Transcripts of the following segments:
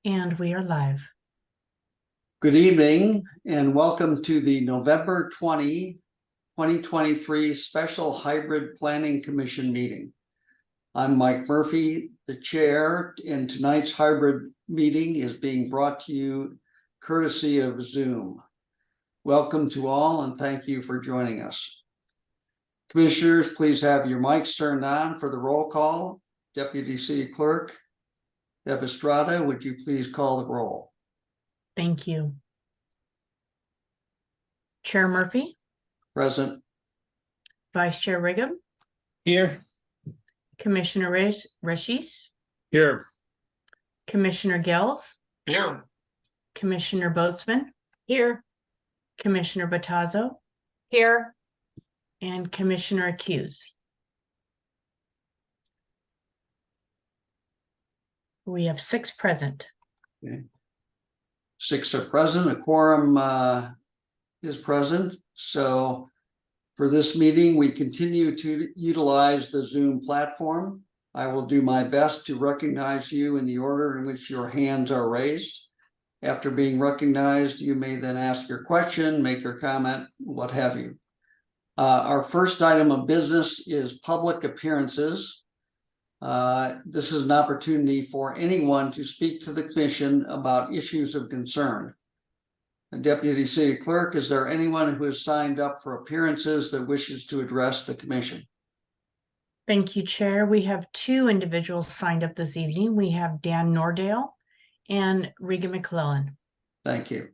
And we are live. Good evening and welcome to the November 2023 Special Hybrid Planning Commission meeting. I'm Mike Murphy, the chair, and tonight's hybrid meeting is being brought to you courtesy of Zoom. Welcome to all and thank you for joining us. Commissioners, please have your mics turned on for the roll call. Deputy City Clerk Deb Estrada, would you please call the roll? Thank you. Chair Murphy. Present. Vice Chair Righam. Here. Commissioner Rashis. Here. Commissioner Gels. Here. Commissioner Boatsman. Here. Commissioner Battazo. Here. And Commissioner Accuse. We have 6 present. Okay. 6 are present. A quorum is present. So for this meeting, we continue to utilize the Zoom platform. I will do my best to recognize you in the order in which your hands are raised. After being recognized, you may then ask your question, make your comment, what have you. Our first item of business is public appearances. This is an opportunity for anyone to speak to the commission about issues of concern. Deputy City Clerk, is there anyone who has signed up for appearances that wishes to address the commission? Thank you, Chair. We have 2 individuals signed up this evening. We have Dan Nordale and Regan McClellan. Thank you.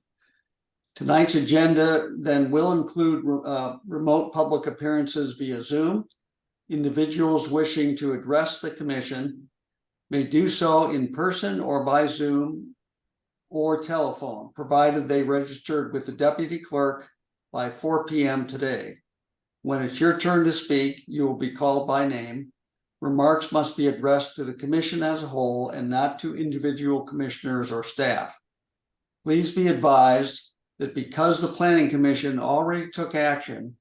Tonight's agenda then will include remote public appearances via Zoom. Individuals wishing to address the commission may do so in person or by Zoom or telephone, provided they registered with the deputy clerk by 4 p.m. today. When it's your turn to speak, you will be called by name. Remarks must be addressed to the commission as a whole and not to individual commissioners or staff. Please be advised that because the Planning Commission already took action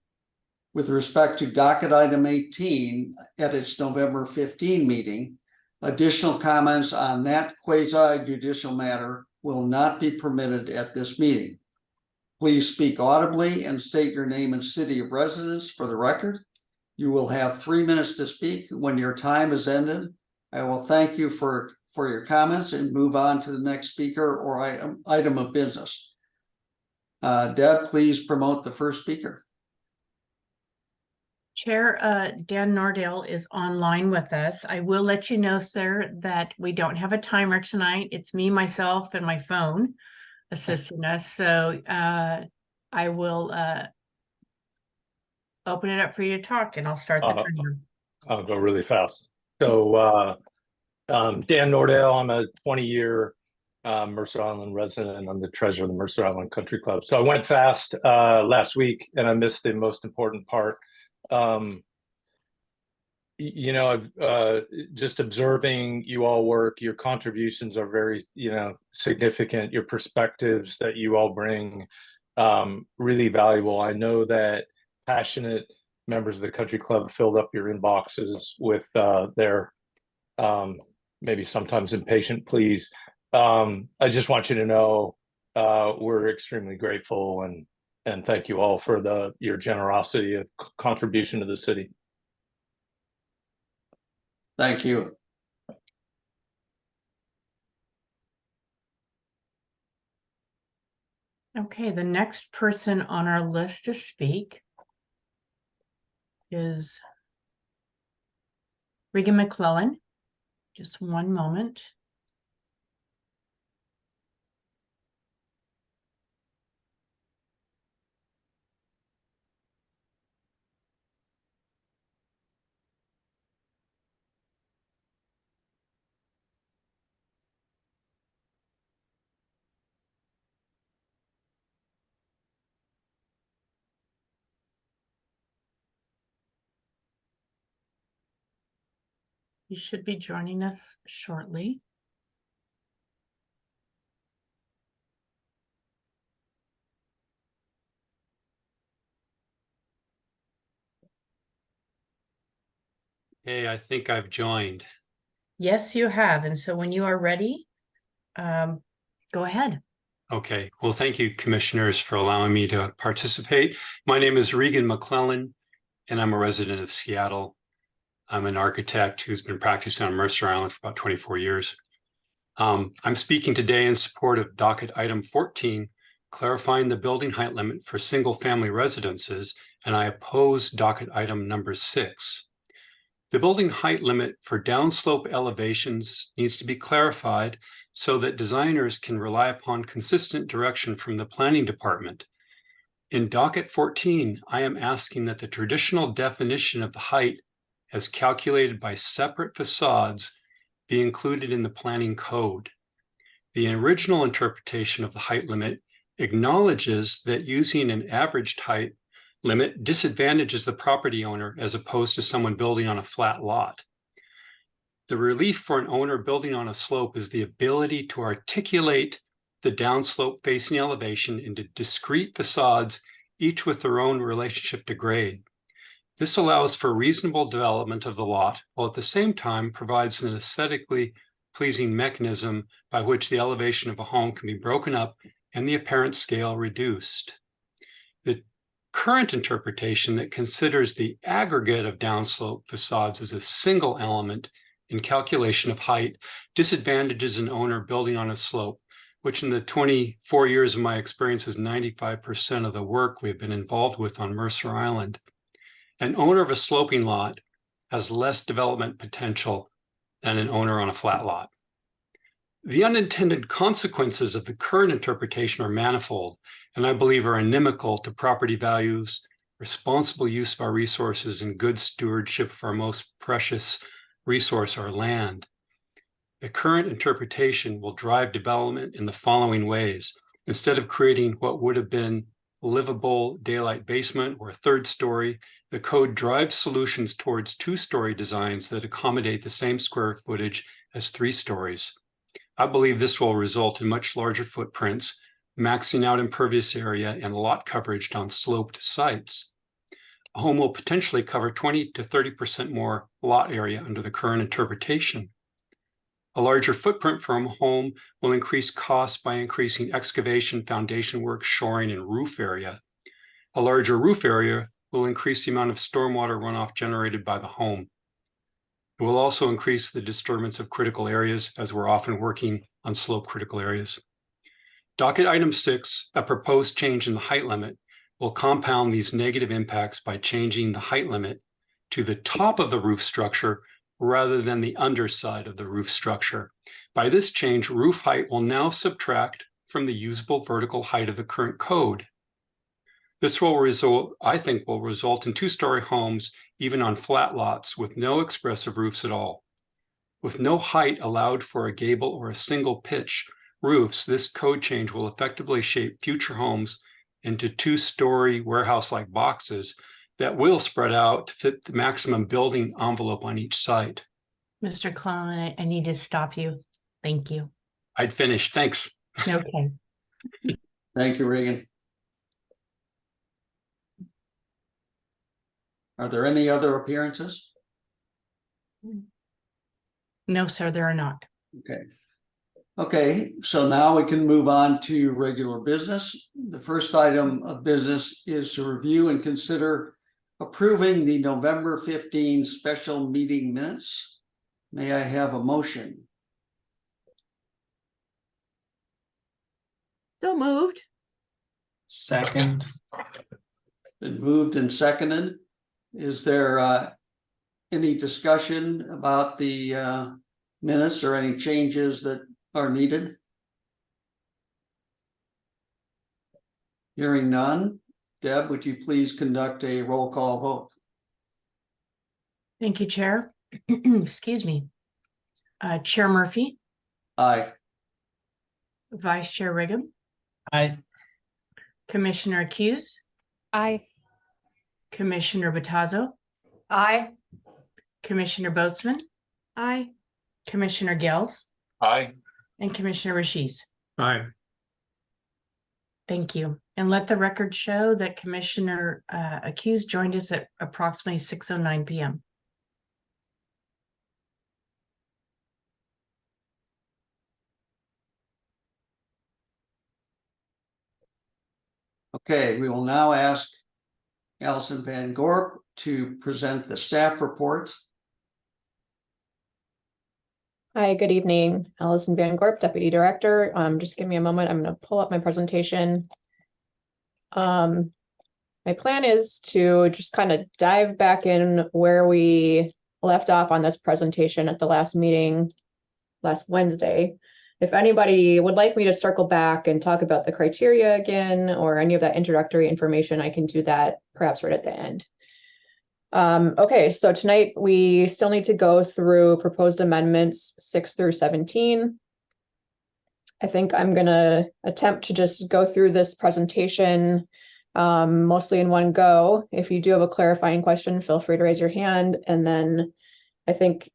with respect to docket item 18 at its November 15 meeting, additional comments on that quasi-judicial matter will not be permitted at this meeting. Please speak audibly and state your name and city of residence for the record. You will have 3 minutes to speak. When your time is ended, I will thank you for your comments and move on to the next speaker or item of business. Deb, please promote the first speaker. Chair, Dan Nordale is online with us. I will let you know, sir, that we don't have a timer tonight. It's me, myself, and my phone assisting us. So I will open it up for you to talk, and I'll start the timer. I'll go really fast. So Dan Nordale, I'm a 20-year Mercer Island resident. I'm the treasurer of the Mercer Island Country Club. So I went fast last week, and I missed the most important part. You know, just observing you all work, your contributions are very, significant. Your perspectives that you all bring, really valuable. I know that passionate members of the country club filled up your inboxes with their maybe sometimes impatient pleas. I just want you to know we're extremely grateful and thank you all for your generosity of contribution to the city. Thank you. Okay, the next person on our list to speak is Regan McClellan. Just one moment. You should be joining us shortly. Hey, I think I've joined. Yes, you have. And so when you are ready, Go ahead. Okay, well, thank you, commissioners, for allowing me to participate. My name is Regan McClellan, and I'm a resident of Seattle. I'm an architect who's been practicing on Mercer Island for about 24 years. I'm speaking today in support of docket item 14, clarifying the building height limit for single-family residences, and I oppose docket item number 6. The building height limit for downslope elevations needs to be clarified so that designers can rely upon consistent direction from the planning department. In docket 14, I am asking that the traditional definition of the height as calculated by separate facades be included in the planning code. The original interpretation of the height limit acknowledges that using an averaged height limit disadvantages the property owner as opposed to someone building on a flat lot. The relief for an owner building on a slope is the ability to articulate the downslope facing elevation into discrete facades, each with their own relationship to grade. This allows for reasonable development of the lot, while at the same time provides an aesthetically pleasing mechanism by which the elevation of a home can be broken up and the apparent scale reduced. The current interpretation that considers the aggregate of downslope facades as a single element in calculation of height disadvantages an owner building on a slope, which in the 24 years of my experience is 95% of the work we've been involved with on Mercer Island. An owner of a sloping lot has less development potential than an owner on a flat lot. The unintended consequences of the current interpretation are manifold, and I believe are inimical to property values, responsible use of our resources, and good stewardship of our most precious resource, our land. The current interpretation will drive development in the following ways. Instead of creating what would have been livable daylight basement or a third story, the code drives solutions towards 2-story designs that accommodate the same square footage as 3 stories. I believe this will result in much larger footprints, maxing out impervious area and lot coverage on sloped sites. A home will potentially cover 20 to 30% more lot area under the current interpretation. A larger footprint from a home will increase costs by increasing excavation, foundation work, shoring, and roof area. A larger roof area will increase the amount of stormwater runoff generated by the home. It will also increase the disturbance of critical areas, as we're often working on slope critical areas. Docket item 6, a proposed change in the height limit, will compound these negative impacts by changing the height limit to the top of the roof structure rather than the underside of the roof structure. By this change, roof height will now subtract from the usable vertical height of the current code. This will result, I think, will result in 2-story homes, even on flat lots with no expressive roofs at all. With no height allowed for a gable or a single pitch roofs, this code change will effectively shape future homes into 2-story warehouse-like boxes that will spread out to fit the maximum building envelope on each site. Mr. Klein, I need to stop you. Thank you. I'd finish. Thanks. Okay. Thank you, Regan. Are there any other appearances? No, sir, there are not. Okay. Okay, so now we can move on to regular business. The first item of business is to review and consider approving the November 15 special meeting minutes. May I have a motion? So moved. Second. Been moved and seconded. Is there any discussion about the minutes or any changes that are needed? Hearing none. Deb, would you please conduct a roll call vote? Thank you, Chair. Excuse me. Chair Murphy, Aye. Vice Chair Riggum, Aye. Commissioner Hughes, Aye. Commissioner Bottazo, Aye. Commissioner Boatsman, Aye. Commissioner Gels, Aye. and Commissioner Rashiz. Aye. Thank you. And let the record show that Commissioner Accused joined us at approximately 6:09 p.m. Okay, we will now ask Allison Van Gorp to present the staff report. Hi, good evening. Allison Van Gorp, Deputy Director. Just give me a moment. I'm going to pull up my presentation. My plan is to just kind of dive back in where we left off on this presentation at the last meeting last Wednesday. If anybody would like me to circle back and talk about the criteria again or any of that introductory information, I can do that perhaps right at the end. Okay, so tonight we still need to go through proposed amendments 6 through 17. I think I'm going to attempt to just go through this presentation mostly in one go. If you do have a clarifying question, feel free to raise your hand. And then I think,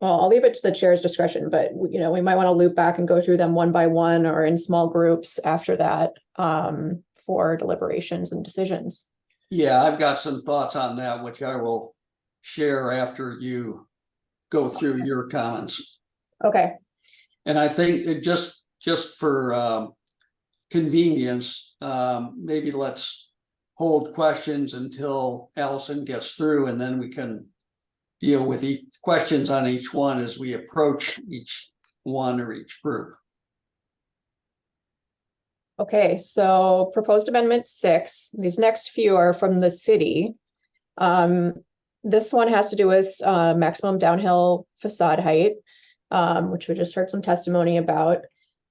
well, I'll leave it to the chair's discretion, but we might want to loop back and go through them one by one or in small groups after that for deliberations and decisions. Yeah, I've got some thoughts on that, which I will share after you go through your comments. Okay. And I think it just for convenience, maybe let's hold questions until Allison gets through, and then we can deal with each questions on each one as we approach each one or each group. Okay, so proposed amendment 6, these next few are from the city. This one has to do with maximum downhill facade height, which we just heard some testimony about.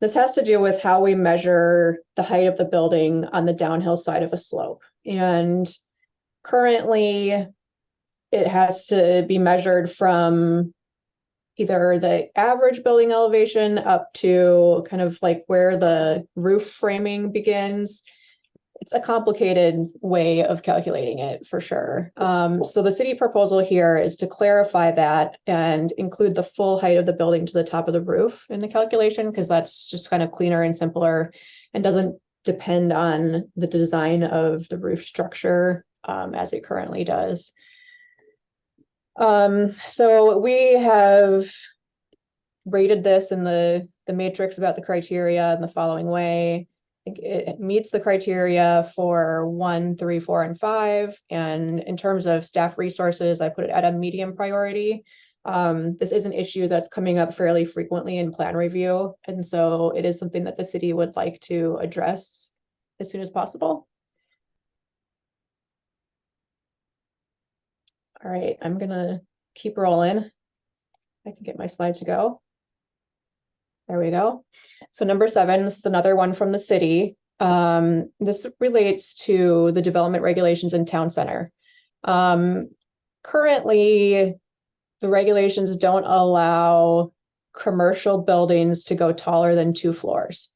This has to do with how we measure the height of the building on the downhill side of a slope. And currently, it has to be measured from either the average building elevation up to kind of like where the roof framing begins. It's a complicated way of calculating it for sure. So the city proposal here is to clarify that and include the full height of the building to the top of the roof in the calculation, because that's just kind of cleaner and simpler and doesn't depend on the design of the roof structure as it currently does. So we have rated this in the matrix about the criteria in the following way. I think it meets the criteria for 1, 3, 4, and 5. And in terms of staff resources, I put it at a medium priority. This is an issue that's coming up fairly frequently in plan review. And so it is something that the city would like to address as soon as possible. All right, I'm gonna keep rolling. I can get my slide to go. There we go. So number 7, this is another one from the city. This relates to the development regulations in town center. Currently, the regulations don't allow commercial buildings to go taller than 2 floors.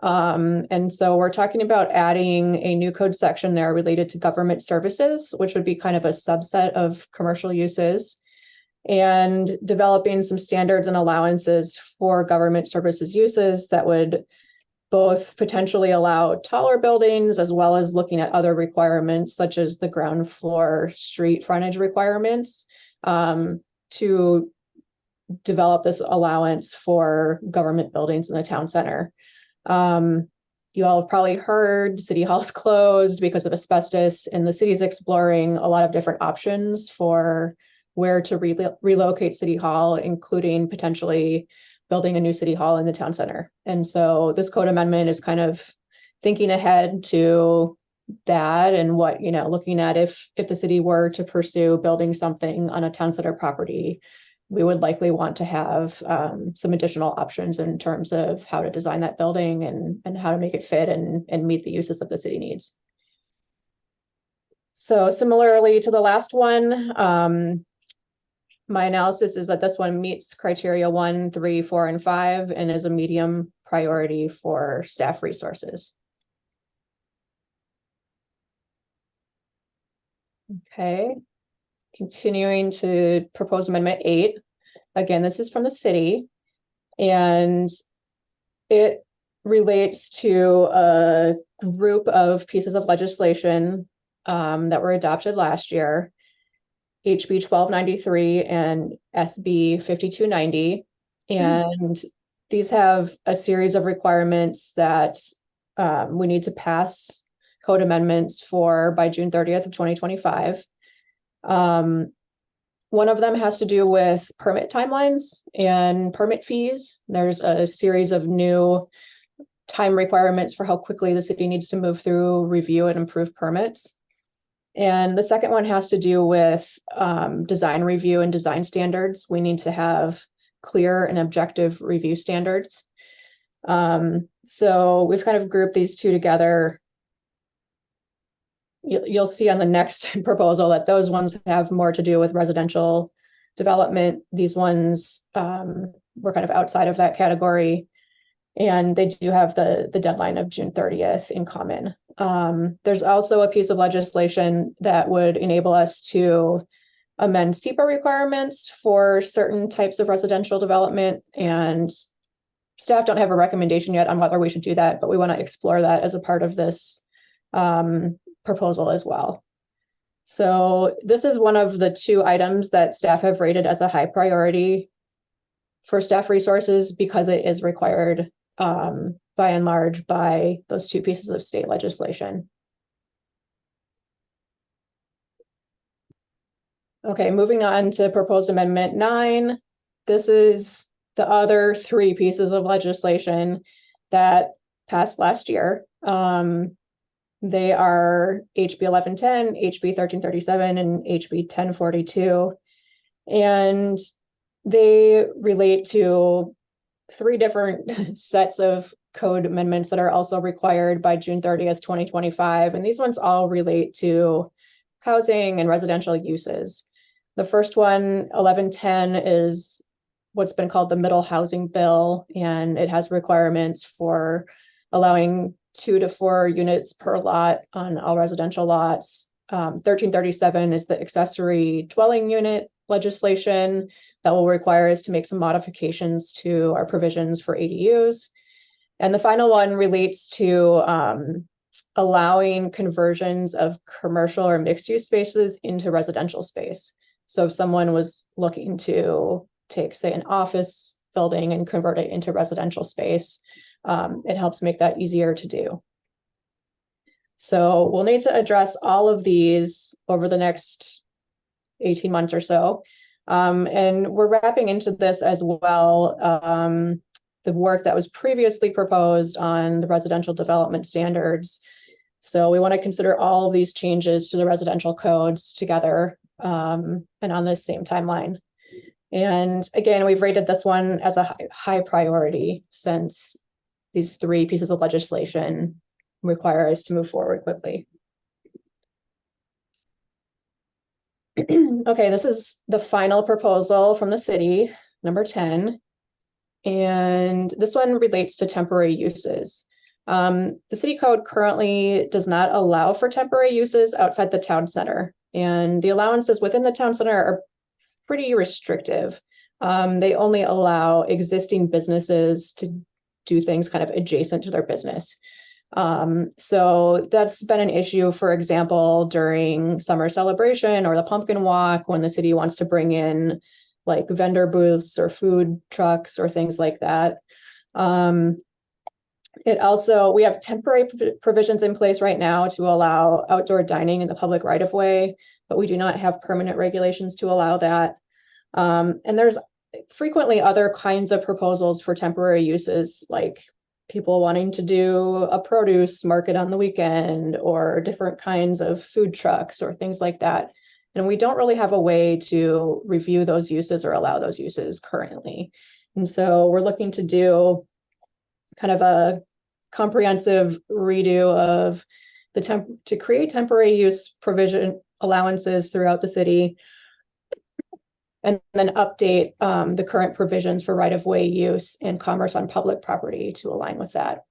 And so we're talking about adding a new code section there related to government services, which would be kind of a subset of commercial uses, and developing some standards and allowances for government services uses that would both potentially allow taller buildings as well as looking at other requirements such as the ground floor street frontage requirements to develop this allowance for government buildings in the town center. You all have probably heard City Hall's closed because of asbestos, and the city's exploring a lot of different options for where to relocate City Hall, including potentially building a new City Hall in the town center. And so this code amendment is kind of thinking ahead to that and what, looking at if the city were to pursue building something on a town center property, we would likely want to have some additional options in terms of how to design that building and how to make it fit and meet the uses that the city needs. So similarly to the last one, my analysis is that this one meets criteria 1, 3, 4, and 5 and is a medium priority for staff resources. Okay. Continuing to propose amendment 8. Again, this is from the city, and it relates to a group of pieces of legislation that were adopted last year, HB 1293 and SB 5290. And these have a series of requirements that we need to pass code amendments for by June 30th of 2025. One of them has to do with permit timelines and permit fees. There's a series of new time requirements for how quickly the city needs to move through, review, and improve permits. And the second one has to do with design review and design standards. We need to have clear and objective review standards. So we've kind of grouped these two together. You'll see on the next proposal that those ones have more to do with residential development. These ones were kind of outside of that category. And they do have the deadline of June 30th in common. There's also a piece of legislation that would enable us to amend SEPA requirements for certain types of residential development. And staff don't have a recommendation yet on whether we should do that, but we want to explore that as a part of this proposal as well. So this is one of the two items that staff have rated as a high priority for staff resources because it is required by and large by those two pieces of state legislation. Okay, moving on to proposed amendment 9. This is the other 3 pieces of legislation that passed last year. They are HB 1110, HB 1337, and HB 1042. And they relate to 3 different sets of code amendments that are also required by June 30th, 2025. And these ones all relate to housing and residential uses. The first one, 1110, is what's been called the Middle Housing Bill, and it has requirements for allowing 2 to 4 units per lot on all residential lots. 1337 is the accessory dwelling unit legislation that will require us to make some modifications to our provisions for ADUs. And the final one relates to allowing conversions of commercial or mixed use spaces into residential space. So if someone was looking to take, say, an office building and convert it into residential space, it helps make that easier to do. So we'll need to address all of these over the next 18 months or so. And we're wrapping into this as well the work that was previously proposed on the residential development standards. So we want to consider all of these changes to the residential codes together and on the same timeline. And again, we've rated this one as a high priority since these 3 pieces of legislation require us to move forward quickly. Okay, this is the final proposal from the city, number 10. And this one relates to temporary uses. The city code currently does not allow for temporary uses outside the town center. And the allowances within the town center are pretty restrictive. They only allow existing businesses to do things kind of adjacent to their business. So that's been an issue, for example, during summer celebration or the pumpkin walk, when the city wants to bring in like vendor booths or food trucks or things like that. We have temporary provisions in place right now to allow outdoor dining in the public right of way, but we do not have permanent regulations to allow that. And there's frequently other kinds of proposals for temporary uses, like people wanting to do a produce market on the weekend or different kinds of food trucks or things like that. And we don't really have a way to review those uses or allow those uses currently. And so we're looking to do kind of a comprehensive redo of to create temporary use provision allowances throughout the city, and then update the current provisions for right-of-way use and commerce on public property to align with that.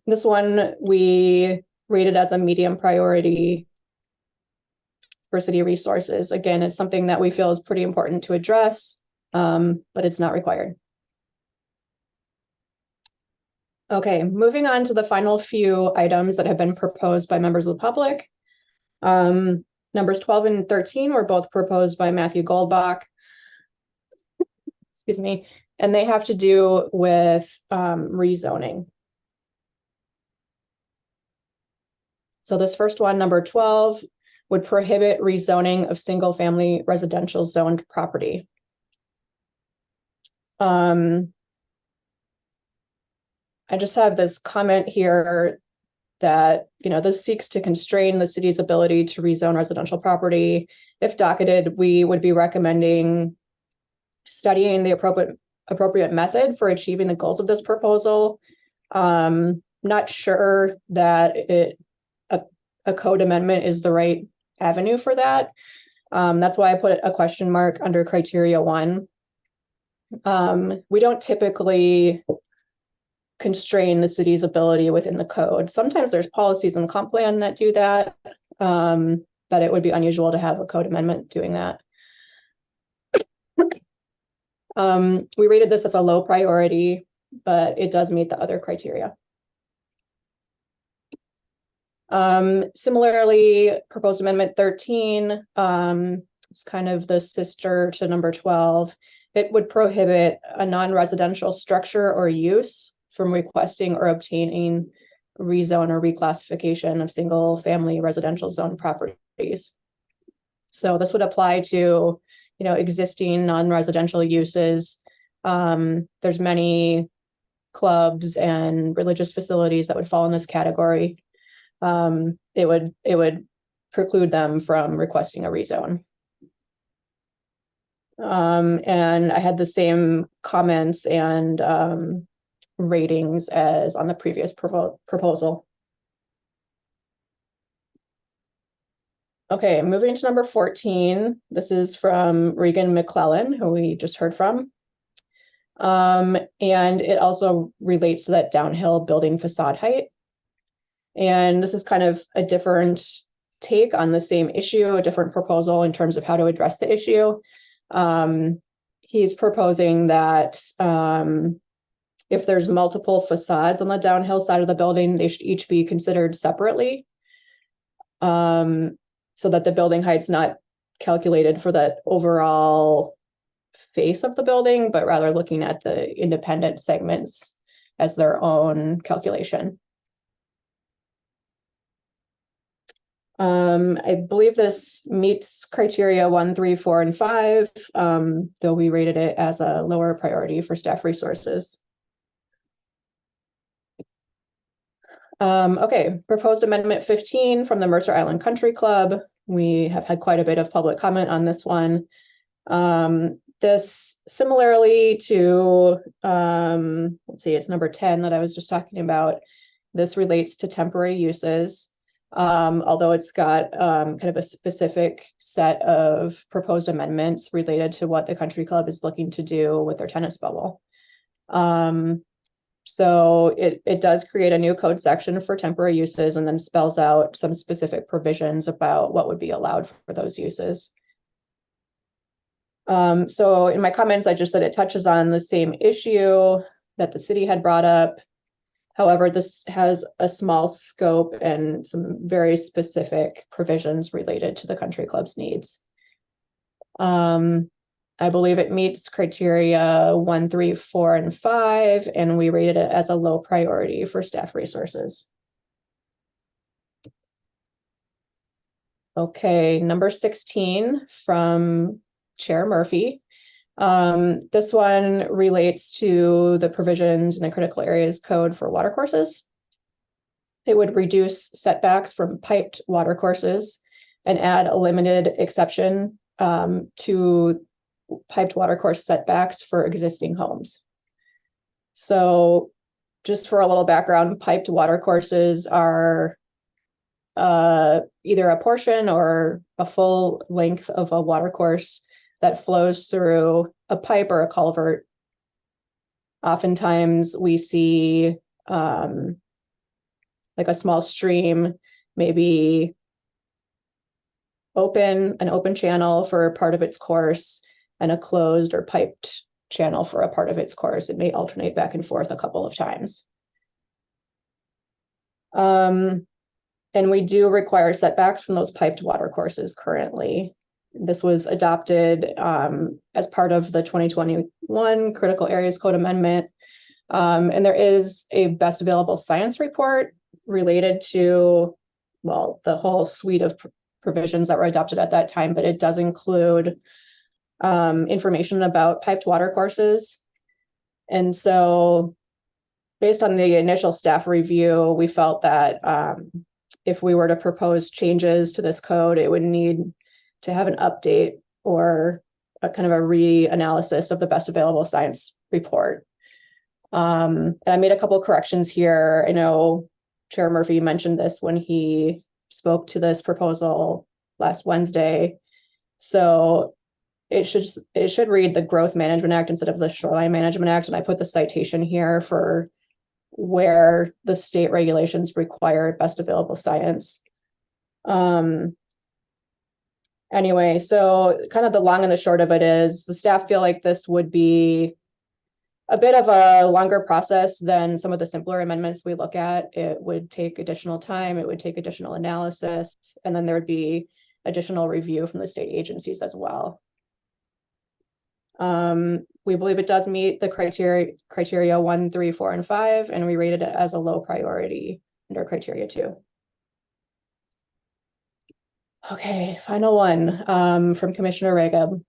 This one we rated as a medium priority for city resources. Again, it's something that we feel is pretty important to address, but it's not required. Okay, moving on to the final few items that have been proposed by members of the public. Numbers 12 and 13 were both proposed by Matthew Goldbach. Excuse me. and they have to do with rezoning. So this first one, number 12, would prohibit rezoning of single-family residential zoned property. I just have this comment here that, this seeks to constrain the city's ability to rezone residential property. If docketed, we would be recommending studying the appropriate method for achieving the goals of this proposal. Not sure that a code amendment is the right avenue for that. That's why I put a question mark under criteria 1. We don't typically constrain the city's ability within the code. Sometimes there's policies in the comp plan that do that, but it would be unusual to have a code amendment doing that. We rated this as a low priority, but it does meet the other criteria. Similarly, proposed amendment 13, it's kind of the sister to number 12. It would prohibit a non-residential structure or use from requesting or obtaining rezone or reclassification of single-family residential zone properties. So this would apply to, existing non-residential uses. There's many clubs and religious facilities that would fall in this category. It would preclude them from requesting a rezone. And I had the same comments and ratings as on the previous proposal. Okay, moving to number 14. This is from Regan McClellan, who we just heard from. And it also relates to that downhill building facade height. And this is kind of a different take on the same issue, a different proposal in terms of how to address the issue. He's proposing that if there's multiple facades on the downhill side of the building, they should each be considered separately, so that the building height's not calculated for the overall face of the building, but rather looking at the independent segments as their own calculation. I believe this meets criteria 1, 3, 4, and 5, though we rated it as a lower priority for staff resources. Okay, proposed amendment 15 from the Mercer Island Country Club. We have had quite a bit of public comment on this one. This similarly to, let's see, it's number 10 that I was just talking about. This relates to temporary uses. Although it's got kind of a specific set of proposed amendments related to what the country club is looking to do with their tennis bubble. So it does create a new code section for temporary uses and then spells out some specific provisions about what would be allowed for those uses. So in my comments, I just said it touches on the same issue that the city had brought up. However, this has a small scope and some very specific provisions related to the country club's needs. I believe it meets criteria 1, 3, 4, and 5, and we rated it as a low priority for staff resources. Okay, number 16 from Chair Murphy. This one relates to the provisions in the critical areas code for watercourses. It would reduce setbacks from piped watercourses and add a limited exception to piped watercourse setbacks for existing homes. So just for a little background, piped watercourses are either a portion or a full length of a watercourse that flows through a pipe or a culvert. Oftentimes we see like a small stream, maybe an open channel for part of its course and a closed or piped channel for a part of its course. It may alternate back and forth a couple of times. And we do require setbacks from those piped watercourses currently. This was adopted as part of the 2020 one critical areas code amendment. And there is a best available science report related to, well, the whole suite of provisions that were adopted at that time, but it does include information about piped water courses. And so based on the initial staff review, we felt that if we were to propose changes to this code, it would need to have an update or a kind of a reanalysis of the best available science report. And I made a couple corrections here. I know Chair Murphy mentioned this when he spoke to this proposal last Wednesday. So it should read the Growth Management Act instead of the Shoreline Management Act. And I put the citation here for where the state regulations require best available science. Anyway, so kind of the long and the short of it is the staff feel like this would be a bit of a longer process than some of the simpler amendments we look at. It would take additional time, it would take additional analysis, and then there would be additional review from the state agencies as well. We believe it does meet the criteria 1, 3, 4, and 5, and we rated it as a low priority under criteria 2. Okay, final one from Commissioner Regab.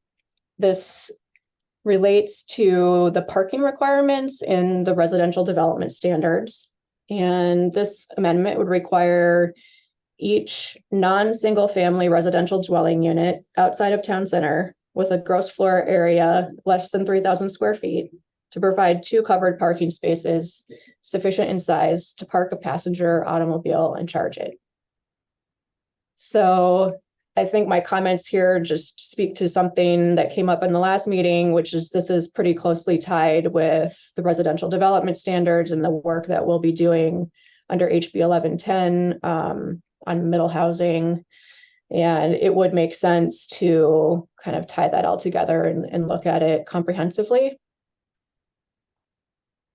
This relates to the parking requirements in the residential development standards. And this amendment would require each non-single family residential dwelling unit outside of town center with a gross floor area less than 3,000 square feet to provide 2 covered parking spaces sufficient in size to park a passenger automobile and charge it. So I think my comments here just speak to something that came up in the last meeting, which is this is pretty closely tied with the residential development standards and the work that we'll be doing under HB 1110 on middle housing. And it would make sense to kind of tie that all together and look at it comprehensively.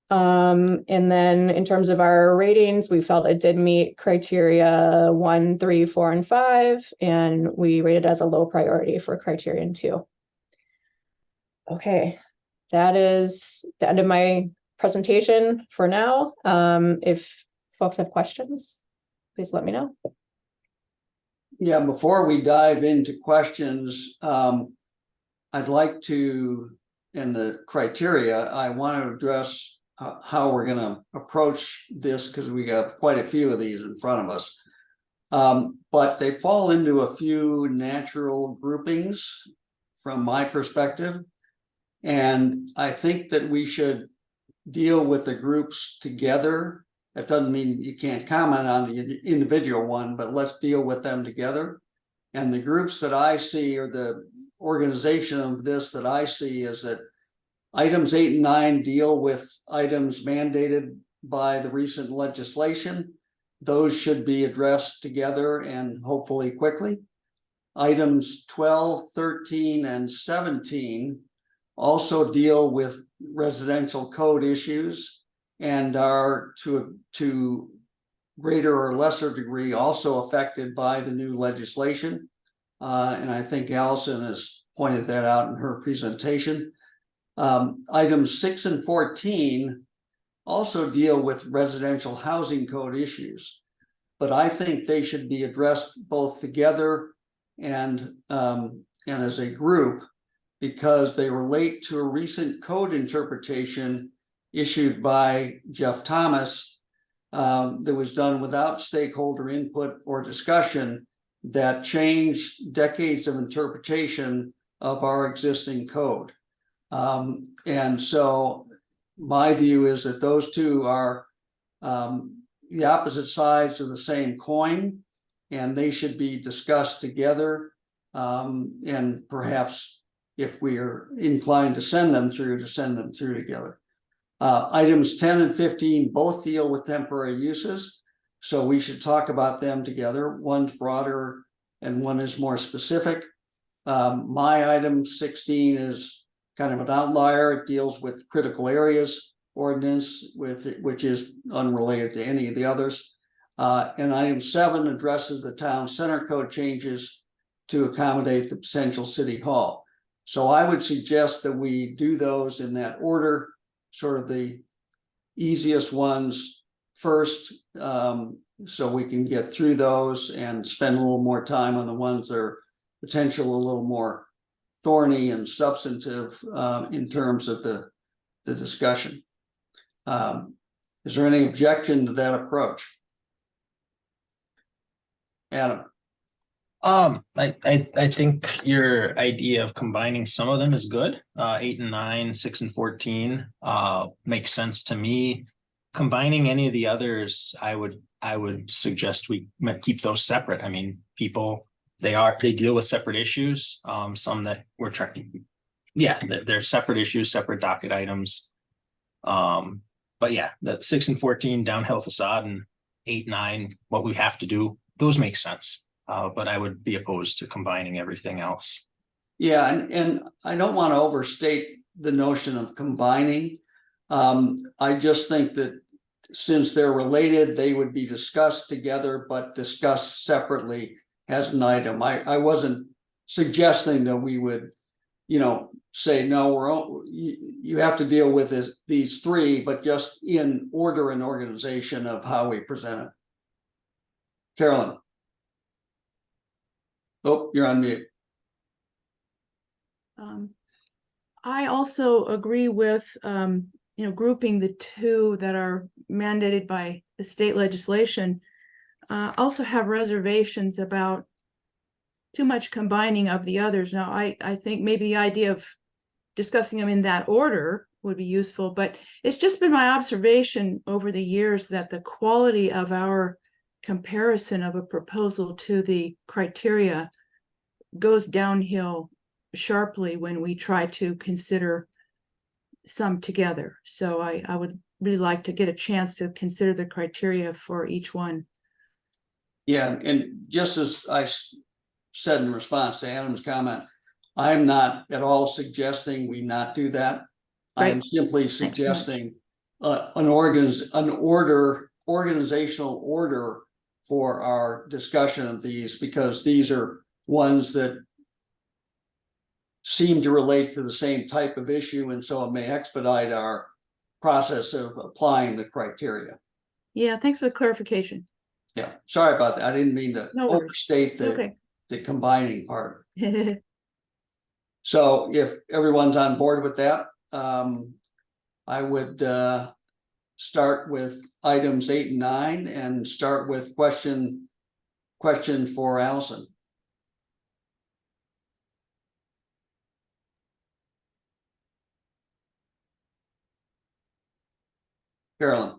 And then in terms of our ratings, we felt it did meet criteria 1, 3, 4, and 5, and we rated as a low priority for criterion 2. Okay, that is the end of my presentation for now. If folks have questions, please let me know. Yeah, before we dive into questions, I'd like to, in the criteria, I want to address how we're going to approach this because we have quite a few of these in front of us. But they fall into a few natural groupings from my perspective. And I think that we should deal with the groups together. That doesn't mean you can't comment on the individual one, but let's deal with them together. And the groups that I see, or the organization of this that I see, is that items 8 and 9 deal with items mandated by the recent legislation. Those should be addressed together and hopefully quickly. Items 12, 13, and 17 also deal with residential code issues and are to greater or lesser degree also affected by the new legislation. And I think Allison has pointed that out in her presentation. Items 6 and 14 also deal with residential housing code issues, but I think they should be addressed both together and as a group, because they relate to a recent code interpretation issued by Jeff Thomas that was done without stakeholder input or discussion that changed decades of interpretation of our existing code. And so my view is that those two are the opposite sides of the same coin, and they should be discussed together. And perhaps if we are inclined to send them through together. Items 10 and 15 both deal with temporary uses, so we should talk about them together. One's broader and one is more specific. My item 16 is kind of an outlier. It deals with critical areas ordinance, which is unrelated to any of the others. And item 7 addresses the town center code changes to accommodate the potential city hall. So I would suggest that we do those in that order, sort of the easiest ones first, so we can get through those and spend a little more time on the ones that are potential a little more thorny and substantive in terms of the discussion. Is there any objection to that approach? Adam? I think your idea of combining some of them is good. 8 and 9, 6 and 14 makes sense to me. Combining any of the others, I would suggest we might keep those separate. I mean, people they deal with separate issues. Some that we're trying, yeah, they're separate issues, separate docket items. But yeah, the 6 and 14 downhill facade and 8, 9, what we have to do, those make sense. But I would be opposed to combining everything else. Yeah, and I don't want to overstate the notion of combining. I just think that since they're related, they would be discussed together, but discussed separately as an item. I wasn't suggesting that we would, say, no, you have to deal with these three, but just in order and organization of how we present it. Carolyn. Oh, you're on mute. I also agree with, grouping the two that are mandated by the state legislation. Also have reservations about too much combining of the others. Now, I think maybe the idea of discussing them in that order would be useful, but it's just been my observation over the years that the quality of our comparison of a proposal to the criteria goes downhill sharply when we try to consider some together. So I would really like to get a chance to consider the criteria for each one. Yeah, and just as I said in response to Adam's comment, I'm not at all suggesting we not do that. I am simply suggesting an organizational order for our discussion of these, because these are ones that seem to relate to the same type of issue, and so it may expedite our process of applying the criteria. Yeah, thanks for the clarification. Yeah, sorry about that. I didn't mean to overstate the combining part. So if everyone's on board with that, I would start with items 8 and 9 and start with question for Allison. Carolyn.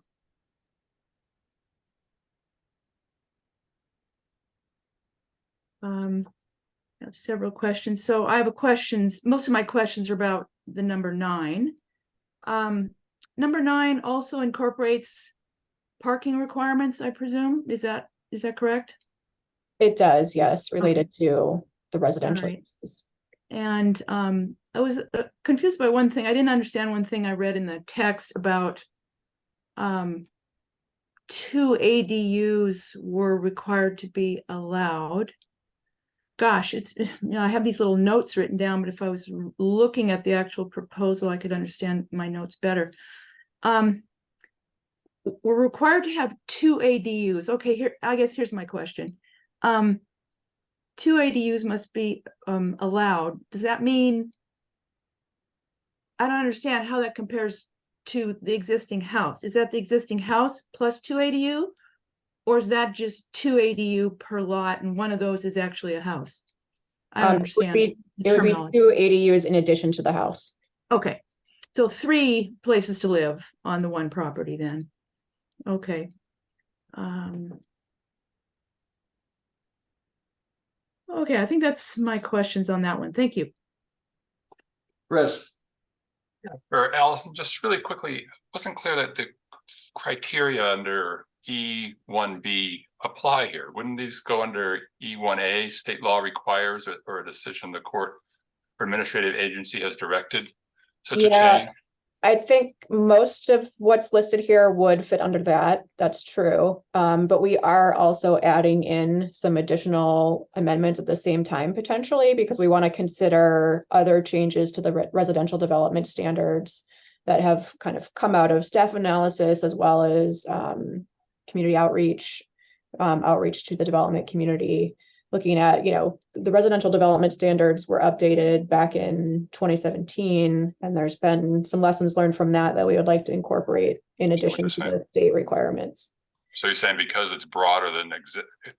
I have several questions. So I have questions. Most of my questions are about the number 9. Number 9 also incorporates parking requirements, I presume. Is that correct? It does, yes, related to the residential uses. And I was confused by one thing. I didn't understand one thing I read in the text about 2 ADUs were required to be allowed. Gosh, I have these little notes written down, but if I was looking at the actual proposal, I could understand my notes better. We're required to have 2 ADUs. Okay, here's my question. 2 ADUs must be allowed. Does that mean, I don't understand how that compares to the existing house. Is that the existing house plus 2 ADU? Or is that just 2 ADU per lot and one of those is actually a house? I don't understand. It would be 2 ADUs in addition to the house. Okay, so 3 places to live on the one property then. Okay. Okay, I think that's my questions on that one. Thank you. Chris. For Allison, just really quickly, it wasn't clear that the criteria under E1B apply here. Wouldn't these go under E1A? State law requires or a decision the court or administrative agency has directed such a change? I think most of what's listed here would fit under that. That's true. But we are also adding in some additional amendments at the same time, potentially, because we want to consider other changes to the residential development standards that have kind of come out of staff analysis, as well as community outreach, outreach to the development community. Looking at, the residential development standards were updated back in 2017, and there's been some lessons learned from that we would like to incorporate in addition to the state requirements. So you're saying because it's broader than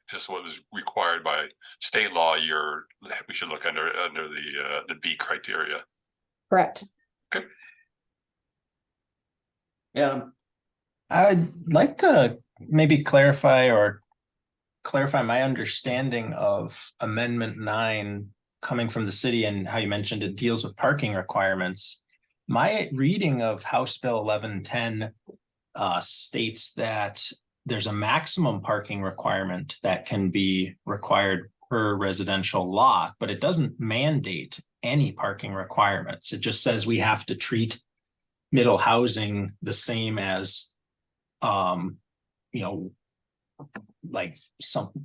just what was required by state law, we should look under the B criteria. Correct. Okay. Adam, I'd like to maybe clarify my understanding of Amendment 9 coming from the city and how you mentioned it deals with parking requirements. My reading of House Bill 1110 states that there's a maximum parking requirement that can be required per residential lot, but it doesn't mandate any parking requirements. It just says we have to treat middle housing the same as like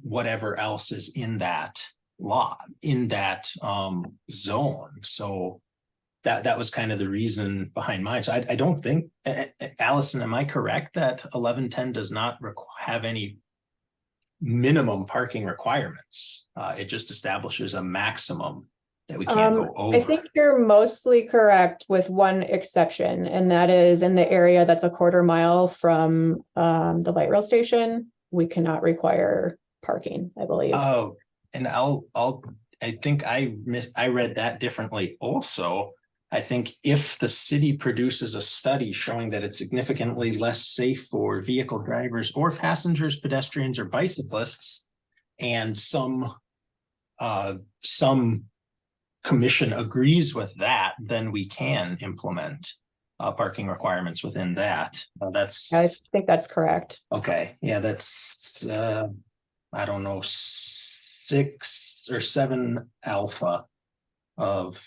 whatever else is in that lot, in that zone. So that was kind of the reason behind mine. So I don't think, Allison, am I correct that 1110 does not have any minimum parking requirements? It just establishes a maximum that we can't go over. I think you're mostly correct with one exception, and that is in the area that's a quarter mile from the light rail station. We cannot require parking, I believe. Oh, and I think I read that differently also. I think if the city produces a study showing that it's significantly less safe for vehicle drivers or passengers, pedestrians, or bicyclists, and some commission agrees with that, then we can implement parking requirements within that. I think that's correct. Okay. Yeah, that's I don't know, 6 or 7 alpha of,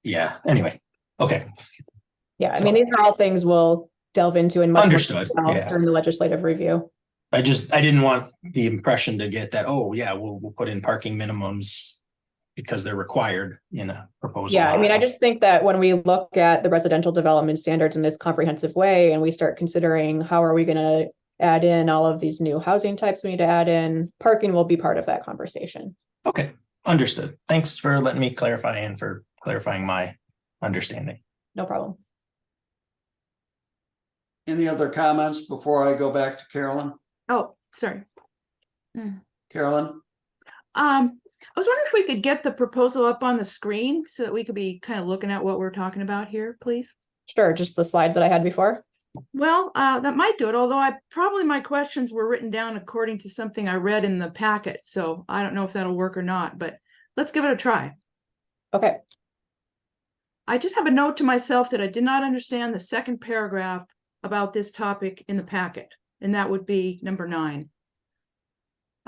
yeah, anyway. Okay. Yeah, I mean, these are all things we'll delve into in much more Understood. detail Yeah. during the legislative review. I didn't want the impression to get that, oh yeah, we'll put in parking minimums because they're required in a proposal. Yeah, I mean, I just think that when we look at the residential development standards in this comprehensive way, and we start considering how are we going to add in all of these new housing types we need to add in, parking will be part of that conversation. Okay, understood. Thanks for letting me clarify and for clarifying my understanding. No problem. any other comments before I go back to Carolyn? Oh, sorry. Carolyn? I was wondering if we could get the proposal up on the screen so that we could be kind of looking at what we're talking about here, please. Sure, just the slide that I had before. Well, that might do it, although my questions were written down according to something I read in the packet, so I don't know if that'll work or not, but let's give it a try. Okay. I just have a note to myself that I did not understand the second paragraph about this topic in the packet, and that would be number 9.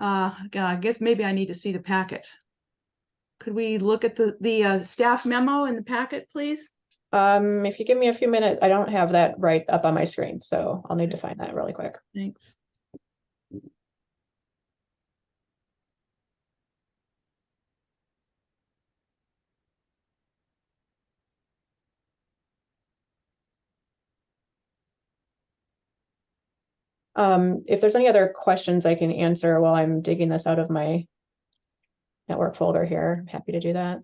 I guess maybe I need to see the packet. Could we look at the staff memo in the packet, please? If you give me a few minutes, I don't have that right up on my screen, so I'll need to find that really quick. Thanks. If there's any other questions I can answer while I'm digging this out of my network folder here, I'm happy to do that.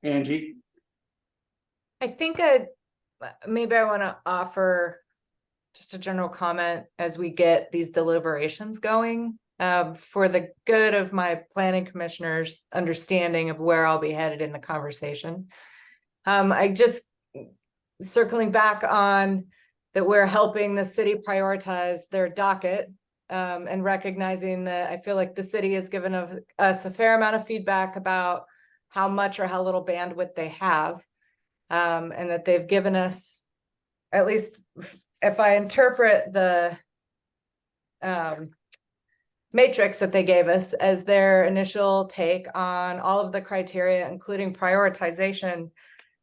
Angie? I think maybe I want to offer just a general comment as we get these deliberations going, for the good of my planning commissioners' understanding of where I'll be headed in the conversation. I just circling back on that we're helping the city prioritize their docket, and recognizing that I feel like the city has given us a fair amount of feedback about how much or how little bandwidth they have, and that they've given us, at least if I interpret the matrix that they gave us as their initial take on all of the criteria, including prioritization,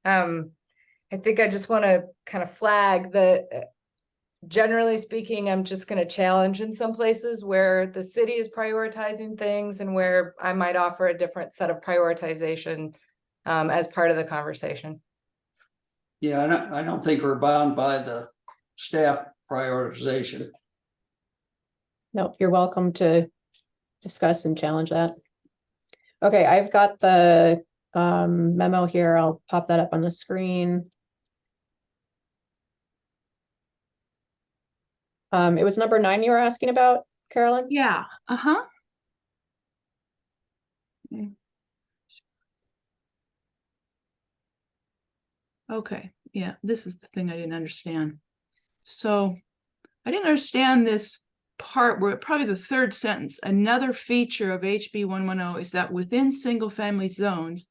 I think I just want to kind of flag that generally speaking, I'm just going to challenge in some places where the city is prioritizing things and where I might offer a different set of prioritization as part of the conversation. Yeah, I don't think we're bound by the staff prioritization. No, you're welcome to discuss and challenge that. Okay, I've got the memo here. I'll pop that up on the screen. It was number 9 you were asking about, Carolyn? Yeah, uh-huh. Okay, yeah, this is the thing I didn't understand. So I didn't understand this part where probably the third sentence, another feature of HB 110 is that within single family zones,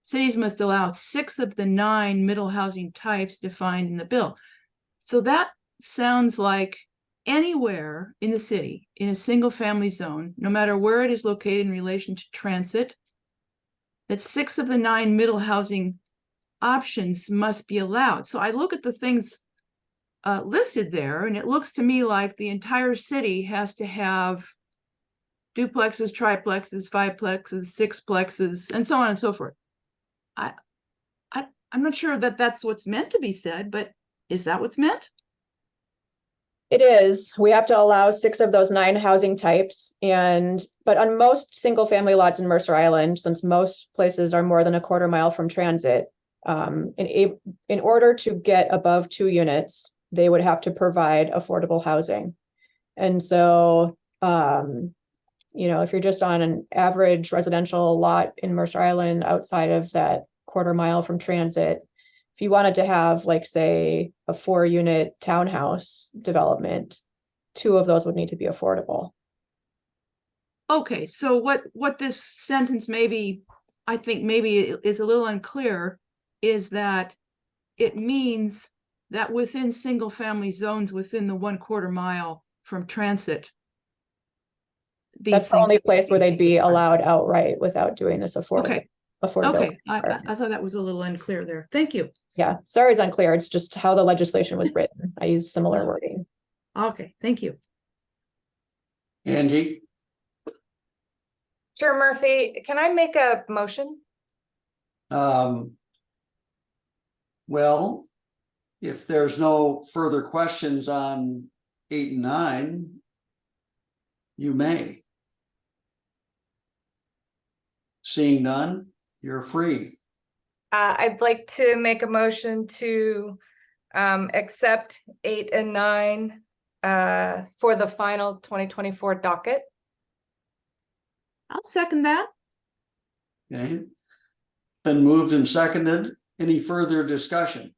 cities must allow 6 of the 9 middle housing types defined in the bill. So that sounds like anywhere in the city in a single family zone, no matter where it is located in relation to transit, that 6 of the 9 middle housing options must be allowed. So I look at the things listed there, and it looks to me like the entire city has to have duplexes, triplexes, fiveplexes, sixplexes, and so on and so forth. I'm not sure that that's what's meant to be said, but is that what's meant? It is. We have to allow 6 of those 9 housing types. But on most single family lots in Mercer Island, since most places are more than a quarter mile from transit, in order to get above 2 units, they would have to provide affordable housing. And so, if you're just on an average residential lot in Mercer Island outside of that quarter mile from transit, if you wanted to have, like, say, a 4-unit townhouse development, 2 of those would need to be affordable. Okay, so what this sentence I think maybe is a little unclear, is that it means that within single family zones within the 1/4 mile from transit, That's the only place where they'd be allowed outright without doing this affordability. Okay, I thought that was a little unclear there. Thank you. Yeah, sorry, it's unclear. It's just how the legislation was written. I use similar wording. Okay, thank you. Angie, Sure, Murphy, can I make a motion? well, if there's no further questions on 8 and 9, you may. Seeing none, you're free. I'd like to make a motion to accept 8 and 9 for the final 2024 docket. I'll second that. Okay. Been moved and seconded. Any further discussion?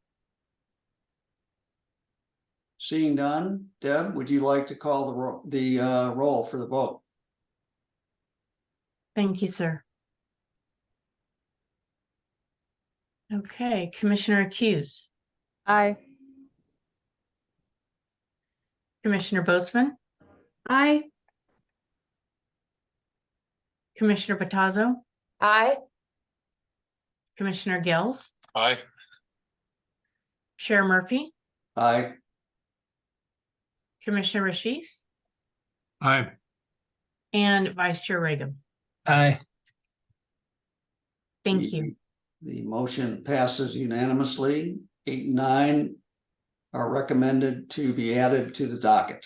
Seeing none, Deb, would you like to call the roll for the vote? Thank you, sir. Okay, Commissioner Hughes, Aye. Commissioner Boatsman, Aye. Commissioner Batazzo, Aye. Commissioner Gills, Aye. Chair Murphy, Aye. Commissioner Rashis, Aye. and Vice Chair Reagan. Aye. Thank you. The motion passes unanimously. 8 and 9 are recommended to be added to the docket.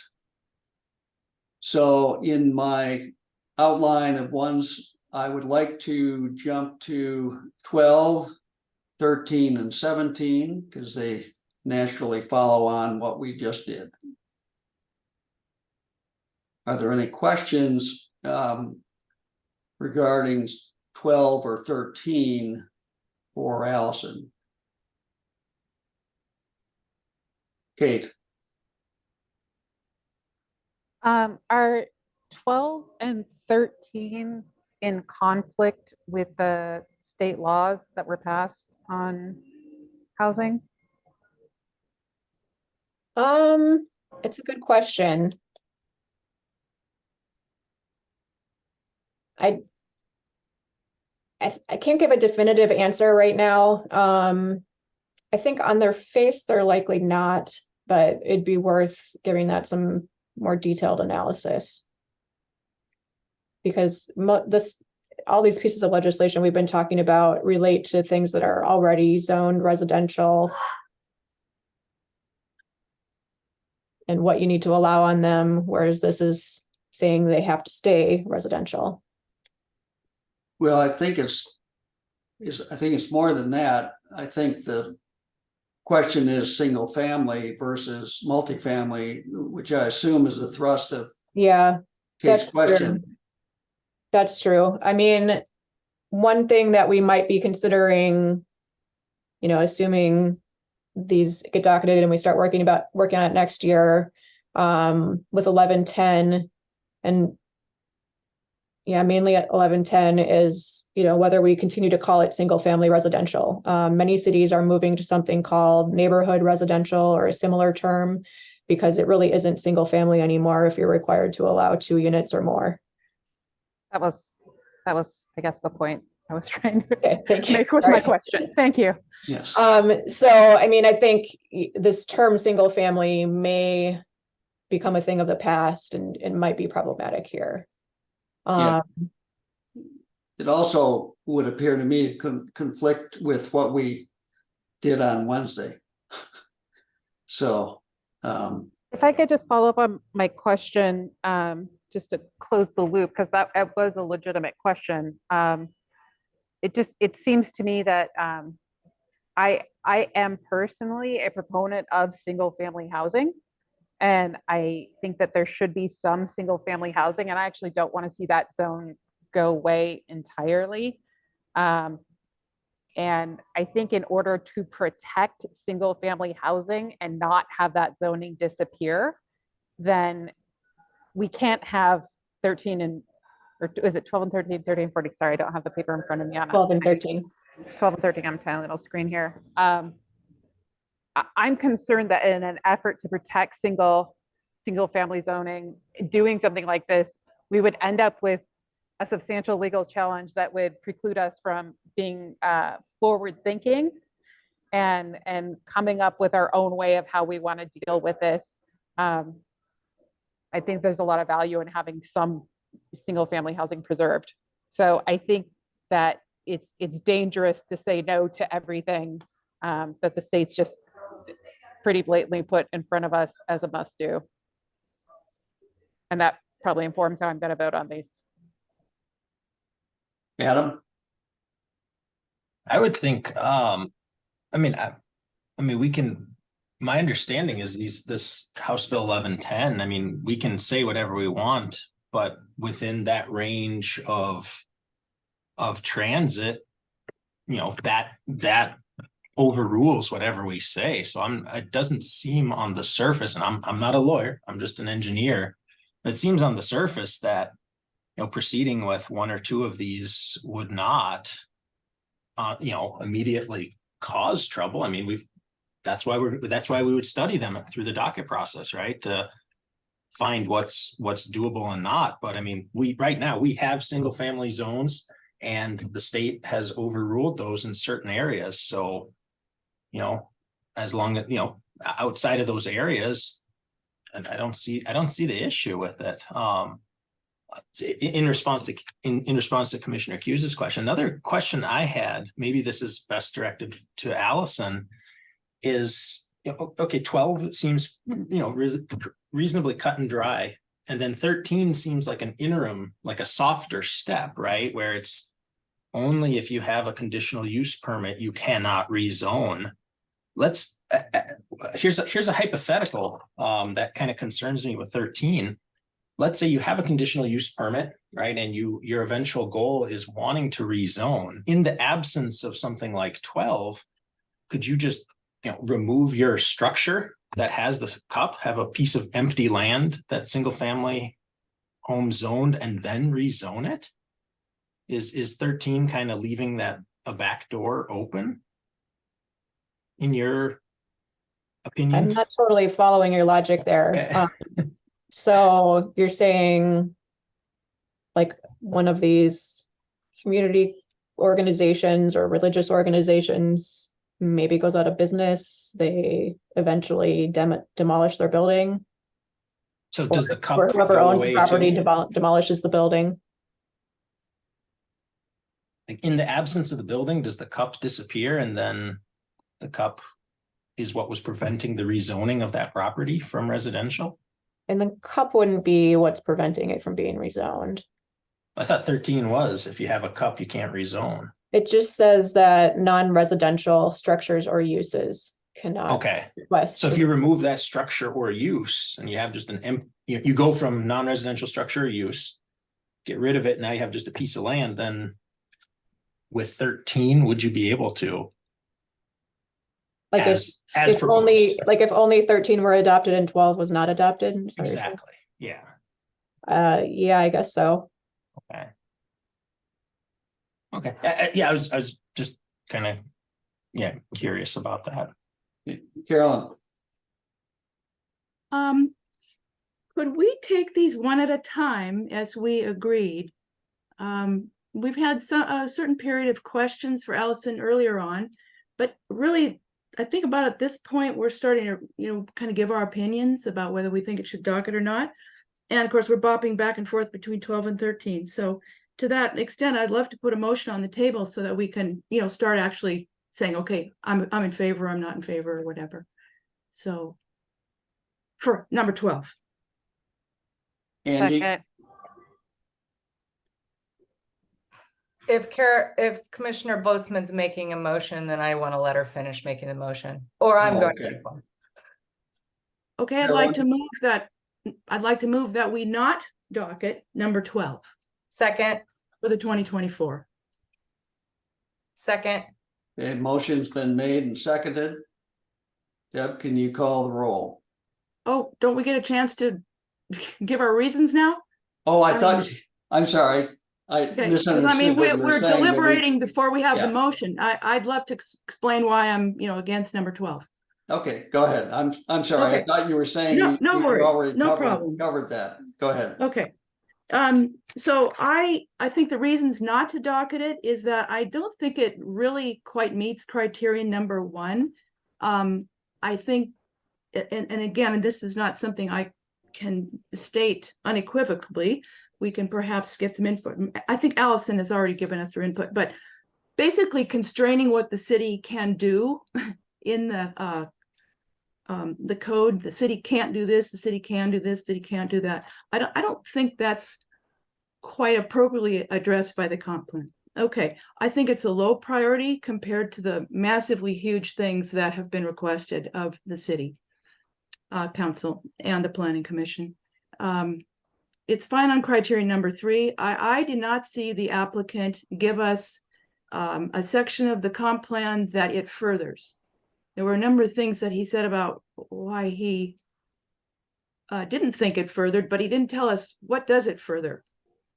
So in my outline of ones, I would like to jump to 12, 13, and 17, because they naturally follow on what we just did. Are there any questions regarding 12 or 13 for Allison? Kate? Are 12 and 13 in conflict with the state laws that were passed on housing? It's a good question. I can't give a definitive answer right now. I think on their face, they're likely not, but it'd be worth giving that some more detailed analysis. Because all these pieces of legislation we've been talking about relate to things that are already zoned residential. And what you need to allow on them, whereas this is saying they have to stay residential. Well, I think it's more than that. I think the question is single family versus multifamily, which I assume is the thrust of Yeah, Kate's that's question. true. That's true. I mean, one thing that we might be considering, assuming these get docketed and we start working on it next year, with 1110, and mainly at 1110 is, whether we continue to call it single family residential. Many cities are moving to something called neighborhood residential or a similar term, because it really isn't single family anymore if you're required to allow 2 units or more. That was, I guess, the point I was trying to Okay, thank you. make with Sorry. my question. Thank you. Yes. So, I think this term single family may become a thing of the past and might be problematic here. Yeah. It also would appear to me to conflict with what we did on Wednesday. So, If I could just follow up on my question, just to close the loop, because that was a legitimate question. It seems to me that I am personally a proponent of single family housing. And I think that there should be some single family housing, and I actually don't want to see that zone go away entirely. And I think in order to protect single family housing and not have that zoning disappear, then we can't have 13 and, or is it 12 and 13, 13 and 40? Sorry, I don't have the paper in front of me. 12 and 13. 12 and 13, I'm tiny little screen here. I'm concerned that in an effort to protect single family zoning, doing something like this, we would end up with a substantial legal challenge that would preclude us from being forward thinking and coming up with our own way of how we want to deal with this. I think there's a lot of value in having some single family housing preserved. So I think that it's dangerous to say no to everything that the state's just pretty blatantly put in front of us as a must do. And that probably informs how I'm going to vote on these. Adam? I would think, we can, my understanding is this House Bill 1110, we can say whatever we want, but within that range of transit, that overrules whatever we say. So it doesn't seem on the surface, and I'm not a lawyer, I'm just an engineer. It seems on the surface that, proceeding with 1 or 2 of these would not, immediately cause trouble. That's why we would study them through the docket process, right? To find what's doable and not. But right now we have single family zones, and the state has overruled those in certain areas. So, as long as, outside of those areas, and I don't see the issue with it. In response to Commissioner Hughes' question, another question I had, maybe this is best directed to Allison, is, okay, 12 seems, reasonably cut and dry. And then 13 seems like an interim, like a softer step, right? Where it's only if you have a conditional use permit, you cannot rezone. Here's a hypothetical that kind of concerns me with 13. Let's say you have a conditional use permit, right? And your eventual goal is wanting to rezone. In the absence of something like 12, could you just remove your structure that has the cup, have a piece of empty land that single family home zoned, and then rezone it? Is 13 kind of leaving that a back door open, in your opinion? I'm not totally following your logic there. Okay. So you're saying like one of these community organizations or religious organizations maybe goes out of business, they eventually demolish their building. So does the Or cup whoever go owns the away property too? demolishes the building. Like, in the absence of the building, does the cup disappear and then the cup is what was preventing the rezoning of that property from residential? And the cup wouldn't be what's preventing it from being rezoned. I thought 13 was, if you have a cup, you can't rezone. It just says that non-residential structures or uses cannot Okay, request. so if you remove that structure or use and you have just you go from non-residential structure or use, get rid of it, now you have just a piece of land, then with 13, would you be able to? Like as if only, proposed? like if only 13 were adopted and 12 was not adopted. Is that what you're saying? Exactly, yeah, Yeah, I guess so. okay. Okay, yeah, I was just kind of, yeah, curious about that. Carolyn, Could we take these one at a time as we agreed? We've had a certain period of questions for Allison earlier on, but really, I think about at this point, we're starting to, kind of give our opinions about whether we think it should docket or not. And of course, we're bopping back and forth between 12 and 13. So to that extent, I'd love to put a motion on the table so that we can, start actually saying, okay, I'm in favor, I'm not in favor, or whatever. So for number 12. Angie, Second. If Commissioner Boatsman's making a motion, then I want to let her finish making the motion, or I'm Oh, going to okay. make one. Okay, I'd like to move that we not docket number 12 Second, for the 2024. second, a motion's been made and seconded. Deb, can you call the roll? Oh, don't we get a chance to give our reasons now? Oh, I thought, I'm sorry, I Okay, 'cause misunderstood what you were we're saying. that we- deliberating before we have the Yeah. motion. I'd love to explain why I'm, against number 12. Okay, go ahead. I'm sorry. I Okay. thought you were saying No, we no we worries. already No problem. covered that. Go ahead. Okay. So I think the reasons not to docket it is that I don't think it really quite meets criterion number 1. I think, and again, this is not something I can state unequivocally. We can perhaps get some input. I think Allison has already given us her input, but basically constraining what the city can do in the code. The city can't do this, the city can do this, the city can't do that. I don't think that's quite appropriately addressed by the comp plan. Okay, I think it's a low priority compared to the massively huge things that have been requested of the city council and the planning commission. It's fine on criteria number 3. I did not see the applicant give us a section of the comp plan that it furthers. There were a number of things that he said about why he didn't think it furthered, but he didn't tell us what does it further.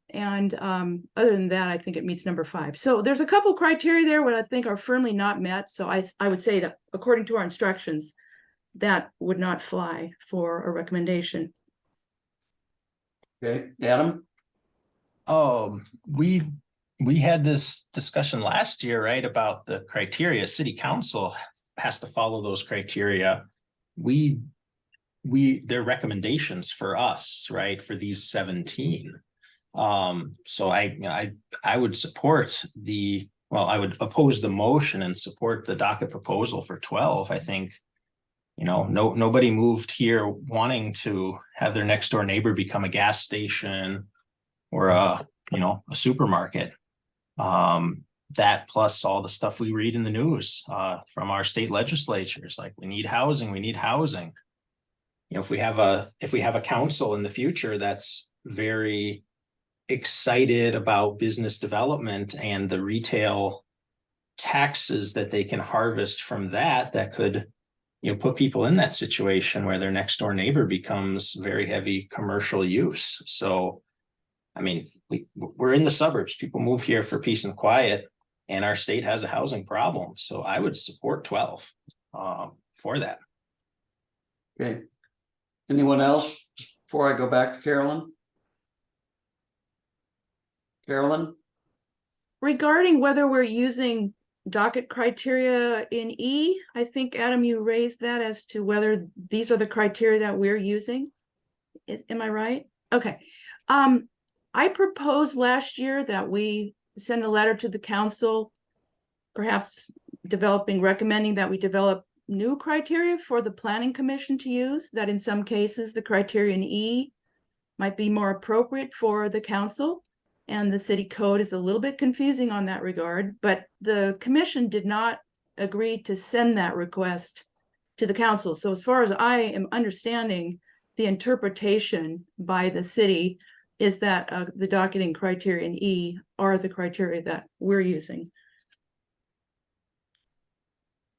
And other than that, I think it meets number 5. So there's a couple criteria there what I think are firmly not met. So I would say that according to our instructions, that would not fly for a recommendation. Okay, Adam? We had this discussion last year, right, about the criteria. City council has to follow those criteria. They're recommendations for us, right, for these 17. So I would support I would oppose the motion and support the docket proposal for 12. I think, nobody moved here wanting to have their next door neighbor become a gas station or a supermarket. That plus all the stuff we read in the news from our state legislatures, like we need housing. If we have a council in the future that's very excited about business development and the retail taxes that they can harvest from that could put people in that situation where their next door neighbor becomes very heavy commercial use. So I mean, we're in the suburbs. People move here for peace and quiet, and our state has a housing problem. So I would support 12 for that. Okay. Anyone else before I go back to Carolyn? Carolyn? Regarding whether we're using docket criteria in E. I think, Adam, you raised that as to whether these are the criteria that we're using. Am I right? Okay. I proposed last year that we send a letter to the council, perhaps recommending that we develop new criteria for the planning commission to use, that in some cases the criterion E might be more appropriate for the council. And the city code is a little bit confusing on that regard, but the commission did not agree to send that request to the council. So as far as I am understanding, the interpretation by the city is that the docketing criterion E are the criteria that we're using.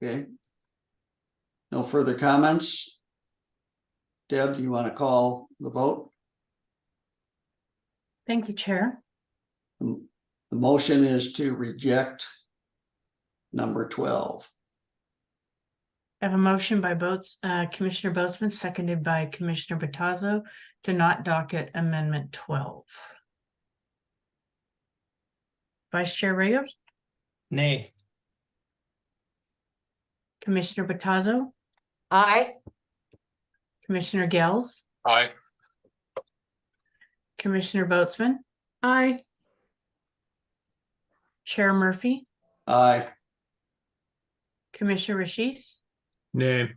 Okay. No further comments? Deb, do you want to call the vote? Thank you, Chair. The motion is to reject number 12. I have a motion by Commissioner Bozeman, seconded by Commissioner Bottazo, to not docket Amendment 12. Vice Chair Rios, Nay. Commissioner Bottazo, Aye. Commissioner Gales, Aye. Commissioner Boatsman, Aye. Chair Murphy, Aye. Commissioner Rashis, Nay.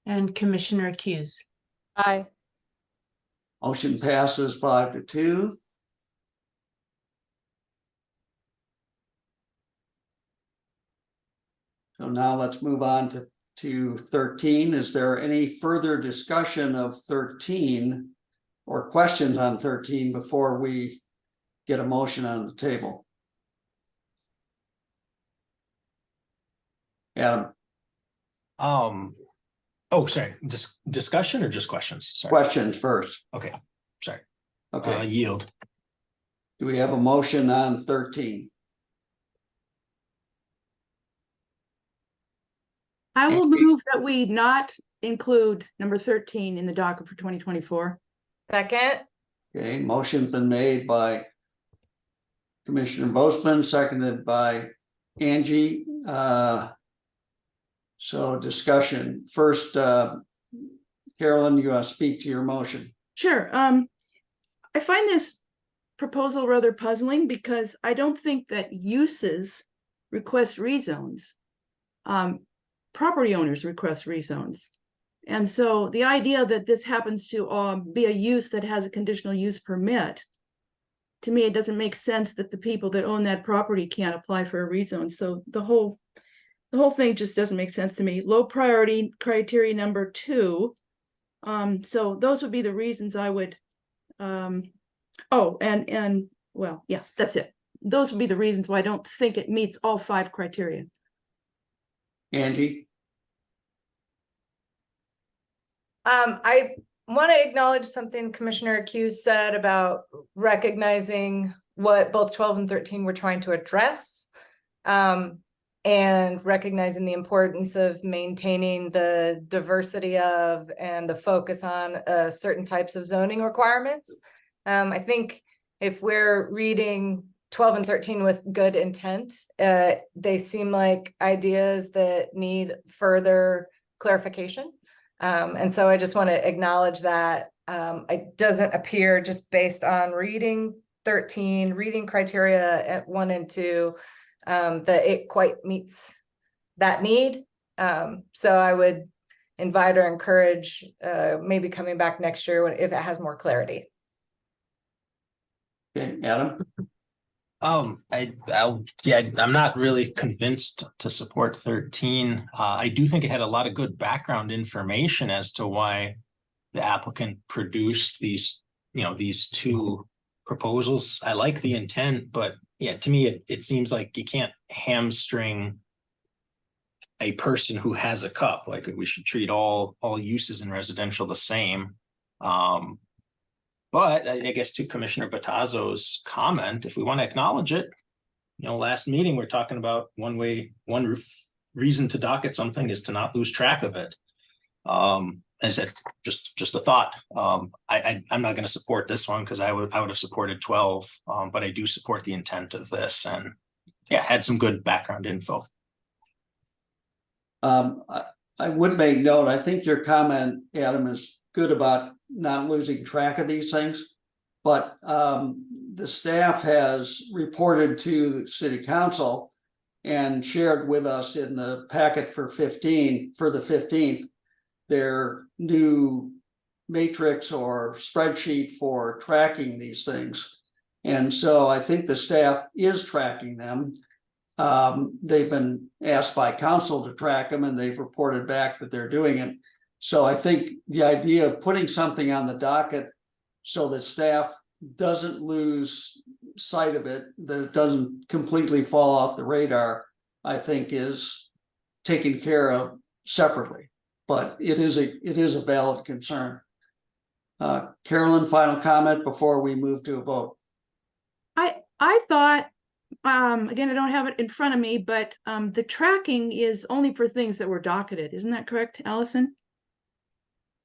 and Commissioner Accuse. Aye. Motion passes 5-2. So now let's move on to 13. Is there any further discussion of 13 or questions on 13 before we get a motion on the table? Adam, Oh, sorry, discussion or just questions? Sorry. questions first. Okay, sorry. Okay, Yield. do we have a motion on 13? I will move that we not include number 13 in the docket for 2024. Second. Okay, motion's been made by Commissioner Bozeman, seconded by Angie. So discussion first. Carolyn, you want to speak to your motion? Sure. I find this proposal rather puzzling because I don't think that uses request rezones. Property owners request rezones. And so the idea that this happens to be a use that has a conditional use permit, to me, it doesn't make sense that the people that own that property can't apply for a rezone. So the whole thing just doesn't make sense to me. Low priority criteria number 2. So those would be the reasons I would, well, yeah, that's it. Those would be the reasons why I don't think it meets all 5 criteria. Angie? I want to acknowledge something Commissioner Accuse said about recognizing what both 12 and 13 were trying to address. And recognizing the importance of maintaining the diversity of and the focus on certain types of zoning requirements. I think if we're reading 12 and 13 with good intent, they seem like ideas that need further clarification. And so I just want to acknowledge that it doesn't appear, just based on reading 13, reading criteria at 1 and 2, that it quite meets that need. So I would invite or encourage maybe coming back next year if it has more clarity. Okay, Adam? I'm not really convinced to support 13. I do think it had a lot of good background information as to why the applicant produced these 2 proposals. I like the intent, but yeah, to me, it seems like you can't hamstring a person who has a cup. Like, we should treat all uses in residential the same. But I guess to Commissioner Bottazo's comment, if we want to acknowledge it, last meeting, we're talking about one reason to docket something is to not lose track of it. As it just a thought. I'm not going to support this one because I would have supported 12, but I do support the intent of this, and yeah, had some good background info. I would make note, I think your comment, Adam, is good about not losing track of these things. But the staff has reported to the city council and shared with us in the packet for the 15th, their new matrix or spreadsheet for tracking these things. And so I think the staff is tracking them. They've been asked by council to track them and they've reported back that they're doing it. So I think the idea of putting something on the docket so that staff doesn't lose sight of it, that it doesn't completely fall off the radar, I think is taken care of separately. But it is a valid concern. Carolyn, final comment before we move to a vote. I thought, again, I don't have it in front of me, but the tracking is only for things that were docketed. Isn't that correct, Allison?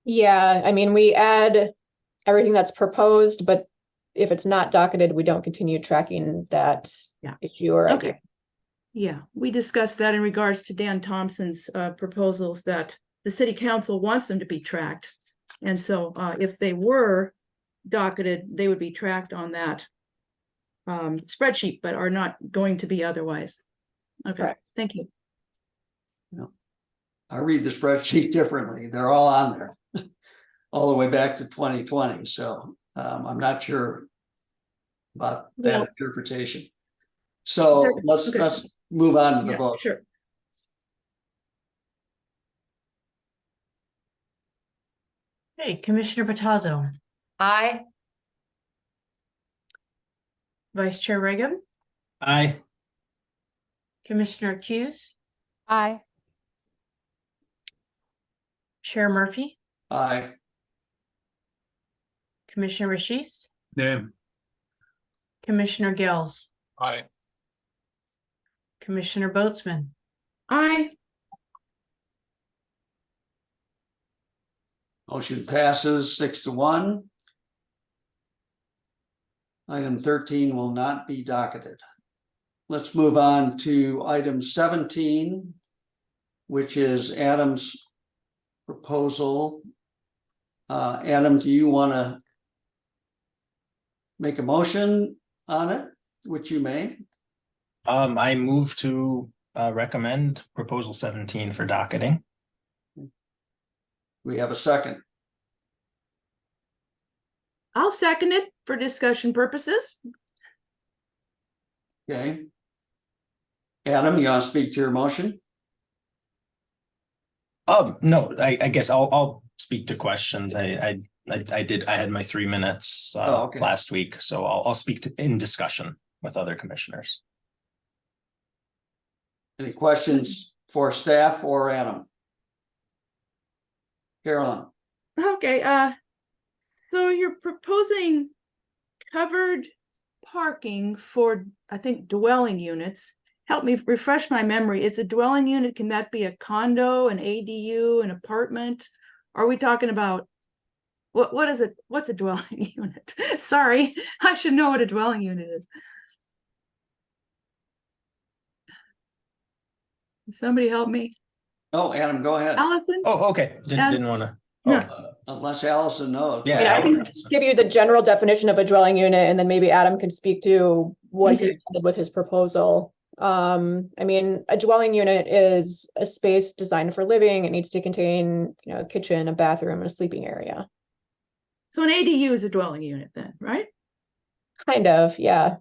Yeah, I mean, we add everything that's proposed, but if it's not docketed, we don't continue tracking that issue or idea. Okay. Yeah, we discussed that in regards to Dan Thompson's proposals that the city council wants them to be tracked. And so if they were docketed, they would be tracked on that spreadsheet, but are not going to be otherwise. Okay, Correct. Thank you. I read the spreadsheet differently. They're all on there, all the way back to 2020. So I'm not sure about that interpretation. So let's move on to the vote. Sure. Hey, Commissioner Bottazo, Aye. Vice Chair Reagan, Aye. Commissioner Hughes, Aye. Chair Murphy, Aye. Commissioner Rashis, Yeah. Commissioner Gills, Aye. Commissioner Boatsman, Aye. Motion passes 6-1. Item 13 will not be docketed. Let's move on to item 17, which is Adam's proposal. Adam, do you want to make a motion on it, which you may? I move to recommend proposal 17 for docketing. We have a second. I'll second it for discussion purposes. Okay. Adam, you want to speak to your motion? No, I guess I'll speak to questions. I had my 3 minutes okay. last week, so I'll speak in discussion with other commissioners. Any questions for staff or Adam? Carolyn. Okay, so you're proposing covered parking for, I think, dwelling units. Help me refresh my memory. Is a dwelling unit, can that be a condo, an ADU, an apartment? Are we talking about, what is it? What's a dwelling unit? Sorry, I should know what a dwelling unit is. Somebody help me. Oh, Adam, go ahead. Allison? Oh, okay. Didn't want to. No. Unless Allison knows. Yeah. I can give you the general definition of a dwelling unit, and then maybe Adam can speak to what he did with his proposal. I mean, a dwelling unit is a space designed for living. It needs to contain, a kitchen, a bathroom, and a sleeping area. So an ADU is a dwelling unit then, right? Kind of, yeah.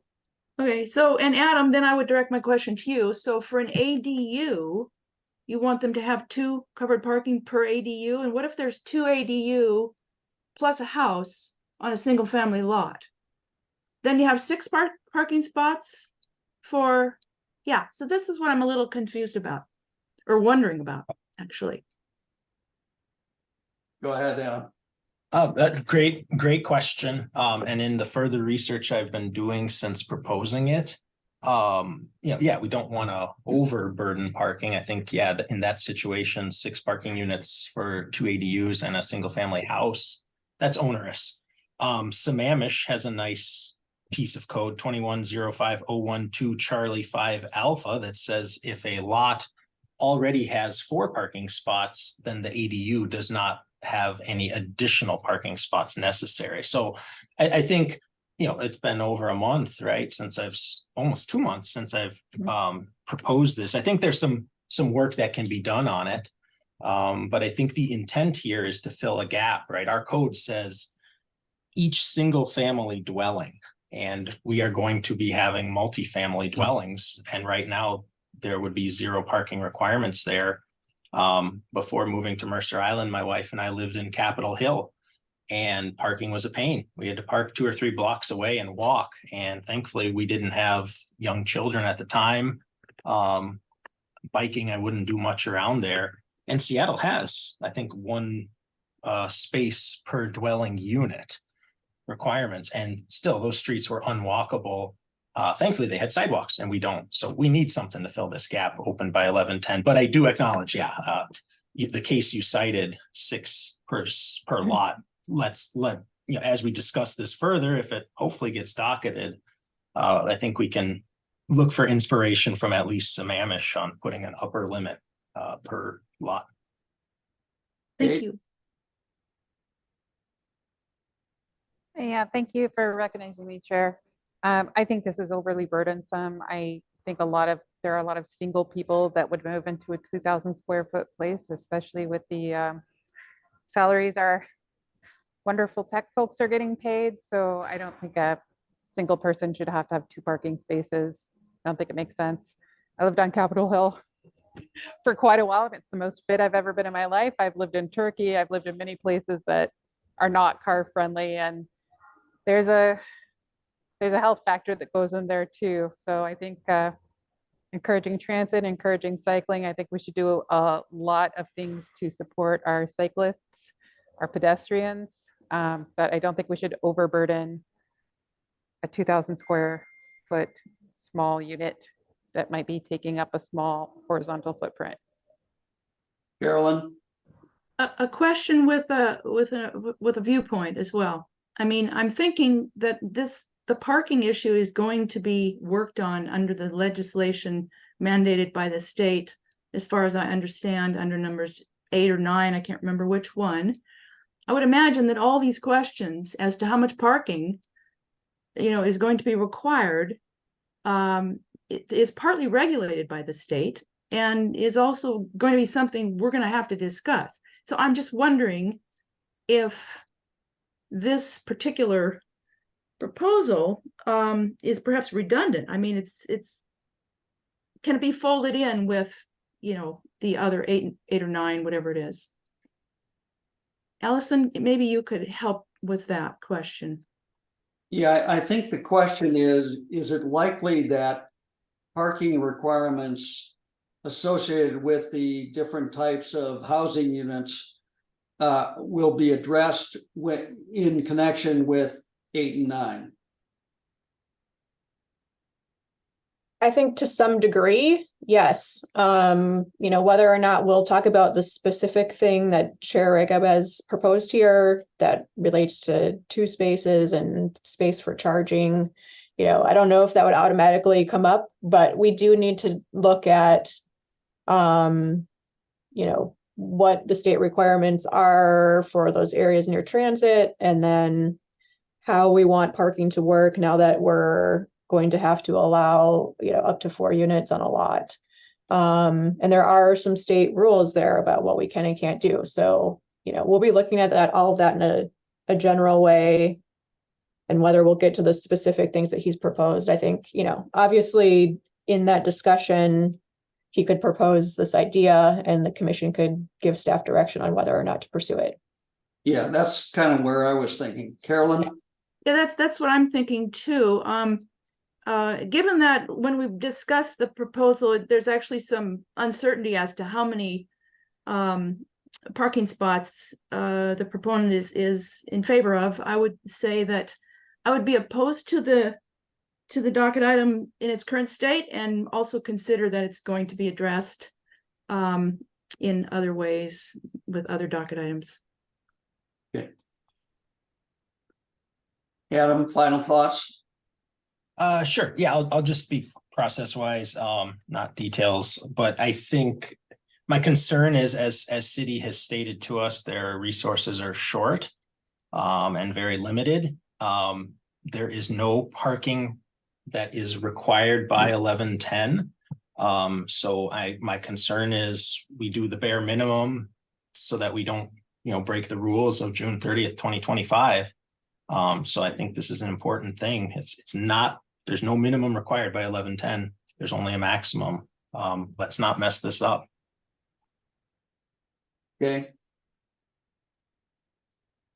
Okay, so, and Adam, then I would direct my question to you. So for an ADU, you want them to have 2 covered parking per ADU? And what if there's 2 ADU plus a house on a single family lot? Then you have 6 parking spots for, so this is what I'm a little confused about, or wondering about, actually. Go ahead, Adam. Great question. And in the further research I've been doing since proposing it, we don't want to overburden parking. I think, in that situation, 6 parking units for 2 ADUs and a single family house, that's onerous. Sammamish has a nice piece of code 21050112 Charlie 5 Alpha that says if a lot already has 4 parking spots, then the ADU does not have any additional parking spots necessary. So I think, it's been over a month, right? Since almost 2 months since I've proposed this. I think there's some work that can be done on it. But I think the intent here is to fill a gap, right? Our code says each single family dwelling, and we are going to be having multifamily dwellings. And right now there would be 0 parking requirements there. Before moving to Mercer Island, my wife and I lived in Capitol Hill, and parking was a pain. We had to park 2 or 3 blocks away and walk. And thankfully we didn't have young children at the time. Biking, I wouldn't do much around there. And Seattle has, I think, 1 space per dwelling unit requirements. And still those streets were unwalkable. Thankfully they had sidewalks and we don't. So we need something to fill this gap open by 1110. But I do acknowledge, the case you cited, 6 per lot. As we discuss this further, if it hopefully gets docketed, I think we can look for inspiration from at least Sammamish on putting an upper limit per lot. Thank you. Yeah, thank you for recognizing me, Chair. I think this is overly burdensome. I think there are a lot of single people that would move into a 2,000 square foot place, especially with the salaries our wonderful tech folks are getting paid. So I don't think a single person should have to have 2 parking spaces. I don't think it makes sense. I lived on Capitol Hill for quite a while, and it's the most fit I've ever been in my life. I've lived in Turkey. I've lived in many places that are not car friendly, and there's a health factor that goes in there too. So I think encouraging transit, encouraging cycling. I think we should do a lot of things to support our cyclists, our pedestrians, but I don't think we should overburden a 2,000 square foot small unit that might be taking up a small horizontal footprint. Carolyn? A question with a viewpoint as well. I mean, I'm thinking that the parking issue is going to be worked on under the legislation mandated by the state, as far as I understand, under numbers 8 or 9, I can't remember which one. I would imagine that all these questions as to how much parking, is going to be required, it is partly regulated by the state and is also going to be something we're going to have to discuss. So I'm just wondering if this particular proposal is perhaps redundant. I mean, it's can it be folded in with, the other 8 or 9, whatever it is? Allison, maybe you could help with that question. Yeah, I think the question is it likely that parking requirements associated with the different types of housing units will be addressed in connection with 8 and 9? I think to some degree, yes. Whether or not we'll talk about the specific thing that Chair Regab has proposed here that relates to 2 spaces and space for charging, I don't know if that would automatically come up, but we do need to look at, what the state requirements are for those areas near transit, and then how we want parking to work now that we're going to have to allow, up to 4 units on a lot. And there are some state rules there about what we can and can't do. So, we'll be looking at all of that in a general way, and whether we'll get to the specific things that he's proposed. I think, obviously in that discussion, he could propose this idea and the commission could give staff direction on whether or not to pursue it. Yeah, that's kind of where I was thinking. Carolyn? Yeah, that's what I'm thinking too. Given that when we've discussed the proposal, there's actually some uncertainty as to how many parking spots the proponent is in favor of, I would say that I would be opposed to the docket item in its current state, and also consider that it's going to be addressed in other ways with other docket items. Okay. Adam, final thoughts? Sure. Yeah, I'll just speak process wise, not details, but I think my concern is as city has stated to us, their resources are short and very limited. There is no parking that is required by 1110. So my concern is we do the bare minimum so that we don't, break the rules of June 30th, 2025. So I think this is an important thing. It's not, there's no minimum required by 1110. There's only a maximum. Let's not mess this up. Okay.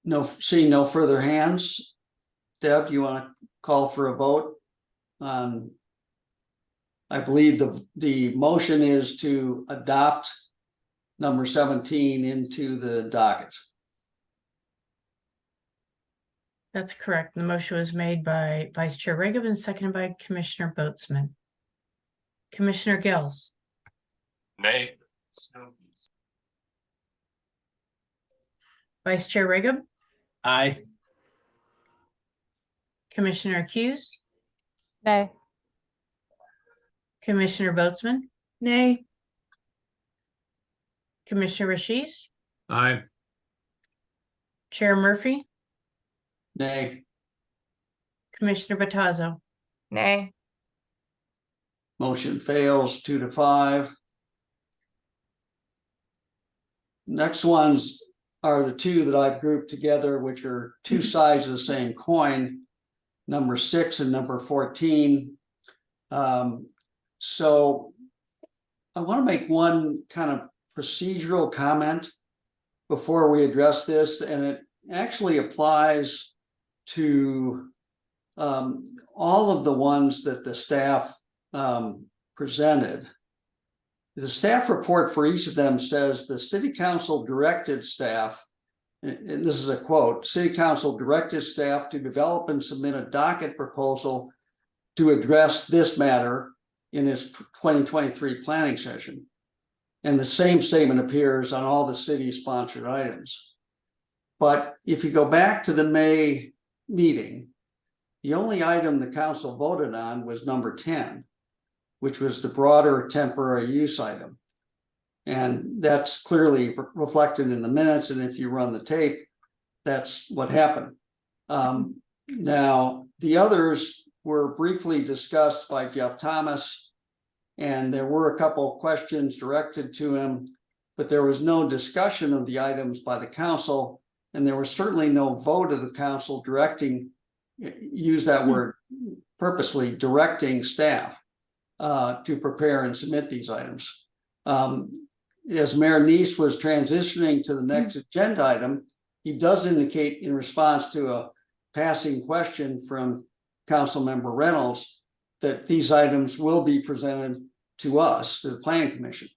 No, seeing no further hands. Deb, you want to call for a vote? I believe the motion is to adopt number 17 into the docket. That's correct. The motion was made by Vice Chair Reagan and seconded by Commissioner Boatsman. Commissioner Gills, Nay. Vice Chair Reagan, Aye. Commissioner Hughes, Nay. Commissioner Boatsman, Nay. Commissioner Rashish, Aye. Chair Murphy, Nay. Commissioner Batazzo. Nay. Motion fails 2-5. Next ones are the two that I've grouped together, which are two sides of the same coin, number 6 and number 14. So I want to make one kind of procedural comment before we address this, and it actually applies to all of the ones that the staff presented. The staff report for each of them says the city council directed staff, and this is a quote, city council directed staff to develop and submit a docket proposal to address this matter in its 2023 planning session. And the same statement appears on all the city sponsored items. But if you go back to the May meeting, the only item the council voted on was number 10, which was the broader temporary use item. And that's clearly reflected in the minutes. And if you run the tape, that's what happened. Now, the others were briefly discussed by Jeff Thomas, and there were a couple of questions directed to him, but there was no discussion of the items by the council, and there was certainly no vote of the council directing, use that word purposely, directing staff to prepare and submit these items. As Mayor Neese was transitioning to the next agenda item, he does indicate in response to a passing question from Councilmember Reynolds that these items will be presented to us, to the Planning Commission.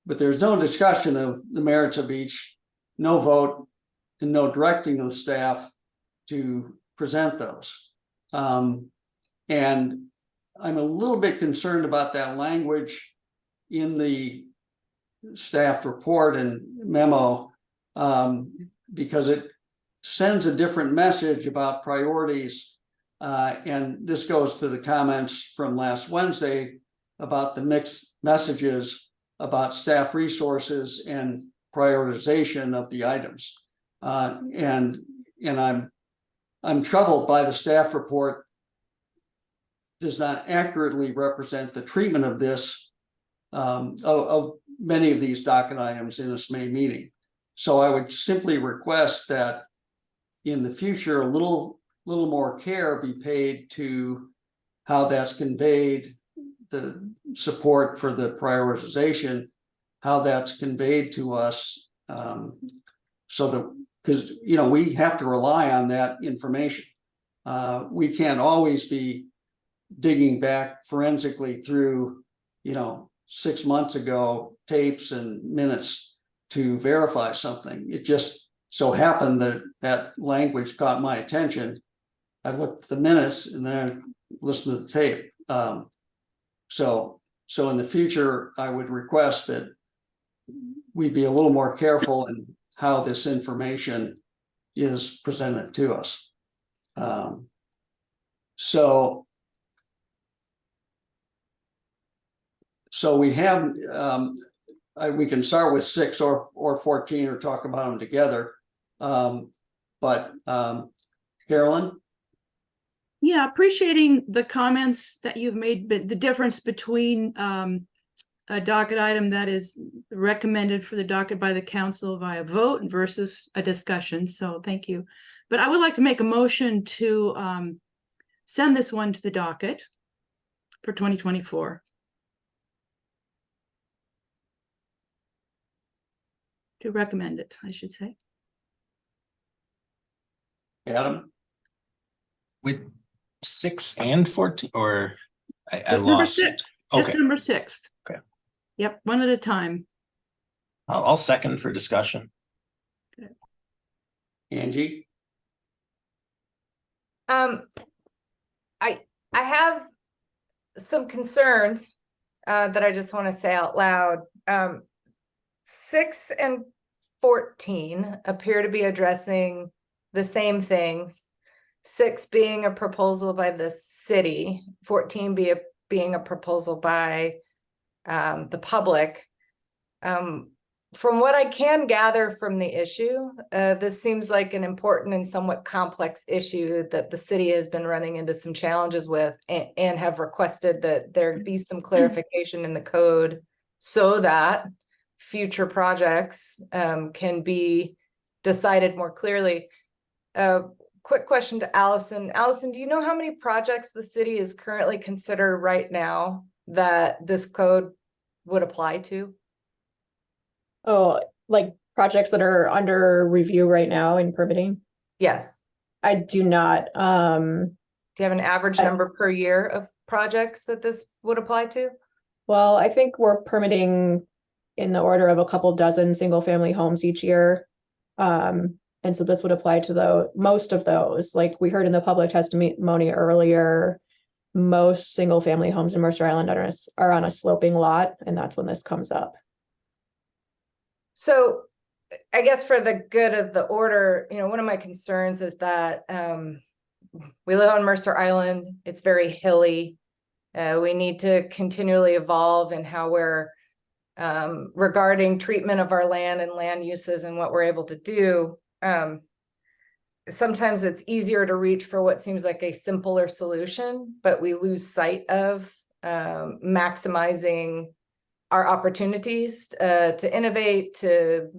But there's no discussion of the merits of each, no vote, and no directing of the staff to present those. And I'm a little bit concerned about that language in the staff report and memo because it sends a different message about priorities. And this goes to the comments from last Wednesday about the mixed messages about staff resources and prioritization of the items. And I'm troubled by the staff report does not accurately represent the treatment of this, of many of these docket items in this May meeting. So I would simply request that in the future, a little more care be paid to how that's conveyed, the support for the prioritization, how that's conveyed to us, so that, because we have to rely on that information. We can't always be digging back forensically through 6 months ago tapes and minutes to verify something. It just so happened that that language caught my attention. I looked at the minutes and then I listened to the tape. So in the future, I would request that we be a little more careful in how this information is presented to us. So So we have, we can start with 6 or 14 or talk about them together. But Carolyn? Yeah, appreciating the comments that you've made, but the difference between a docket item that is recommended for the docket by the council via vote versus a discussion. So thank you. But I would like to make a motion to send this one to the docket for 2024. To recommend it, I should say. Adam? With 6 and 14, or I Just number lost. 6. Just Okay. number 6. Okay. Yep, one at a time. I'll second for discussion. Angie? I have some concerns that I just want to say out loud. 6 and 14 appear to be addressing the same things. 6 being a proposal by the city, 14 being a proposal by the public. From what I can gather from the issue, this seems like an important and somewhat complex issue that the city has been running into some challenges with, and have requested that there be some clarification in the code so that future projects can be decided more clearly. Quick question to Allison. Allison, do you know how many projects the city is currently considered right now that this code would apply to? Oh, like projects that are under review right now in permitting? Yes. I do not. Do you have an average number per year of projects that this would apply to? Well, I think we're permitting in the order of a couple dozen single family homes each year. And so this would apply to most of those. Like we heard in the public testimony earlier, most single family homes in Mercer Island are on a sloping lot, and that's when this comes up. So I guess for the good of the order, one of my concerns is that we live on Mercer Island. It's very hilly. We need to continually evolve in how we're regarding treatment of our land and land uses and what we're able to do. Sometimes it's easier to reach for what seems like a simpler solution, but we lose sight of maximizing our opportunities to innovate, to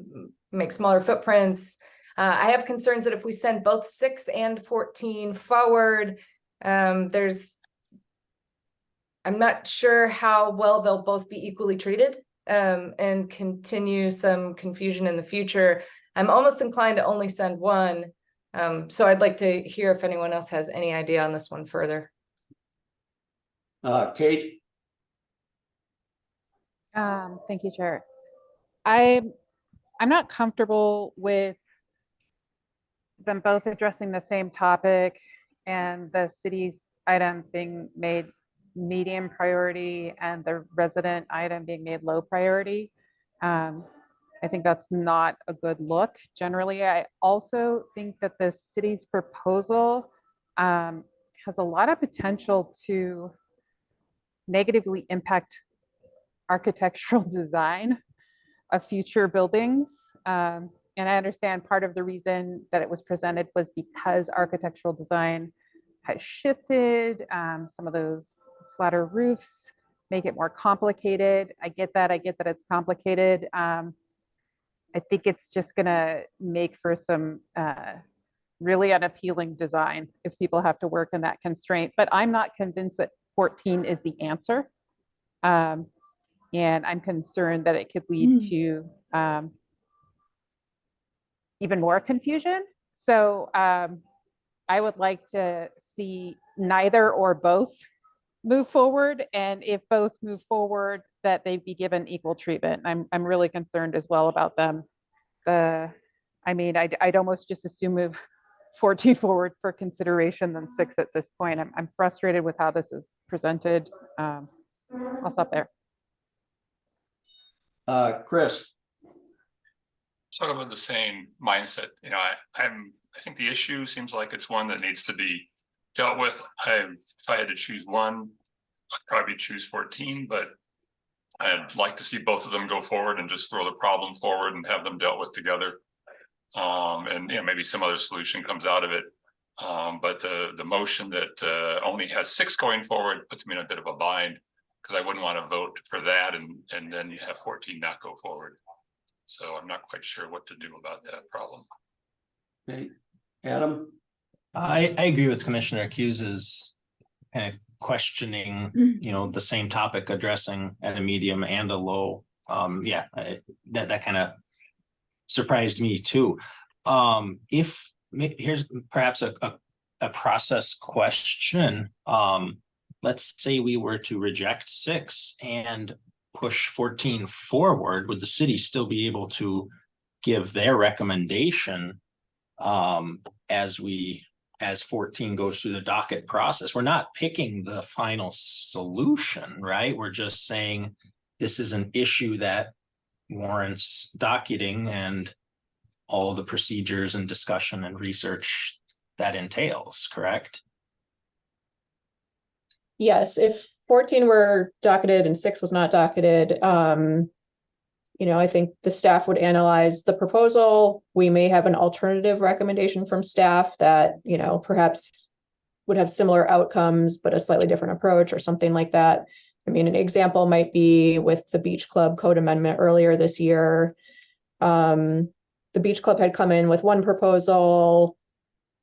make smaller footprints. I have concerns that if we send both 6 and 14 forward, I'm not sure how well they'll both be equally treated and continue some confusion in the future. I'm almost inclined to only send one. So I'd like to hear if anyone else has any idea on this one further. Kate? Thank you, Chair. I'm not comfortable with them both addressing the same topic and the city's item being made medium priority and the resident item being made low priority. I think that's not a good look. Generally, I also think that the city's proposal has a lot of potential to negatively impact architectural design of future buildings. And I understand part of the reason that it was presented was because architectural design has shifted. Some of those flatter roofs make it more complicated. I get that it's complicated. I think it's just gonna make for some really unappealing design if people have to work in that constraint. But I'm not convinced that 14 is the answer. And I'm concerned that it could lead to even more confusion. So I would like to see neither or both move forward. And if both move forward, that they be given equal treatment. I'm really concerned as well about them. I'd almost just assume move 14 forward for consideration than 6 at this point. I'm frustrated with how this is presented. I'll stop there. Chris? Talk about the same mindset. I think the issue seems like it's one that needs to be dealt with. If I had to choose one, I'd probably choose 14, but I'd like to see both of them go forward and just throw the problem forward and have them dealt with together. And maybe some other solution comes out of it. But the motion that only has 6 going forward puts me in a bit of a bind, because I wouldn't want to vote for that and then you have 14 not go forward. So I'm not quite sure what to do about that problem. Okay, Adam? I agree with Commissioner Hughes's kind of questioning, the same topic, addressing at a medium and a low. That kind of surprised me too. Here's perhaps a process question. Let's say we were to reject 6 and push 14 forward, would the city still be able to give their recommendation as 14 goes through the docket process? We're not picking the final solution, right? We're just saying this is an issue that warrants docketing and all of the procedures and discussion and research that entails, correct? Yes, if 14 were docketed and 6 was not docketed, I think the staff would analyze the proposal. We may have an alternative recommendation from staff that, perhaps would have similar outcomes, but a slightly different approach or something like that. I mean, an example might be with the Beach Club code amendment earlier this year. The Beach Club had come in with one proposal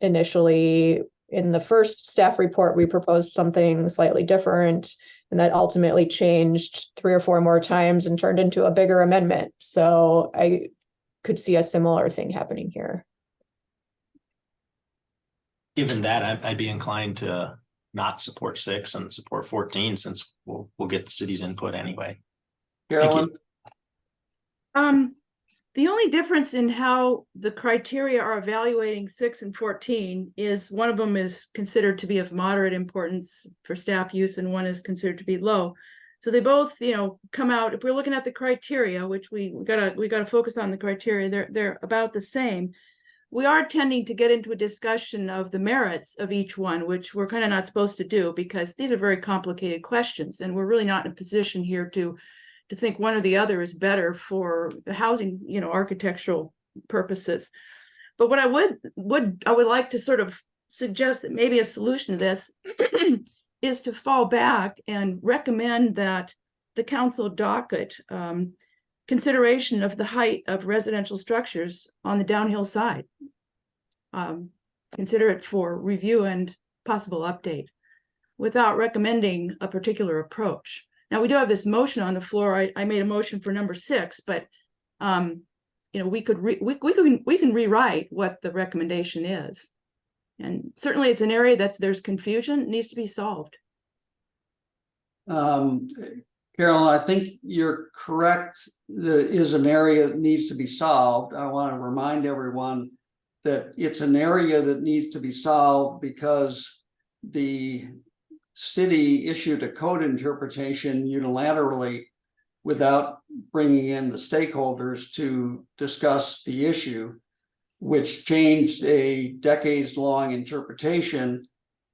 initially. In the first staff report, we proposed something slightly different, and that ultimately changed 3 or 4 more times and turned into a bigger amendment. So I could see a similar thing happening here. Given that, I'd be inclined to not support 6 and support 14, since we'll get the city's input anyway. Carolyn? The only difference in how the criteria are evaluating 6 and 14 is one of them is considered to be of moderate importance for staff use and one is considered to be low. So they both, come out, if we're looking at the criteria, which we gotta focus on the criteria, they're about the same. We are tending to get into a discussion of the merits of each one, which we're kind of not supposed to do because these are very complicated questions and we're really not in a position here to think one or the other is better for the housing, architectural purposes. But what I would like to sort of suggest that maybe a solution to this is to fall back and recommend that the council docket consideration of the height of residential structures on the downhill side. Consider it for review and possible update without recommending a particular approach. Now we do have this motion on the floor. I made a motion for number 6, but we can rewrite what the recommendation is, and certainly it's an area there's confusion. It needs to be solved. Carolyn, I think you're correct. There is an area that needs to be solved. I want to remind everyone that it's an area that needs to be solved because the city issued a code interpretation unilaterally without bringing in the stakeholders to discuss the issue, which changed a decades-long interpretation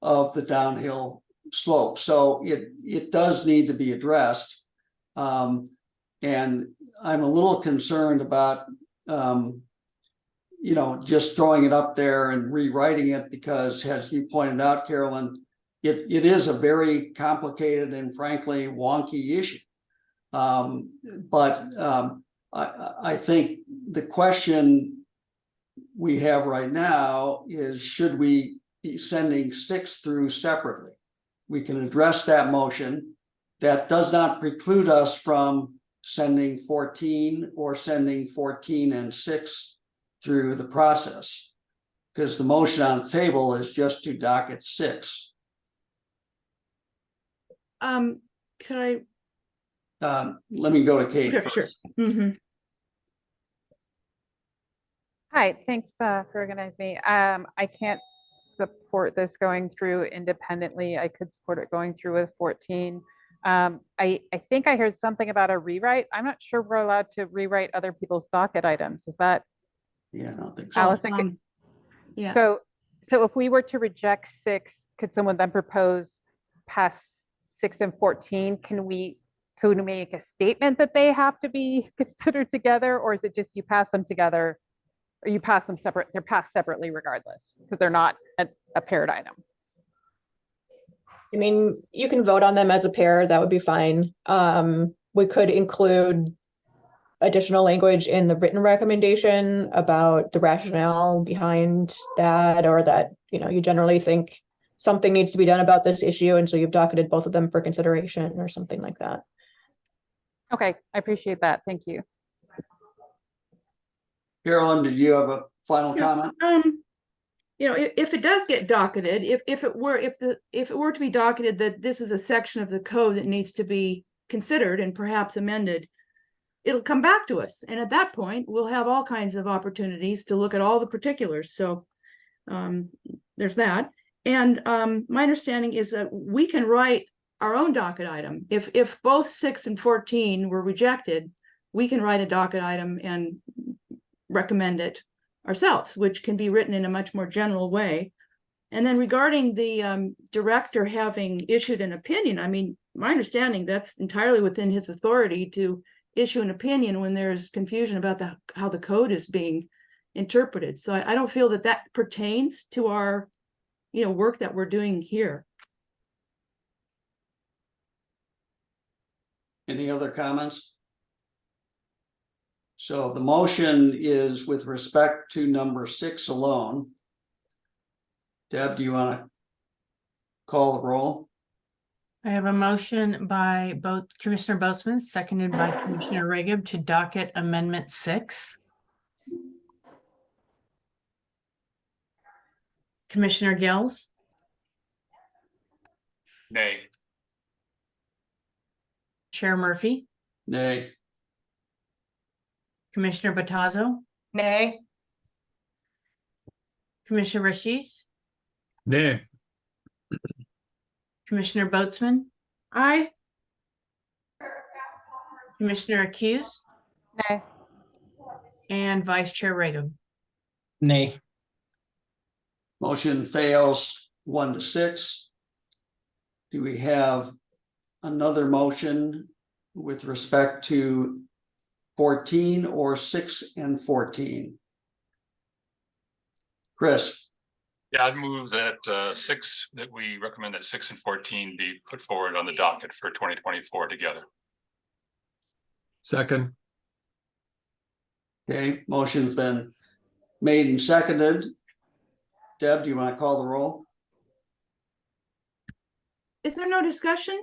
of the downhill slope. So it does need to be addressed. And I'm a little concerned about, just throwing it up there and rewriting it because, as you pointed out, Carolyn, it is a very complicated and frankly wonky issue. But I think the question we have right now is, should we be sending 6 through separately? We can address that motion. That does not preclude us from sending 14 or sending 14 and 6 through the process, because the motion on the table is just to docket 6. Could I? Let me go to Kate Sure, first. sure. Mm-hmm. Hi, thanks for organizing me. I can't support this going through independently. I could support it going through with 14. I think I heard something about a rewrite. I'm not sure we're allowed to rewrite other people's docket items. Is that? Yeah, I don't think so. Allison, Yeah. So if we were to reject 6, could someone then propose past 6 and 14? Can we code make a statement that they have to be considered together, or is it just you pass them together, or you pass them separate? They're passed separately regardless because they're not a paired item. I mean, you can vote on them as a pair, that would be fine. We could include additional language in the written recommendation about the rationale behind that, or that, you generally think something needs to be done about this issue, and so you've docketed both of them for consideration or something like that. Okay, I appreciate that. Thank you. Carolyn, did you have a final comment? If it does get docketed, if it were to be docketed that this is a section of the code that needs to be considered and perhaps amended, it'll come back to us. And at that point, we'll have all kinds of opportunities to look at all the particulars. So there's that. And my understanding is that we can write our own docket item. If both 6 and 14 were rejected, we can write a docket item and recommend it ourselves, which can be written in a much more general way. And then regarding the director having issued an opinion, I mean, my understanding that's entirely within his authority to issue an opinion when there's confusion about how the code is being interpreted. So I don't feel that pertains to our work that we're doing here. Any other comments? So the motion is with respect to number 6 alone. Deb, do you want to call the roll? I have a motion by both Commissioner Boatman, seconded by Commissioner Reagan to docket amendment 6. Commissioner Gills, Nay. Chair Murphy, Nay. Commissioner Batazzo, Nay. Commissioner Rashis, Nay. Commissioner Boatsman, Aye. Commissioner Accuse, Nay. and Vice Chair Reagan. Nay. Motion fails 1-6. Do we have another motion with respect to 14 or 6 and 14? Chris? Yeah, I'd move that that we recommend that 6 and 14 be put forward on the docket for 2024 together. Second. Okay, motion's been made and seconded. Deb, do you want to call the roll? Is there no discussion?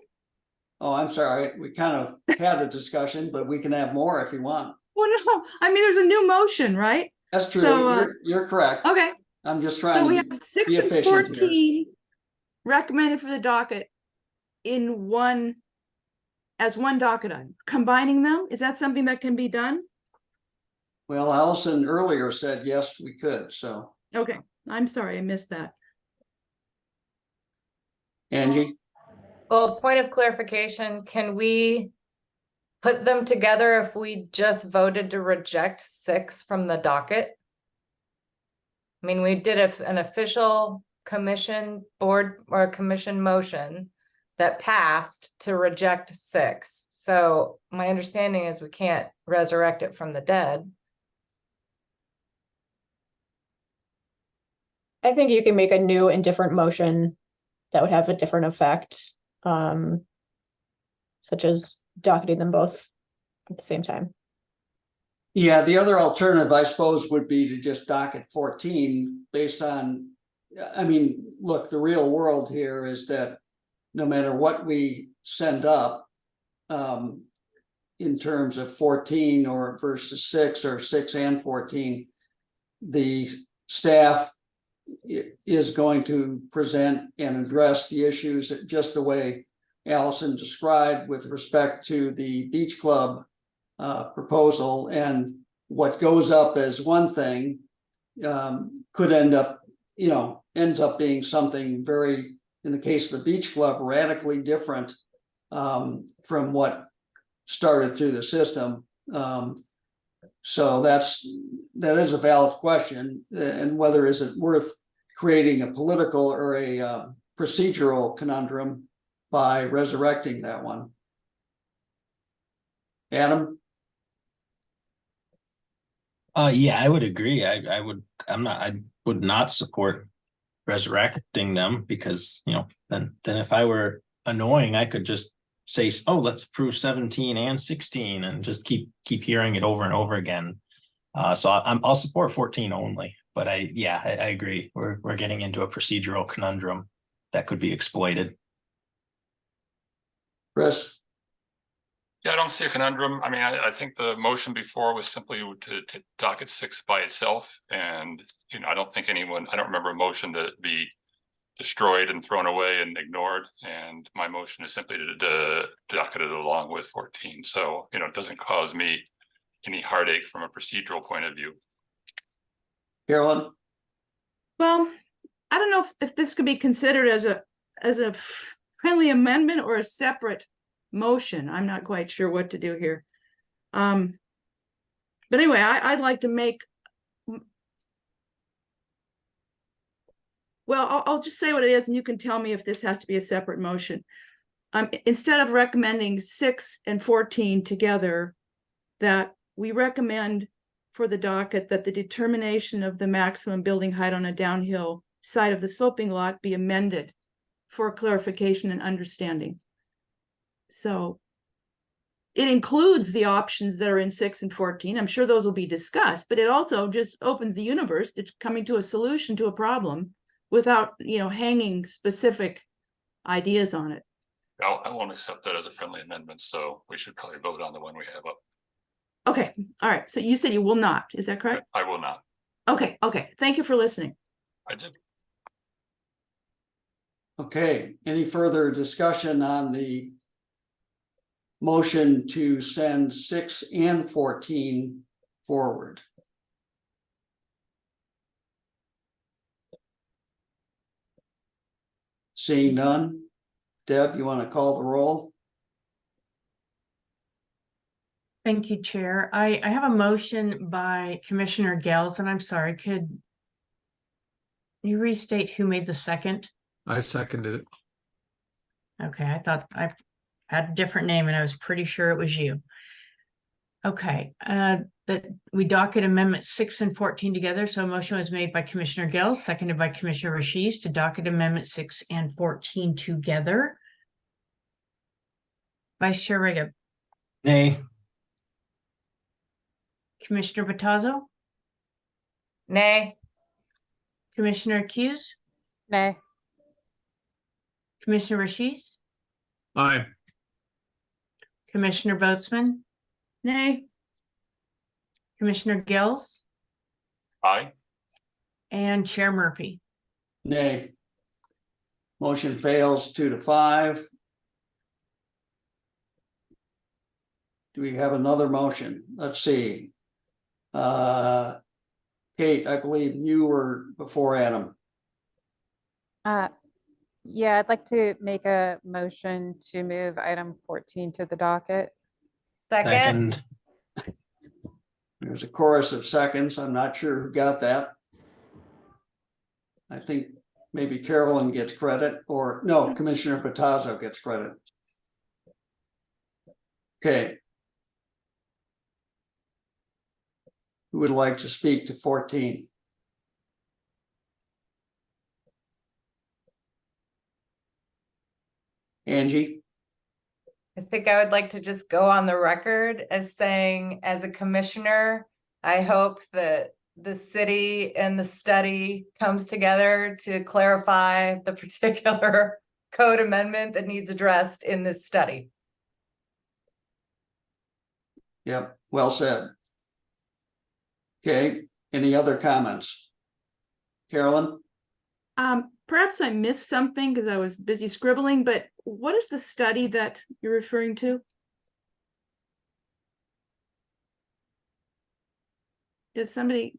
Oh, I'm sorry. We kind of had a discussion, but we can have more if you want. Well, no, I mean, there's a new motion, right? That's true. So, You're correct. Okay, I'm just so trying we to have 6 be and efficient here. 14 recommended for the docket in as one docket item. Combining them, is that something that can be done? Well, Allison earlier said, yes, we could. So Okay, I'm sorry, I missed that. Angie? Well, point of clarification, can we put them together if we just voted to reject 6 from the docket? I mean, we did an official commission board or commission motion that passed to reject 6. So my understanding is we can't resurrect it from the dead. I think you can make a new and different motion that would have a different effect, such as docketing them both at the same time. Yeah, the other alternative, I suppose, would be to just docket 14 based on, I mean, look, the real world here is that no matter what we send up in terms of 14 or versus 6 or 6 and 14, the staff is going to present and address the issues just the way Allison described with respect to the beach club proposal, and what goes up as one thing could end up, ends up being something very, in the case of the beach club, radically different from what started through the system. So that is a valid question, and whether is it worth creating a political or a procedural conundrum by resurrecting that one. Adam? Yeah, I would agree. I would not support resurrecting them because, then if I were annoying, I could just say, oh, let's approve 17 and 16 and just keep hearing it over and over again. So I'll support 14 only, but I agree. We're getting into a procedural conundrum that could be exploited. Chris? Yeah, I don't see a conundrum. I mean, I think the motion before was simply to docket 6 by itself. And, I don't remember a motion to be destroyed and thrown away and ignored. And my motion is simply to docket it along with 14. So, it doesn't cause me any heartache from a procedural point of view. Carolyn? Well, I don't know if this could be considered as a friendly amendment or a separate motion. I'm not quite sure what to do here. But anyway, I'd like to make, well, I'll just say what it is and you can tell me if this has to be a separate motion. Instead of recommending 6 and 14 together, that we recommend for the docket that the determination of the maximum building height on a downhill side of the sloping lot be amended for clarification and understanding. So it includes the options that are in 6 and 14. I'm sure those will be discussed, but it also just opens the universe to coming to a solution to a problem without, hanging specific ideas on it. I won't accept that as a friendly amendment, so we should probably vote on the one we have up. Okay, all right. So you said you will not, is that correct? I will not. Okay. Thank you for listening. I did. Okay, any further discussion on the motion to send 6 and 14 forward? Seeing none. Deb, you want to call the roll? Thank you, Chair. I have a motion by Commissioner Gales, and I'm sorry, could you restate who made the second? I seconded it. Okay, I thought I had a different name and I was pretty sure it was you. Okay, that we docket amendment 6 and 14 together. So a motion was made by Commissioner Gales, seconded by Commissioner Rashiz to docket amendment 6 and 14 together. Vice Chair Riga. Nay. Commissioner Battazo, Nay. Commissioner Hughes, Nay. Commissioner Rashiz, Aye. Commissioner Boatsman, Nay. Commissioner Gills, Aye. and Chair Murphy. Nay. Motion fails 2-5. Do we have another motion? Let's see. Kate, I believe you were before Adam. Yeah, I'd like to make a motion to move item 14 to the docket. Second. There's a chorus of seconds. I'm not sure who got that. I think maybe Carolyn gets credit, or no, Commissioner Battazo gets credit. Okay. Who would like to speak to 14? Angie? I think I would like to just go on the record as saying, as a commissioner, I hope that the city and the study comes together to clarify the particular code amendment that needs addressed in this study. Yep, well said. Okay, any other comments? Carolyn? Perhaps I missed something because I was busy scribbling, but what is the study that you're referring to? Did somebody,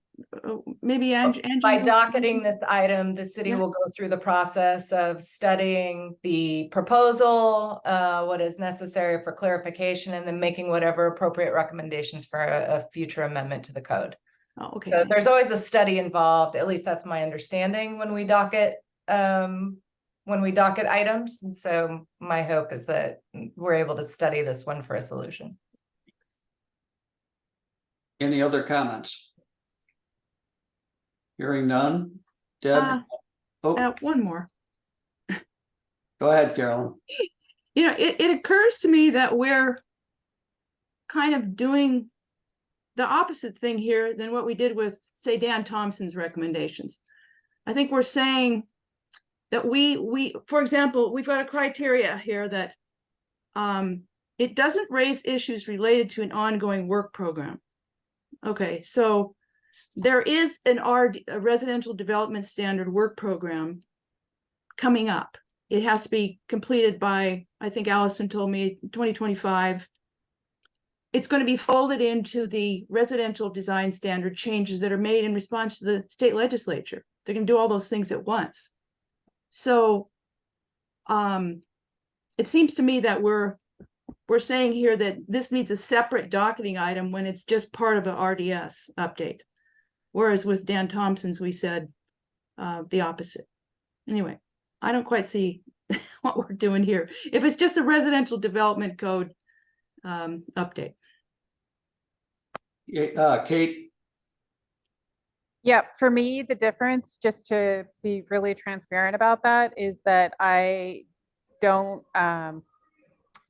maybe Angie? By docketing this item, the city will go through the process of studying the proposal, what is necessary for clarification, and then making whatever appropriate recommendations for a future amendment to the code. Oh, okay. So there's always a study involved. At least that's my understanding when we docket items. And so my hope is that we're able to study this one for a solution. Any other comments? Hearing none. Deb? Oh, One more. go ahead, Carolyn. It occurs to me that we're kind of doing the opposite thing here than what we did with, say, Dan Thompson's recommendations. I think we're saying that we, for example, we've got a criteria here that it doesn't raise issues related to an ongoing work program. Okay, so there is a residential development standard work program coming up. It has to be completed by, I think Allison told me, 2025. It's going to be folded into the residential design standard changes that are made in response to the state legislature. They're going to do all those things at once. So it seems to me that we're saying here that this needs a separate docketing item when it's just part of the RDS update. Whereas with Dan Thompson's, we said the opposite. Anyway, I don't quite see what we're doing here. If it's just a residential development code update. Kate? Yeah, for me, the difference, just to be really transparent about that, is that I don't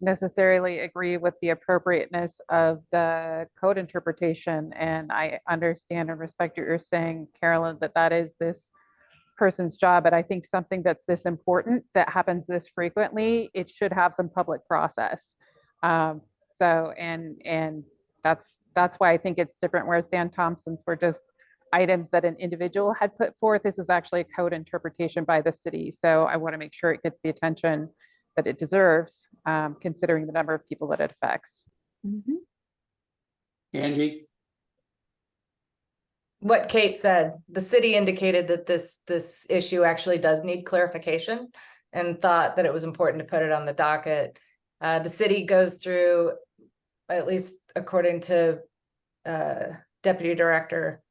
necessarily agree with the appropriateness of the code interpretation. And I understand and respect what you're saying, Carolyn, that is this person's job. But I think something that's this important, that happens this frequently, it should have some public process. And that's why I think it's different. Whereas Dan Thompson's were just items that an individual had put forth. This is actually a code interpretation by the city. So I want to make sure it gets the attention that it deserves, considering the number of people that it affects. Angie? What Kate said, the city indicated that this issue actually does need clarification and thought that it was important to put it on the docket. The city goes through, at least according to Deputy Director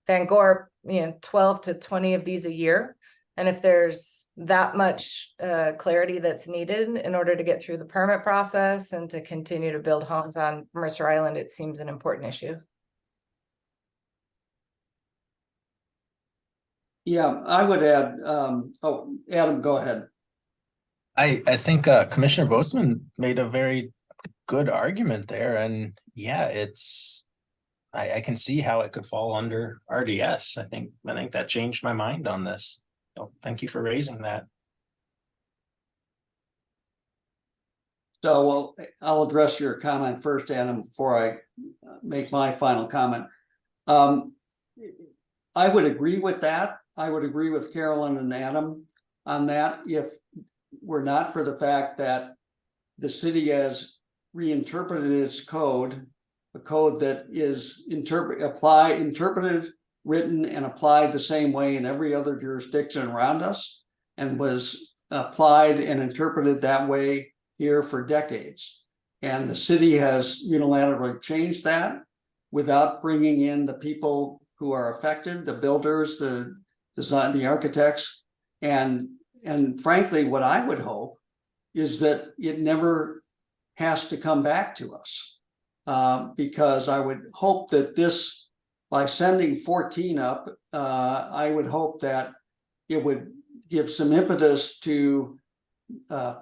Van Gorp, 12 to 20 of these a year. And if there's that much clarity that's needed in order to get through the permit process and to continue to build homes on Mercer Island, it seems an important issue. Yeah, I would add, Adam, go ahead. I think Commissioner Boatman made a very good argument there. And yeah, I can see how it could fall under RDS. I think that changed my mind on this. So thank you for raising that. So I'll address your comment first, Adam, before I make my final comment. I would agree with that. I would agree with Carolyn and Adam on that if were not for the fact that the city has reinterpreted its code, a code that is interpreted, written, and applied the same way in every other jurisdiction around us, and was applied and interpreted that way here for decades. And the city has unilaterally changed that without bringing in the people who are affected, the builders, the design, the architects. And frankly, what I would hope is that it never has to come back to us, because I would hope that this, by sending 14 up, I would hope that it would give some impetus to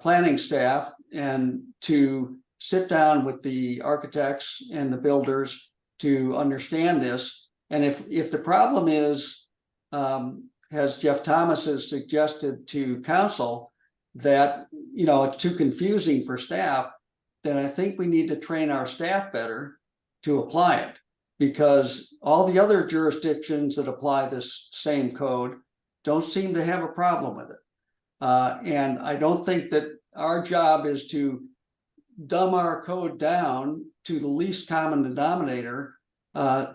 planning staff and to sit down with the architects and the builders to understand this. And if the problem is, as Jeff Thomas has suggested to council, that it's too confusing for staff, then I think we need to train our staff better to apply it, because all the other jurisdictions that apply this same code don't seem to have a problem with it. And I don't think that our job is to dumb our code down to the least common denominator,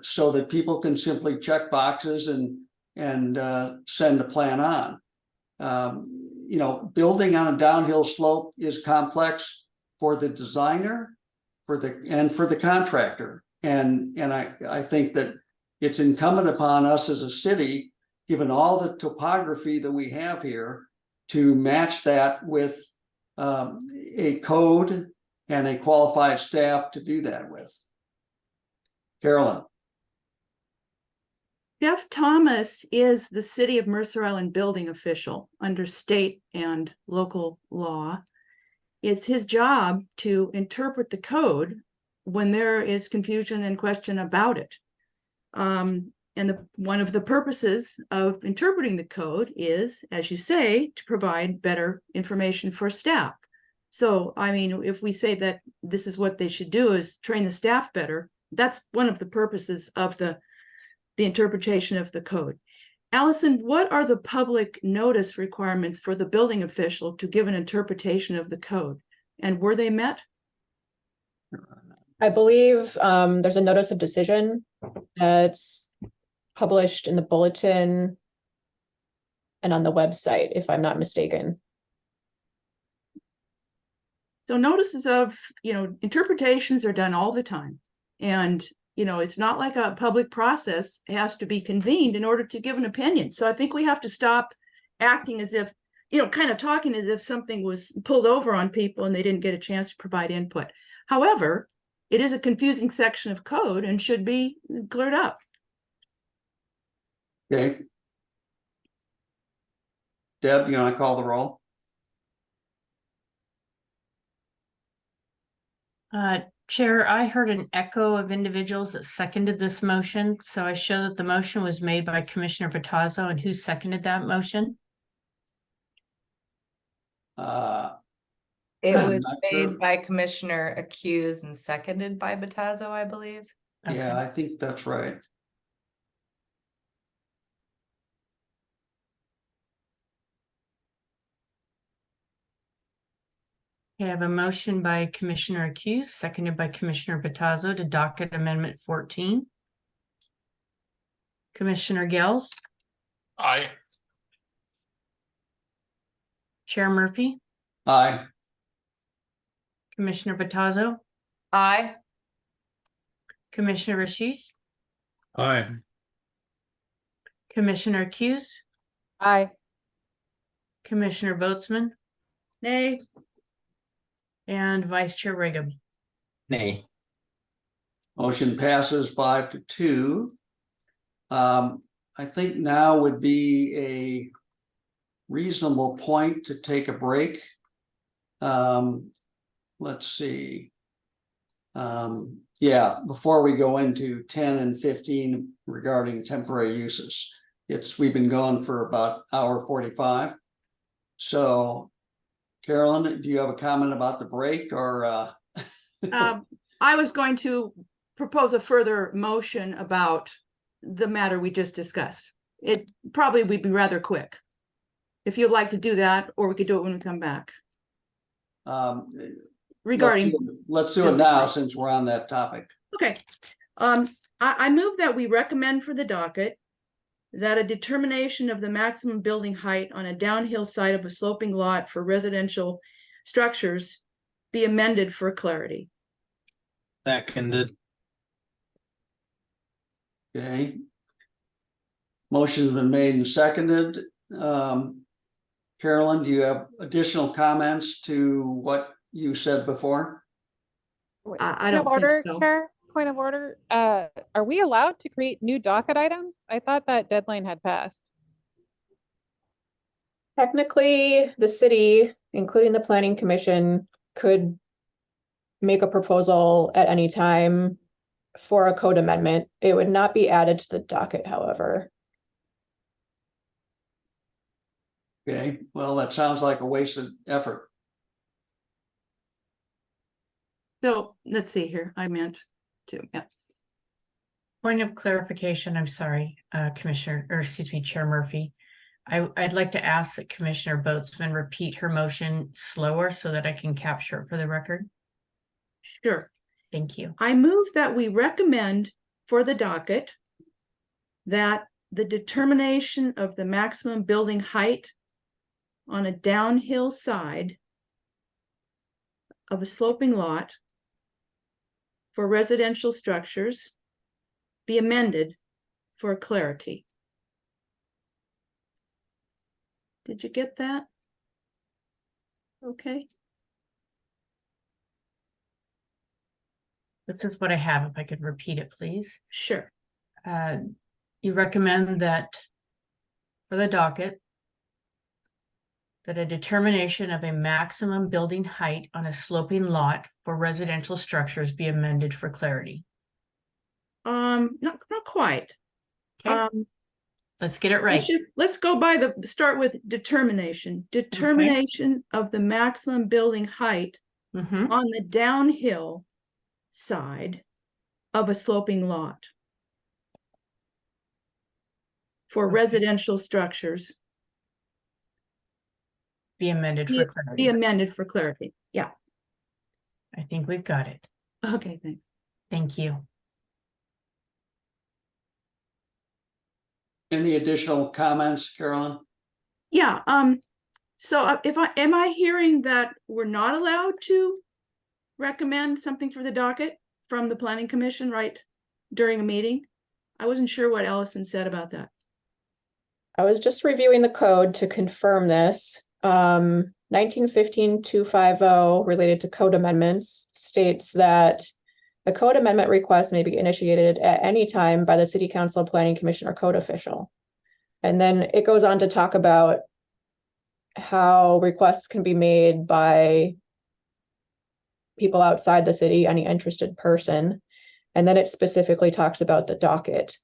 so that people can simply check boxes and send a plan on. Building on a downhill slope is complex for the designer, for the contractor, and I think that it's incumbent upon us as a city, given all the topography that we have here, to match that with a code and a qualified staff to do that with. Carolyn. Jeff Thomas is the City of Mercer Island building official under state and local law. It's his job to interpret the code when there is confusion and question about it. One of the purposes of interpreting the code is, as you say, to provide better information for staff. So, I mean, if we say that this is what they should do is train the staff better, that's one of the purposes of the interpretation of the code. Allison, what are the public notice requirements for the building official to give an interpretation of the code? And were they met? I believe there's a notice of decision that's published in the bulletin and on the website, if I'm not mistaken. So notices of, interpretations are done all the time. And, it's not like a public process has to be convened in order to give an opinion. So I think we have to stop acting as if, kind of talking as if something was pulled over on people and they didn't get a chance to provide input. However, it is a confusing section of code and should be cleared up. Okay. Deb, you want to call the roll? Chair, I heard an echo of individuals that seconded this motion, so I show that the motion was made by Commissioner Bottazzo, and who seconded that motion? It I'm was not made sure. by Commissioner Accused and seconded by Bottazzo, I believe. Yeah, Okay. I think that's right. I have a motion by Commissioner Accused, seconded by Commissioner Bottazzo to docket amendment 14. Commissioner Gels, Aye. Chair Murphy, Aye. Commissioner Bottazzo, Aye. Commissioner Rashis, Aye. Commissioner Accused, Aye. Commissioner Boatsman, Nay. and Vice Chair Brigham. Nay. Motion passes 5-2. I think now would be a reasonable point to take a break. Let's see. Yeah, before we go into 10 and 15 regarding temporary uses. We've been going for about hour 45. So Carolyn, do you have a comment about the break or? I was going to propose a further motion about the matter we just discussed. It probably would be rather quick. If you'd like to do that, or we could do it when we come back. Regarding. Let's do it now since we're on that topic. Okay. I move that we recommend for the docket that a determination of the maximum building height on a downhill side of a sloping lot for residential structures be amended for clarity. Seconded. Okay. Motion's been made and seconded. Carolyn, do you have additional comments to what you said before? I Point of don't think order, so. Chair, point of order. Are we allowed to create new docket items? I thought that deadline had passed. Technically, the city, including the planning commission, could make a proposal at any time for a code amendment. It would not be added to the docket, however. Okay, well, that sounds like a wasted effort. So let's see here. I meant to, yeah. Point of clarification, I'm sorry, Commissioner, or excuse me, Chair Murphy. I'd like to ask that Commissioner Boatsman repeat her motion slower so that I can capture it for the record. Sure. Thank you. I move that we recommend for the docket that the determination of the maximum building height on a downhill side of a sloping lot for residential structures be amended for clarity. Did you get that? Okay. This is what I have. If I could repeat it, please. Sure. you recommend that for the docket, that a determination of a maximum building height on a sloping lot for residential structures be amended for clarity. Not quite. Okay, let's get it right. Let's go by start with determination. Determination of the maximum building height Mhm. on the downhill side of a sloping lot for residential structures. Be amended Be for clarity. amended for clarity. Yeah. I think we've got it. Okay, thanks. Thank you. Any additional comments, Carolyn? Yeah, so am I hearing that we're not allowed to recommend something for the docket from the planning commission right during a meeting? I wasn't sure what Allison said about that. I was just reviewing the code to confirm this. 1915-250 related to code amendments states that a code amendment request may be initiated at any time by the city council, planning commission, or code official. And then it goes on to talk about how requests can be made by people outside the city, any interested person. And then it specifically talks about the docket.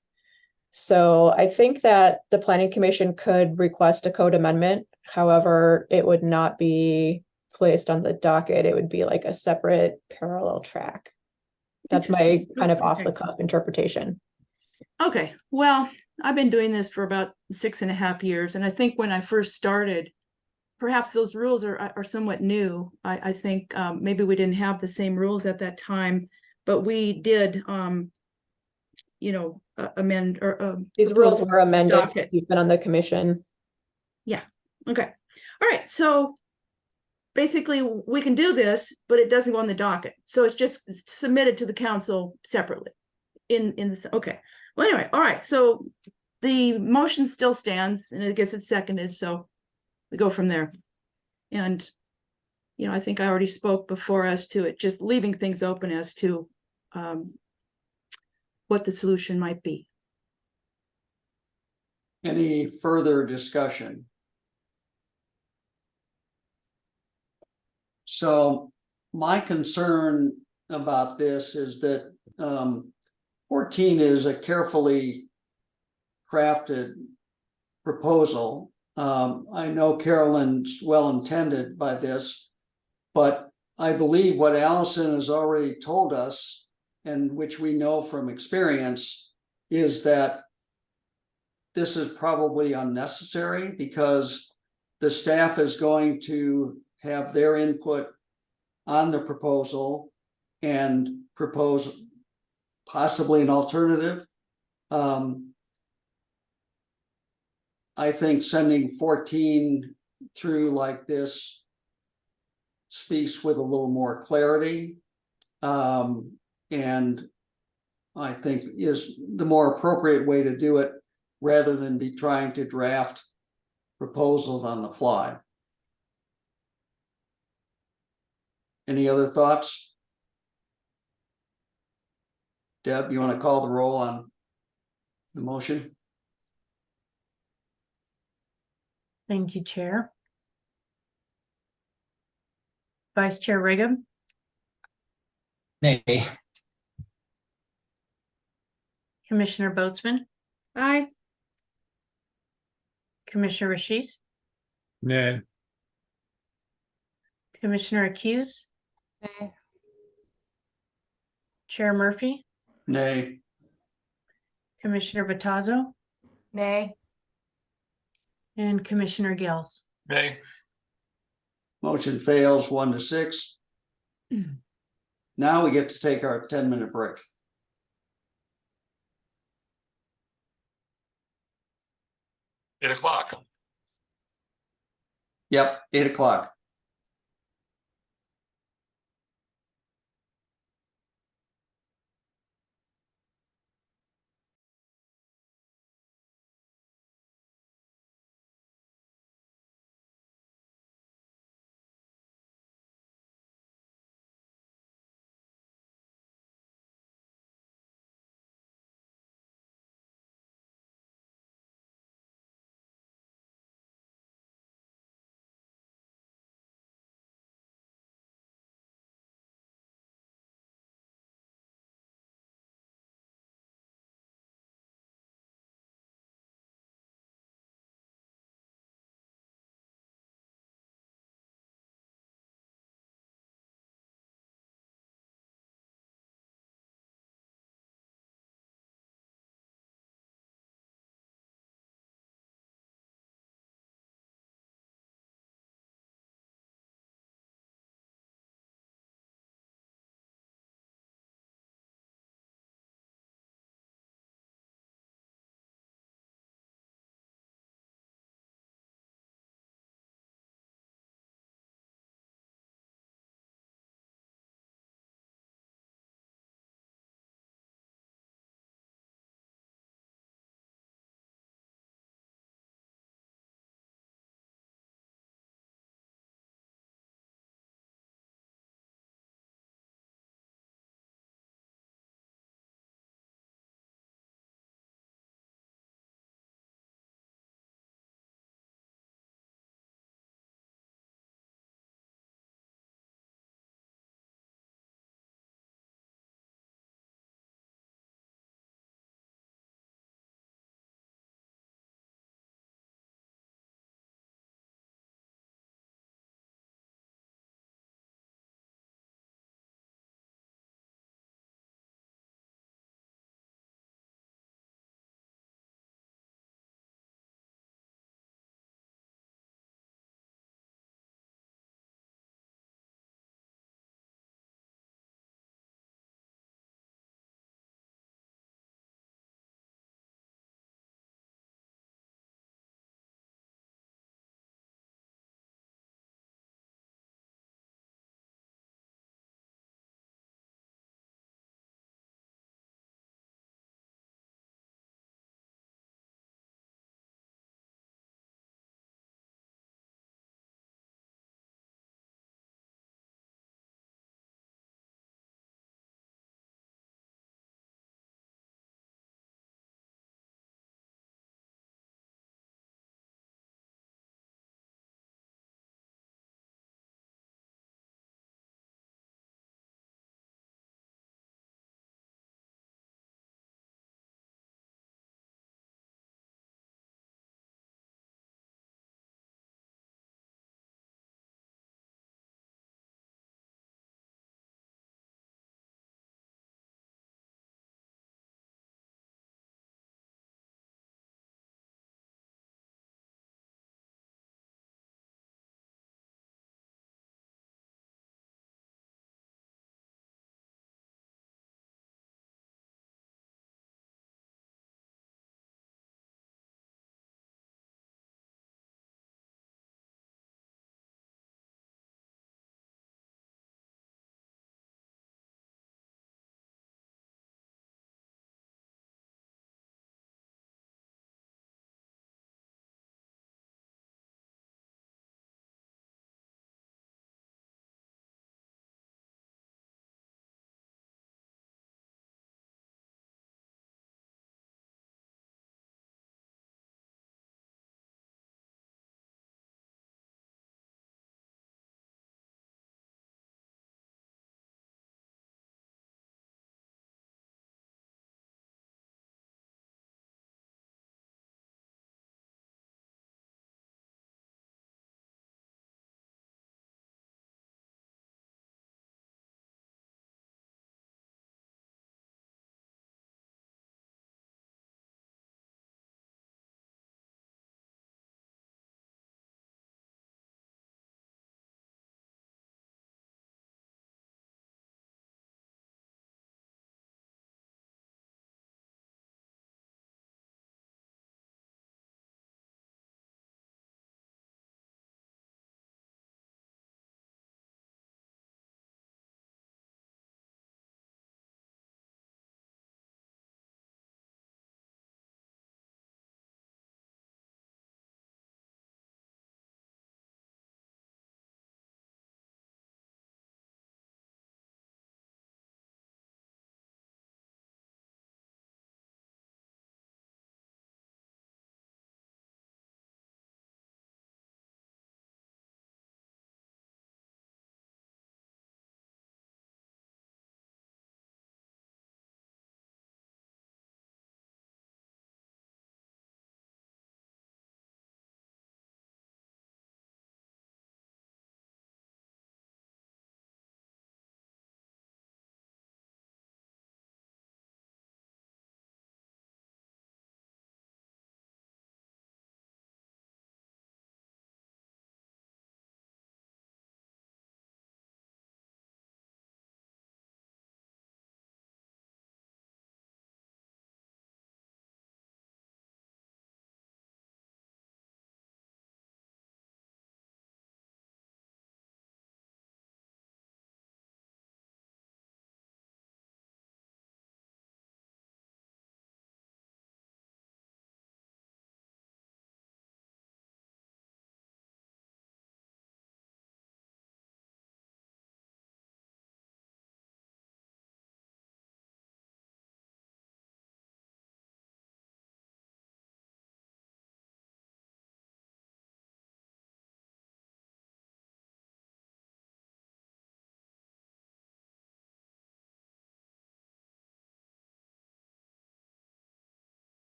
So I think that the planning commission could request a code amendment. However, it would not be placed on the docket. It would be like a separate parallel track. That's my Interesting. kind of Okay. off the cuff interpretation. Okay, well, I've been doing this for about 6.5 years, and I think when I first started, perhaps those rules are somewhat new. I think maybe we didn't have the same rules at that time, but we did, amend or These rules were amended docket. since you've been on the commission. Yeah. Okay. All right. So basically, we can do this, but it doesn't go on the docket. So it's just submitted to the council separately. Okay. Well, anyway, all right. So the motion still stands, and it gets it seconded. So we go from there. And I think I already spoke before as to it, just leaving things open as to what the solution might be. Any further discussion? So my concern about this is that 14 is a carefully crafted proposal. I know Carolyn's well-intended by this, but I believe what Allison has already told us, and which we know from experience, is that this is probably unnecessary because the staff is going to have their input on the proposal and propose possibly an alternative. I think sending 14 through like this speaks with a little more clarity, and I think is the more appropriate way to do it rather than be trying to draft proposals on the fly. Any other thoughts? Deb, you want to call the roll on the motion? Thank you, Chair. Vice Chair Riggum, Nay. Commissioner Boatsman, Aye. Commissioner Rashish, Nay. Commissioner Accuse, Nay. Chair Murphy, Nay. Commissioner Batazzo, Nay. and Commissioner Gales. Nay. Motion fails 1-6. Now we get to take our 10-minute break. Eight o'clock. Yep, 8 o'clock.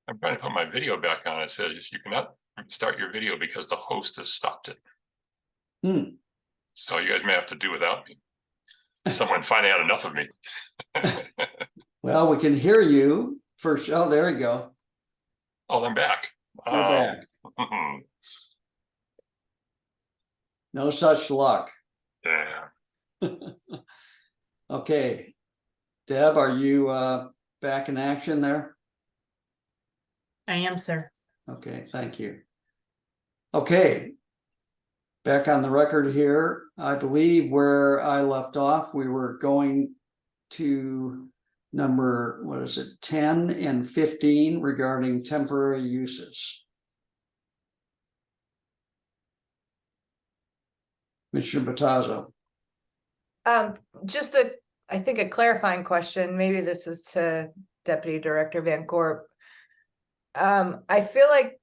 I'm trying to put my video back on. It says you cannot start your video because the host has stopped it. Hmm. So you guys may have to do without me. Someone finding out enough of me. Well, we can hear you for sure. Oh, there you go. Oh, I'm back. You're back. No such luck. Yeah. Okay. Deb, are you back in action there? I am, sir. Okay, thank you. Okay. Back on the record here, I believe where I left off, we were going to number, what is it, 10 and 15 regarding temporary uses. Commissioner Batazzo. Just I think a clarifying question, maybe this is to Deputy Director Van Gorp. I feel like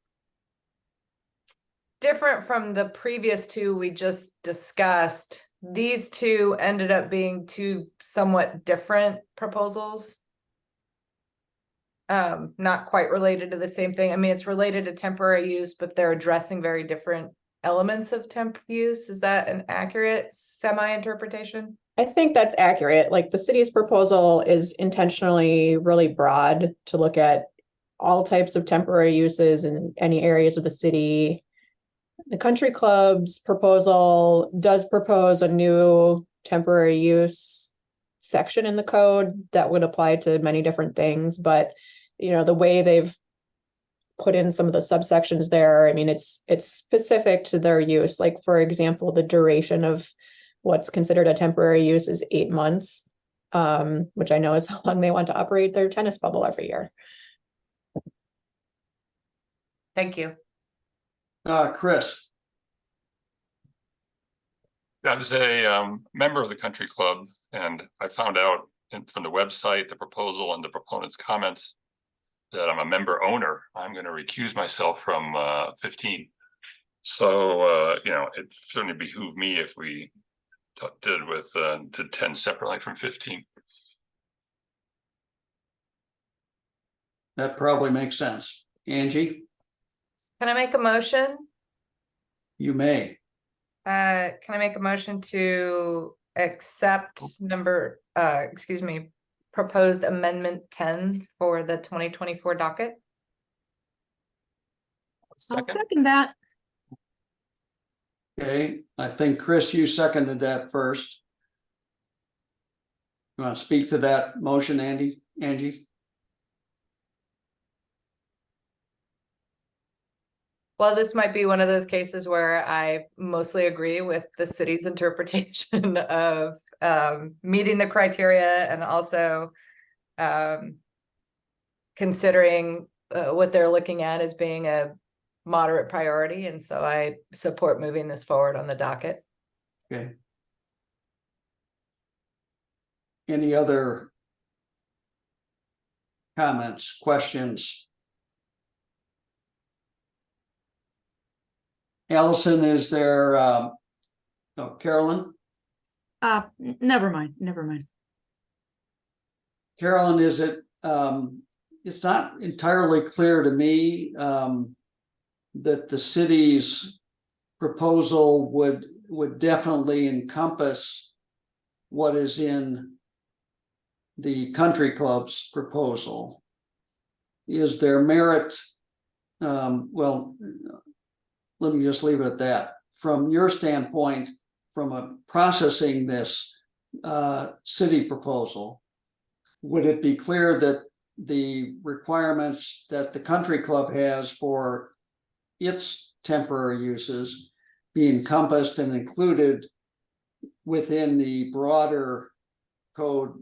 different from the previous two we just discussed, these two ended up being two somewhat different proposals. Not quite related to the same thing. I mean, it's related to temporary use, but they're addressing very different elements of temp use. Is that an accurate semi-interpretation? I think that's accurate. Like the city's proposal is intentionally really broad to look at all types of temporary uses in any areas of the city. The country club's proposal does propose a new temporary use section in the code that would apply to many different things, but the way they've put in some of the subsections there, I mean, it's specific to their use. Like, for example, the duration of what's considered a temporary use is 8 months, which I know is how long they want to operate their tennis bubble every year. Thank you. Chris. I was a member of the country club, and I found out from the website, the proposal and the proponent's comments that I'm a member owner. I'm going to recuse myself from 15. So, it certainly behooved me if we did 10 separately from 15. That probably makes sense. Angie, Can I make a motion? you may. Can I make a motion to accept proposed amendment 10 for the 2024 docket? I'll Second. second that. Okay, I think Chris, you seconded that first. You want to speak to that motion, Angie? Well, this might be one of those cases where I mostly agree with the city's interpretation of meeting the criteria and also considering what they're looking at as being a moderate priority. And so I support moving this forward on the docket. Okay. Any other comments, questions? Allison, is there, Carolyn? Never mind. Carolyn, is it, it's not entirely clear to me that the city's proposal would definitely encompass what is in the country club's proposal. Is there merit? Well, let me just leave it at that. From your standpoint, from processing this city proposal, would it be clear that the requirements that the country club has for its temporary uses be encompassed and included within the broader code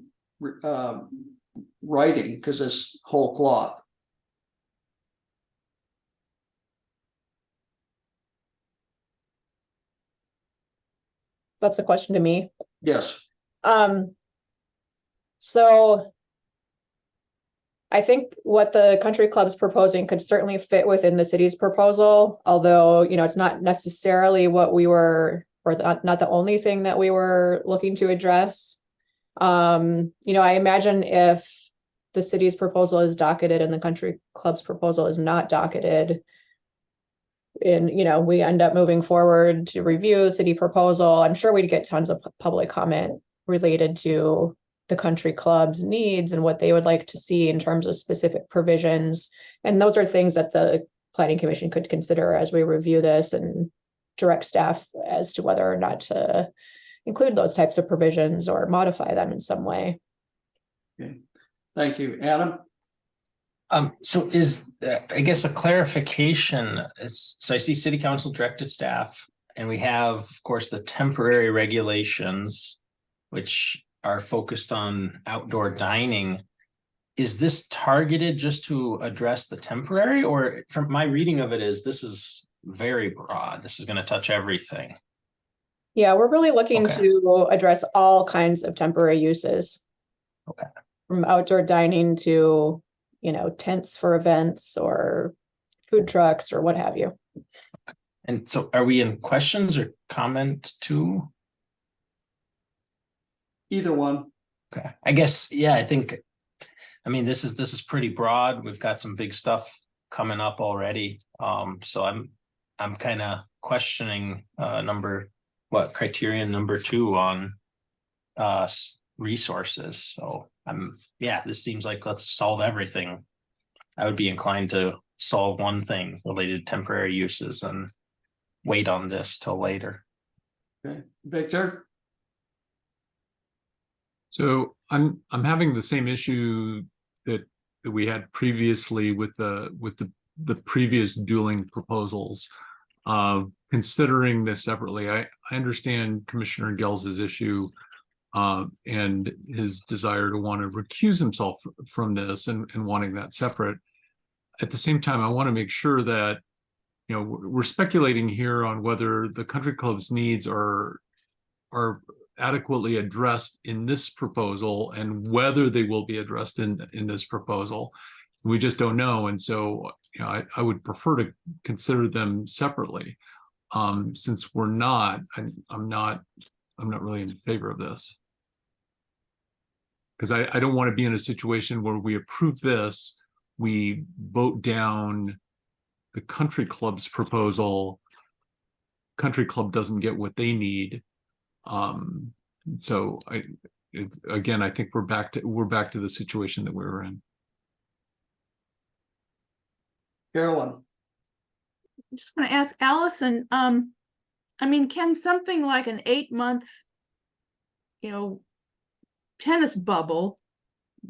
writing, because it's whole cloth? That's a question to me. Yes. So I think what the country club's proposing could certainly fit within the city's proposal, although, it's not necessarily what we were, or not the only thing that we were looking to address. I imagine if the city's proposal is docketed and the country club's proposal is not docketed, and, you know, we end up moving forward to review the city proposal, I'm sure we'd get tons of public comment related to the country club's needs and what they would like to see in terms of specific provisions. And those are things that the planning commission could consider as we review this and direct staff as to whether or not to include those types of provisions or modify them in some way. Okay, thank you. Adam? So is, I guess, a clarification is, so I see city council directed staff, and we have, of course, the temporary regulations, which are focused on outdoor dining. Is this targeted just to address the temporary, or from my reading of it is this is very broad? This is going to touch everything. Yeah, we're really looking Okay. to address all kinds of temporary uses. Okay. From outdoor dining to, you know, tents for events or food trucks or what have you. And so are we in questions or comment too? Either one. Okay, I guess, yeah, I think, I mean, this is pretty broad. We've got some big stuff coming up already. So I'm kind of questioning criterion number 2 on resources. So yeah, this seems like let's solve everything. I would be inclined to solve one thing related to temporary uses and wait on this till later. Okay, Victor? So I'm having the same issue that we had previously with the previous dueling proposals. Considering this separately, I understand Commissioner Gells's issue and his desire to want to recuse himself from this and wanting that separate. At the same time, I want to make sure that, you know, we're speculating here on whether the country club's needs are adequately addressed in this proposal and whether they will be addressed in this proposal. We just don't know. And so, you know, I would prefer to consider them separately. Since we're not, I'm not really in favor of this. Because I don't want to be in a situation where we approve this, we vote down the country club's proposal, country club doesn't get what they need. So again, I think we're back to the situation that we were in. Carolyn? I just want to ask Allison, I mean, can something like an 8-month, you know, tennis bubble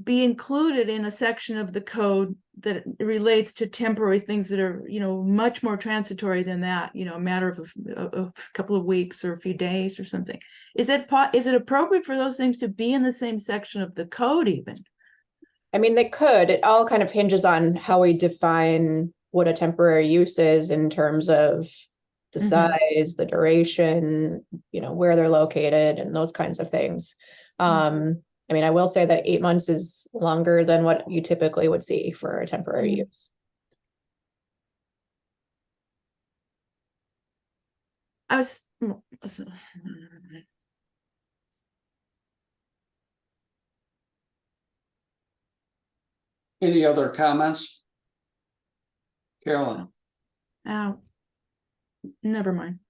be included in a section of the code that relates to temporary things that are, you know, much more transitory than that, you know, a matter of a couple of weeks or a few days or something? Is it appropriate for those things to be in the same section of the code even? I mean, they could. It all kind of hinges on how we define what a temporary use is in terms of the size, the duration, you know, where they're located and those kinds of things. I mean, I will say that 8 months is longer than what you typically would see for a temporary use. Any other comments? Carolyn? Never mind.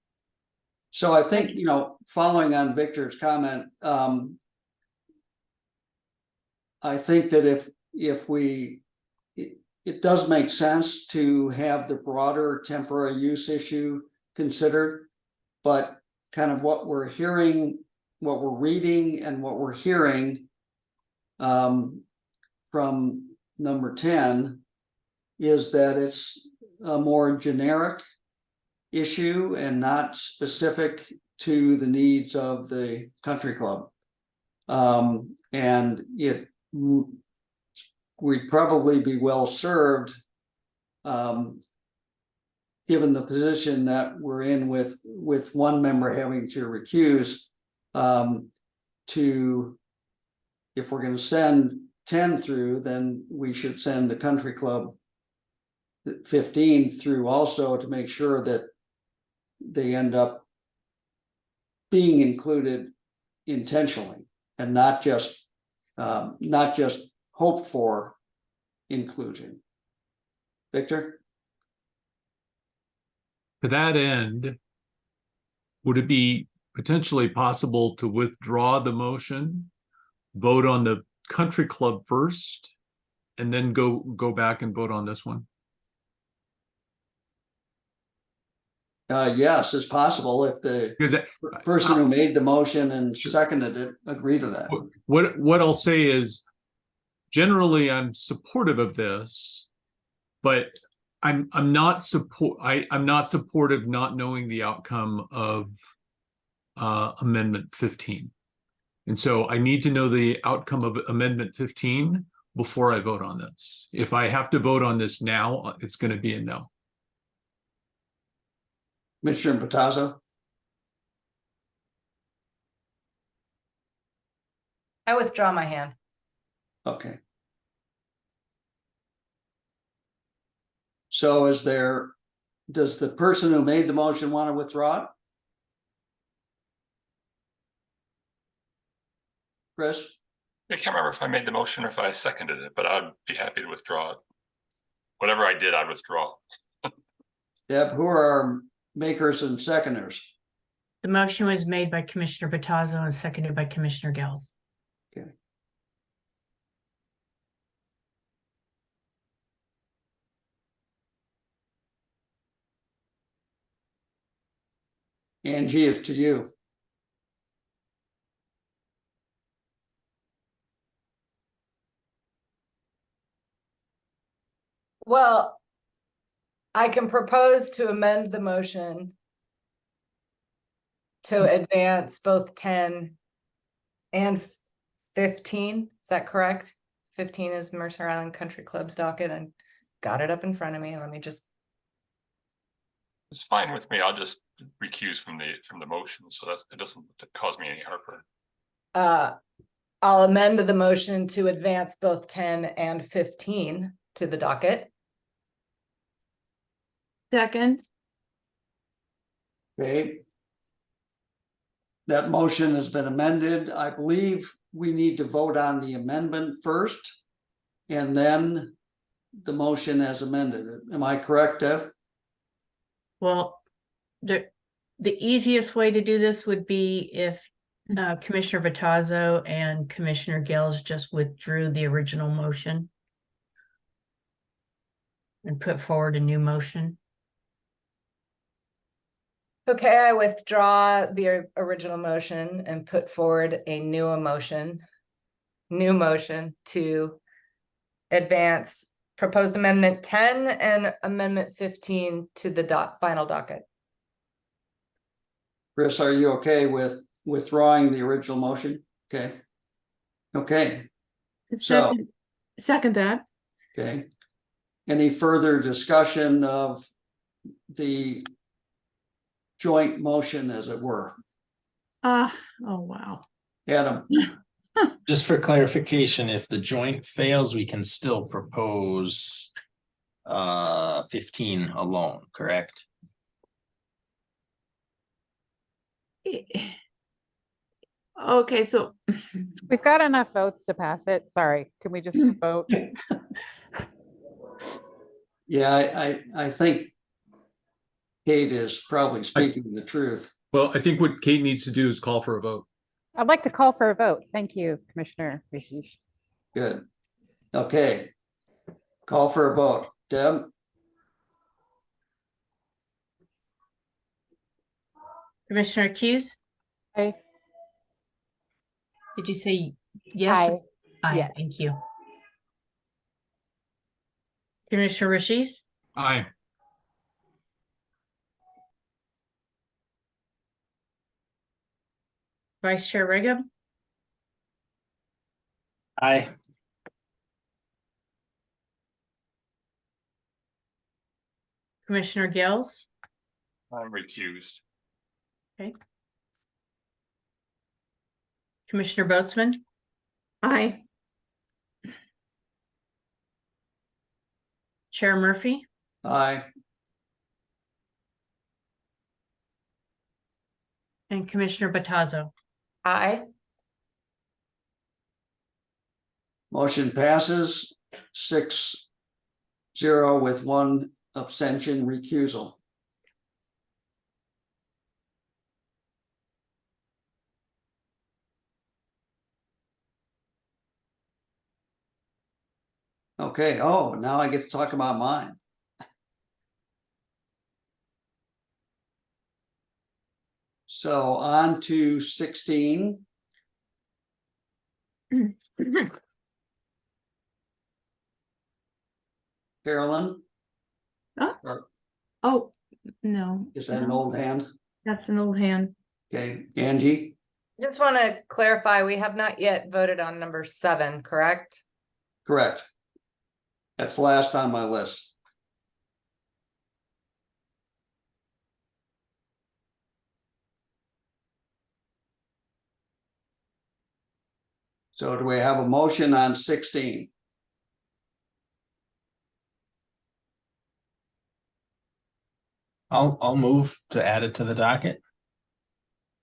So I think, you know, following on Victor's comment, I think that it does make sense to have the broader temporary use issue considered, but kind of what we're hearing, what we're reading and what we're hearing from number 10 is that it's a more generic issue and not specific to the needs of the country club. And we'd probably be well served, given the position that we're in with one member having to recuse, if we're going to send 10 through, then we should send the country club 15 through also to make sure that they end up being included intentionally and not just hoped for inclusion. Victor? To that end, would it be potentially possible to withdraw the motion, vote on the country club first, and then go back and vote on this one? Yes, it's possible if the Because person who made the motion and seconded it agree to that. what I'll say is, generally I'm supportive of this, but I'm not supportive not knowing the outcome of Amendment 15. And so I need to know the outcome of Amendment 15 before I vote on this. If I have to vote on this now, it's going to be a no. Commissioner Batazzo? I withdraw my hand. Okay. So does the person who made the motion want to withdraw it? Chris? I can't remember if I made the motion or if I seconded it, but I'd be happy to withdraw it. Whatever I did, I'd withdraw. Deb, who are our makers and seconders? The motion was made by Commissioner Batazzo and seconded by Commissioner Gales. Okay. Angie, it's to you. Well, I can propose to amend the motion to advance both 10 and 15. Is that correct? 15 is Mercer Island Country Club's docket, and got it up in front of me. Let me just. It's fine with me. I'll just recuse from the motion, so it doesn't cause me any heartburn. I'll amend the motion to advance both 10 and 15 to the docket. Second. Okay. That motion has been amended. I believe we need to vote on the amendment first, and then the motion as amended. Am I correct, Deb? Well, the easiest way to do this would be if Commissioner Batazzo and Commissioner Gales just withdrew the original motion and put forward a new motion. Okay, I withdraw the original motion and put forward a new motion to advance proposed amendment 10 and amendment 15 to the final docket. Chris, are you okay with withdrawing the original motion? Okay. Okay. So- Second that. Okay. Any further discussion of the joint motion, as it were? Oh, wow. Adam? Just for clarification, if the joint fails, we can still propose 15 alone, correct? Okay, so We've got enough votes to pass it. Sorry, can we just vote? Yeah, I think Kate is probably speaking the truth. Well, I think what Kate needs to do is call for a vote. I'd like to call for a vote. Thank you, Commissioner Rishi. Good. Okay. Call for a vote. Deb? Commissioner Hughes, Aye. did you say yes? Aye. Aye, Yes. thank you. Commissioner Rashis, Aye. Vice Chair Rigum, Aye. Commissioner Gales, I'm recused. Commissioner Boatsman, aye. Chair Murphy, Aye. and Commissioner Batazzo. Aye. Motion passes 6-0 with one abstention recusal. Okay, oh, now I get to talk about mine. So on to 16. Carolyn? Huh? Or Oh, no. is that an no, old hand? That's an old hand. Okay, Angie? Just want to clarify, we have not yet voted on number 7, correct? Correct. That's last on my list. So do we have a motion on 16? I'll move to add it to the docket.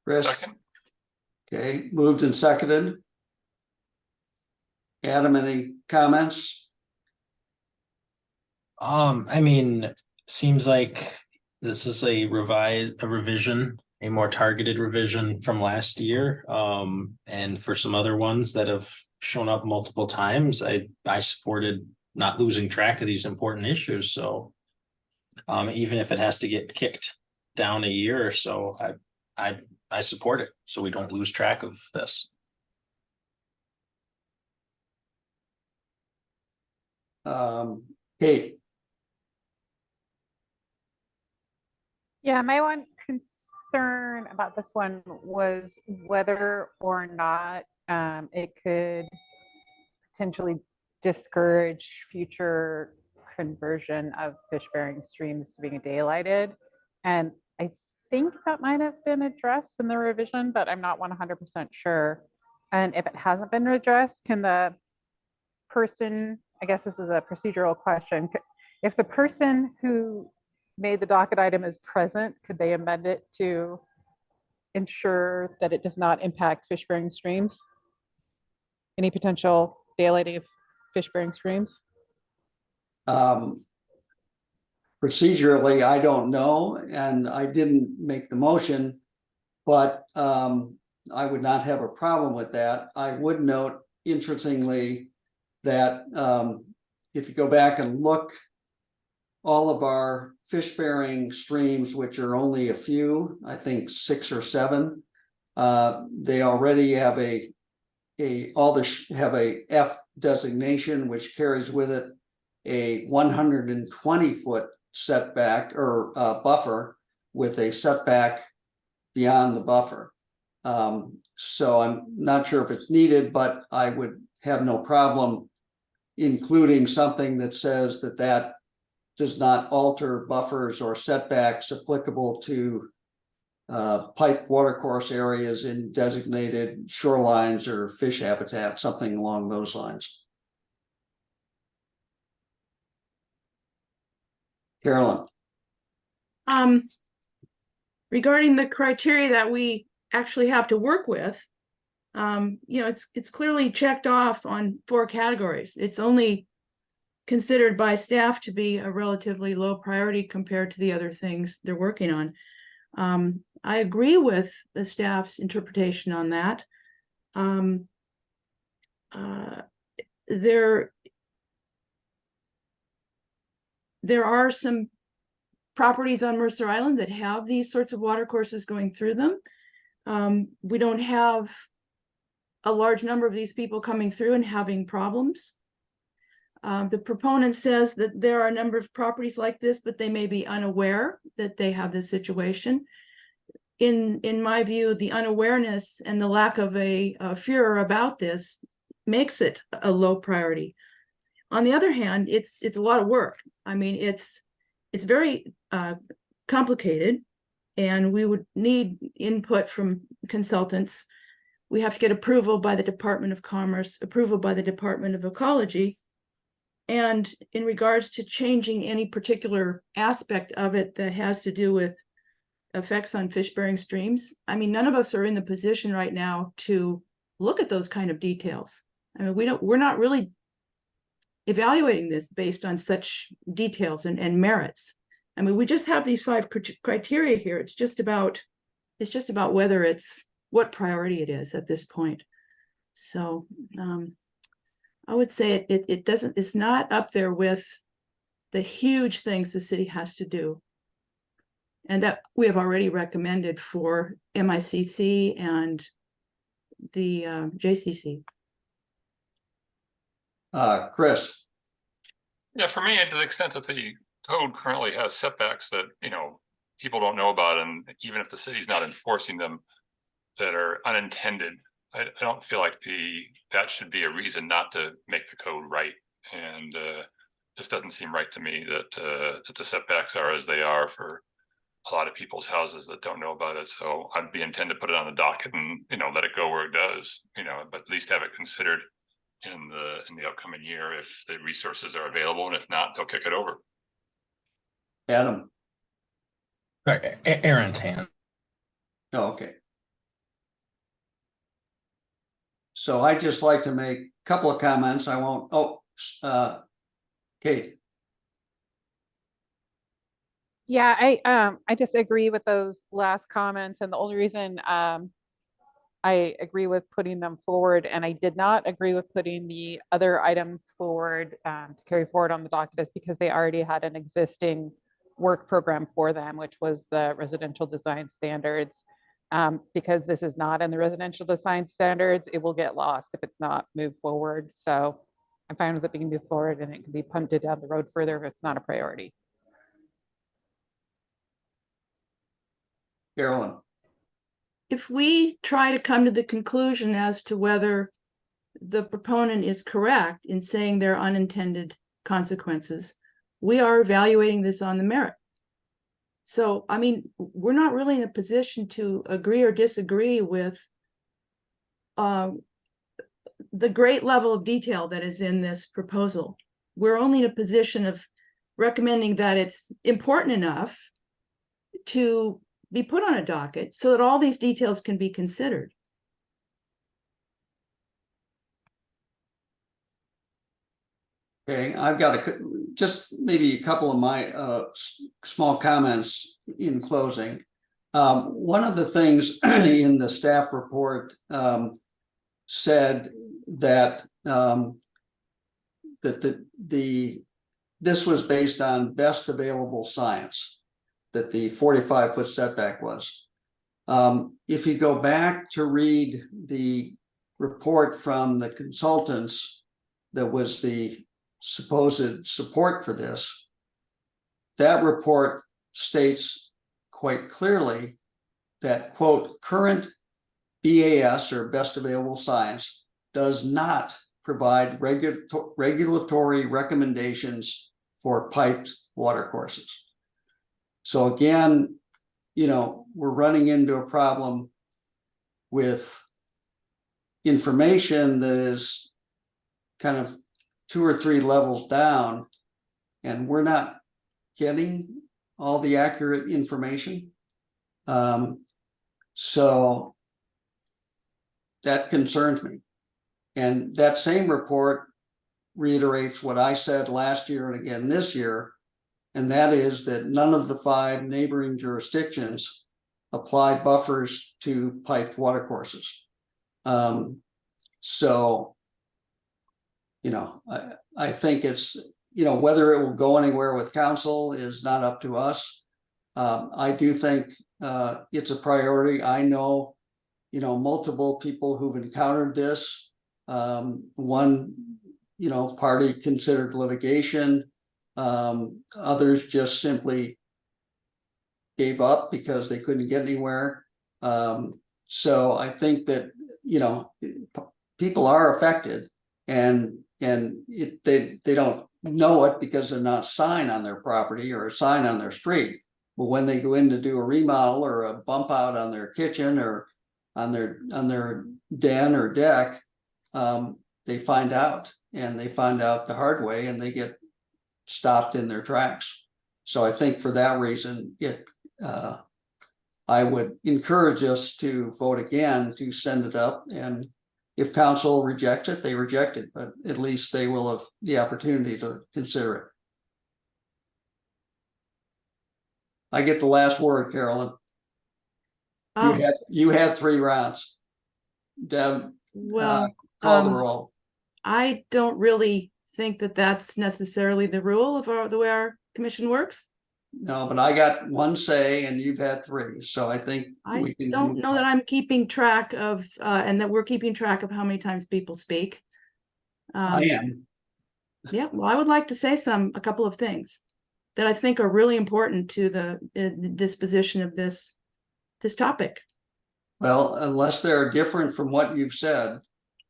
Chris? Second, Okay, moved and seconded. Adam, any comments? I mean, seems like this is a revision, a more targeted revision from last year. And for some other ones that have shown up multiple times, I supported not losing track of these important issues, so. Even if it has to get kicked down a year or so, I support it, so we don't lose track of this. Kate? Yeah, my one concern about this one was whether or not it could potentially discourage future conversion of fish-bearing streams to being daylighted. And I think that might have been addressed in the revision, but I'm not 100% sure. And if it hasn't been addressed, can the person, I guess this is a procedural question, if the person who made the docket item is present, could they amend it to ensure that it does not impact fish-bearing streams? Any potential daylighting of fish-bearing streams? Procedurally, I don't know, and I didn't make the motion, but I would not have a problem with that. I would note, interestingly, that if you go back and look, all of our fish-bearing streams, which are only a few, I think 6 or 7, they already have have a F designation, which carries with it a 120-foot setback or buffer with a setback beyond the buffer. So I'm not sure if it's needed, but I would have no problem including something that says that that does not alter buffers or setbacks applicable to pipe watercourse areas in designated shorelines or fish habitat, something along those lines. Carolyn? Regarding the criteria that we actually have to work with, it's clearly checked off on 4 categories. It's only considered by staff to be a relatively low priority compared to the other things they're working on. I agree with the staff's interpretation on that. There are some properties on Mercer Island that have these sorts of watercourses going through them. We don't have a large number of these people coming through and having problems. The proponent says that there are a number of properties like this, but they may be unaware that they have this situation. In my view, the unawareness and the lack of a furor about this makes it a low priority. On the other hand, it's a lot of work. I mean, it's very complicated, and we would need input from consultants. We have to get approval by the Department of Commerce, approval by the Department of Ecology. And in regards to changing any particular aspect of it that has to do with effects on fish-bearing streams, I mean, none of us are in the position right now to look at those kind of details. I mean, we're not really evaluating this based on such details and merits. I mean, we just have these 5 criteria here. It's just about whether it's what priority it is at this point. So I would say it's not up there with the huge things the city has to do, and that we have already recommended for MICC and the JCC. Chris. Yeah, for me, to the extent that the code currently has setbacks that, people don't know about, and even if the city's not enforcing them, that are unintended, I don't feel like that should be a reason not to make the code right. And this doesn't seem right to me that the setbacks are as they are for a lot of people's houses that don't know about it. So I'd be intent to put it on the docket and, let it go where it does, but at least have it considered in the upcoming year if the resources are available, and if not, they'll kick it over. Adam. Aaron's hand. Oh, okay. So I just like to make a couple of comments. I won't. Kate. Yeah, I just agree with those last comments, and the only reason I agree with putting them forward, and I did not agree with putting the other items forward to carry forward on the docket, is because they already had an existing work program for them, which was the residential design standards. Because this is not in the residential design standards, it will get lost if it's not moved forward. So I'm fine with it being moved forward, and it can be punted down the road further if it's not a priority. Carolyn. If we try to come to the conclusion as to whether the proponent is correct in saying there are unintended consequences, we are evaluating this on the merit. So, I mean, we're not really in a position to agree or disagree with the great level of detail that is in this proposal. We're only in a position of recommending that it's important enough to be put on a docket so that all these details can be considered. Okay, I've got just maybe a couple of my small comments in closing. One of the things in the staff report said that this was based on best available science, that the 45-foot setback was. If you go back to read the report from the consultants that was the supposed support for this, that report states quite clearly that, quote, current BAS, or best available science, does not provide regulatory recommendations for piped watercourses. So again, we're running into a problem with information that is kind of 2 or 3 levels down, and we're not getting all the accurate information. So that concerns me. And that same report reiterates what I said last year and again this year, and that is that none of the 5 neighboring jurisdictions apply buffers to piped watercourses. So, I think it's, whether it will go anywhere with council is not up to us. I do think it's a priority. I know, multiple people who've encountered this. One, party considered litigation. Others just simply gave up because they couldn't get anywhere. So I think that, people are affected, and they don't know it because they're not a sign on their property or a sign on their street. But when they go in to do a remodel or a bump out on their kitchen or on their den or deck, they find out, and they find out the hard way, and they get stopped in their tracks. So I think for that reason, I would encourage us to vote again to send it up and If council rejects it, they reject it, but at least they will have the opportunity to consider it. I get the last word, Carolyn. Oh, You had 3 rounds. Deb, well, call the roll. I don't really think that that's necessarily the rule of the way our commission works. No, but I got 1 say and you've had 3, so I think I we can. don't know that I'm keeping track of, and that we're keeping track of how many times people speak. I am. Yeah, well, I would like to say a couple of things that I think are really important to the disposition of this topic. Well, unless they're different from what you've said.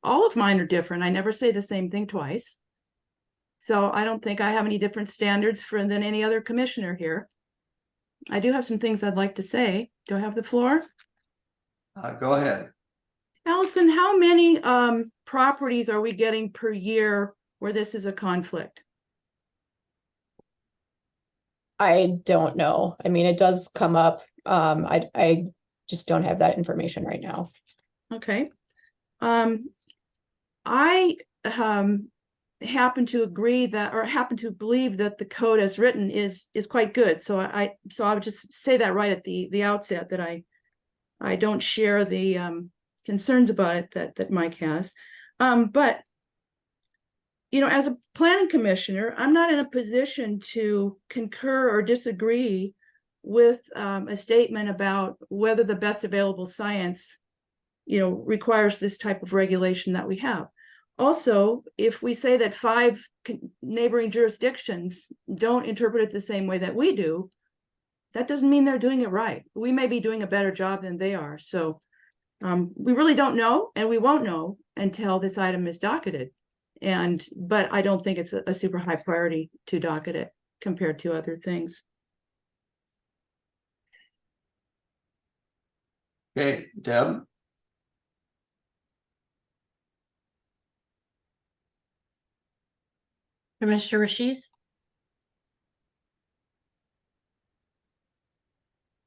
All of mine are different. I never say the same thing twice. So I don't think I have any different standards than any other commissioner here. I do have some things I'd like to say. Do I have the floor? Go ahead. Allison, how many properties are we getting per year where this is a conflict? I don't know. I mean, it does come up. I just don't have that information right now. Okay. I happen to agree that, or happen to believe that the code as written is quite good. So I would just say that right at the outset, that I don't share the concerns about it that Mike has. But you know, as a planning commissioner, I'm not in a position to concur or disagree with a statement about whether the best available science, you know, requires this type of regulation that we have. Also, if we say that 5 neighboring jurisdictions don't interpret it the same way that we do, that doesn't mean they're doing it right. We may be doing a better job than they are. So we really don't know, and we won't know until this item is docketed. But I don't think it's a super high priority to docket it compared to other things. Okay, Deb. Commissioner Rasheed,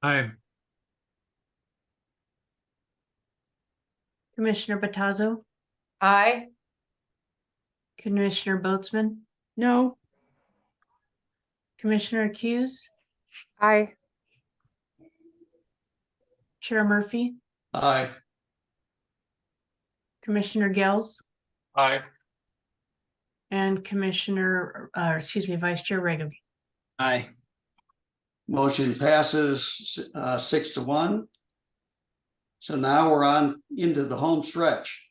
I, Commissioner Batazzo, Aye. Commissioner Boatsman, No, Commissioner Hughes, Aye. Chair Murphy, Aye. Commissioner Gales, Aye. and Vice Chair Reagan. Aye. Motion passes 6-1. So now we're on into the home stretch.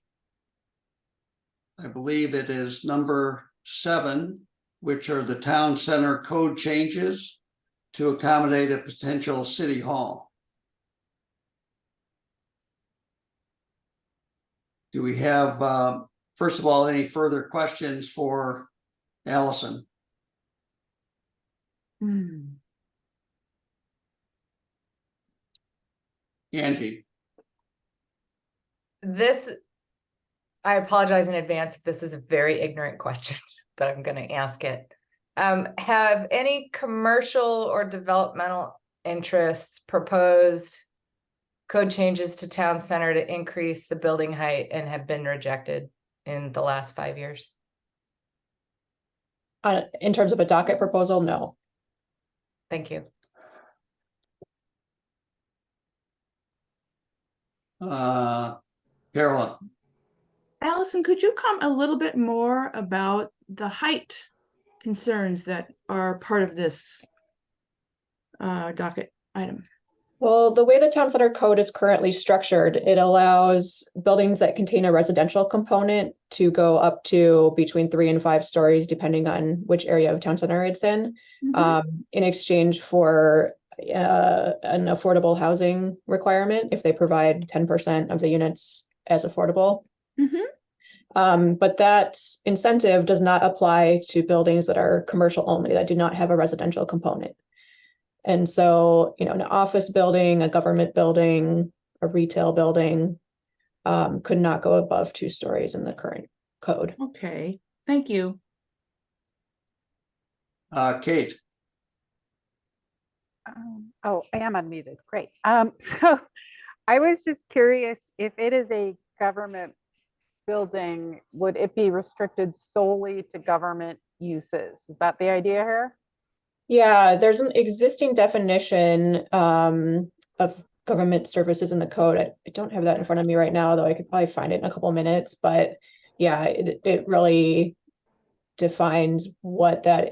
I believe it is number 7, which are the town center code changes to accommodate a potential city hall. Do we have, first of all, any further questions for Allison? Angie? I apologize in advance if this is a very ignorant question, but I'm gonna ask it. Have any commercial or developmental interests proposed code changes to town center to increase the building height and have been rejected in the last 5 years? In terms of a docket proposal, no. Thank you. Carolyn? Allison, could you comment a little bit more about the height concerns that are part of this docket item? Well, the way the town center code is currently structured, it allows buildings that contain a residential component to go up to between 3 and 5 stories, depending on which area of town center it's in exchange for an affordable housing requirement if they provide 10% of the units as affordable. But that incentive does not apply to buildings that are commercial only, that do not have a residential component. And so, you know, an office building, a government building, a retail building could not go above 2 stories in the current code. Okay, thank you. Kate? Oh, I am unmuted. Great. So I was just curious if it is a government building, would it be restricted solely to government uses? Is that the idea here? Yeah, there's an existing definition of government services in the code. I don't have that in front of me right now, though I could probably find it in a couple minutes. But yeah, it really defines what that,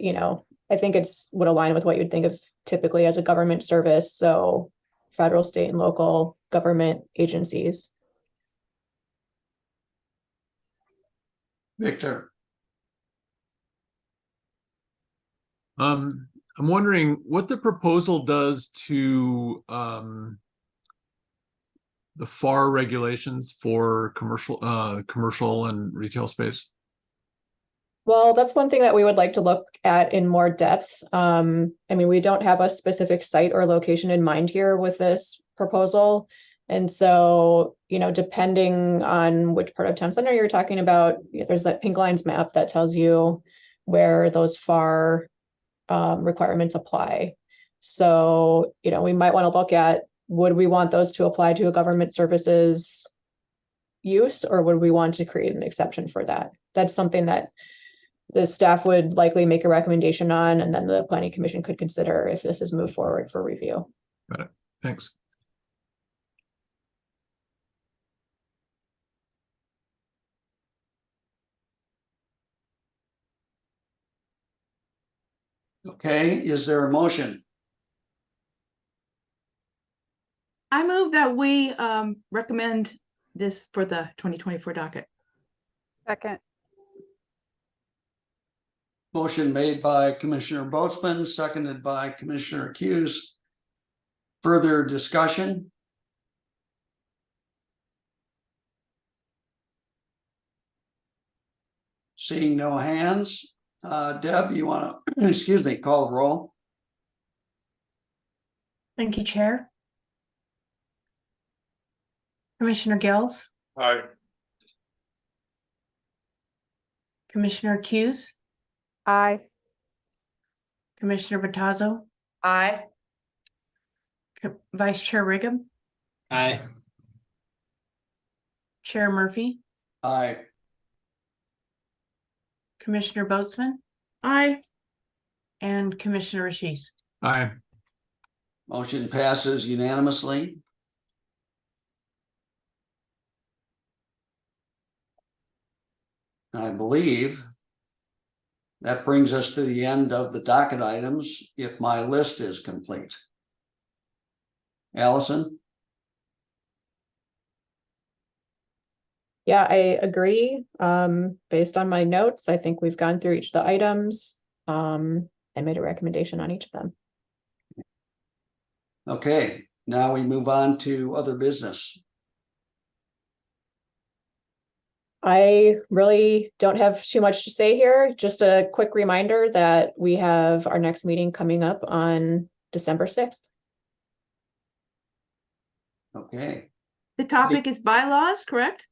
I think it's would align with what you'd think of typically as a government service. So federal, state, and local government agencies. Victor, I'm wondering what the proposal does to the FAR regulations for commercial and retail space. Well, that's one thing that we would like to look at in more depth. I mean, we don't have a specific site or location in mind here with this proposal. And so, depending on which part of town center you're talking about, there's that pink lines map that tells you where those FAR requirements apply. So, we might want to look at, would we want those to apply to a government services use, or would we want to create an exception for that? That's something that the staff would likely make a recommendation on, and then the planning commission could consider if this is moved forward for review. Got it. Thanks. okay, is there a motion? I move that we recommend this for the 2024 docket. Second. Motion made by Commissioner Boatsman, seconded by Commissioner Hughes. Further discussion? Seeing no hands, Deb, you want to, excuse me, call the roll? Thank you, Chair. Commissioner Gills, Aye. Commissioner Hughes, Aye. Commissioner Bottazo, Aye. Vice Chair Riggum, Aye. Chair Murphy, Aye. Commissioner Boatsman, Aye. and Commissioner Ashish. Aye. Motion passes unanimously. I believe that brings us to the end of the docket items, if my list is complete. Allison? Yeah, I agree. Based on my notes, I think we've gone through each of the items and made a recommendation on each of them. Okay, now we move on to other business. I really don't have too much to say here. Just a quick reminder that we have our next meeting coming up on December 6th. Okay, The topic is bylaws, correct?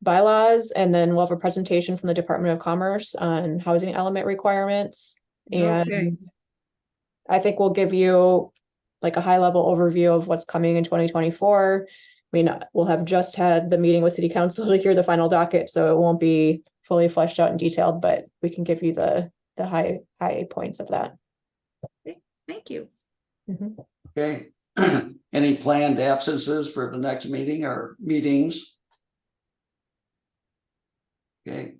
Bylaws, and then we'll have a presentation from the Department of Commerce on housing element requirements. Okay. And I think we'll give you like a high level overview of what's coming in 2024. I mean, we'll have just had the meeting with City Council to hear the final docket, so it won't be fully fleshed out and detailed, but we can give you the high points of that. Thank you. Mhm. okay. Any planned absences for the next meeting or meetings? Okay.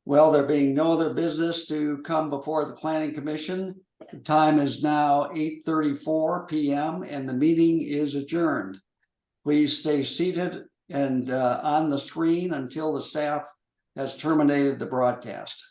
Well, there being no other business to come before the Planning Commission, the time is now 8:34 p.m. and the meeting is adjourned. Please stay seated and on the screen until the staff has terminated the broadcast.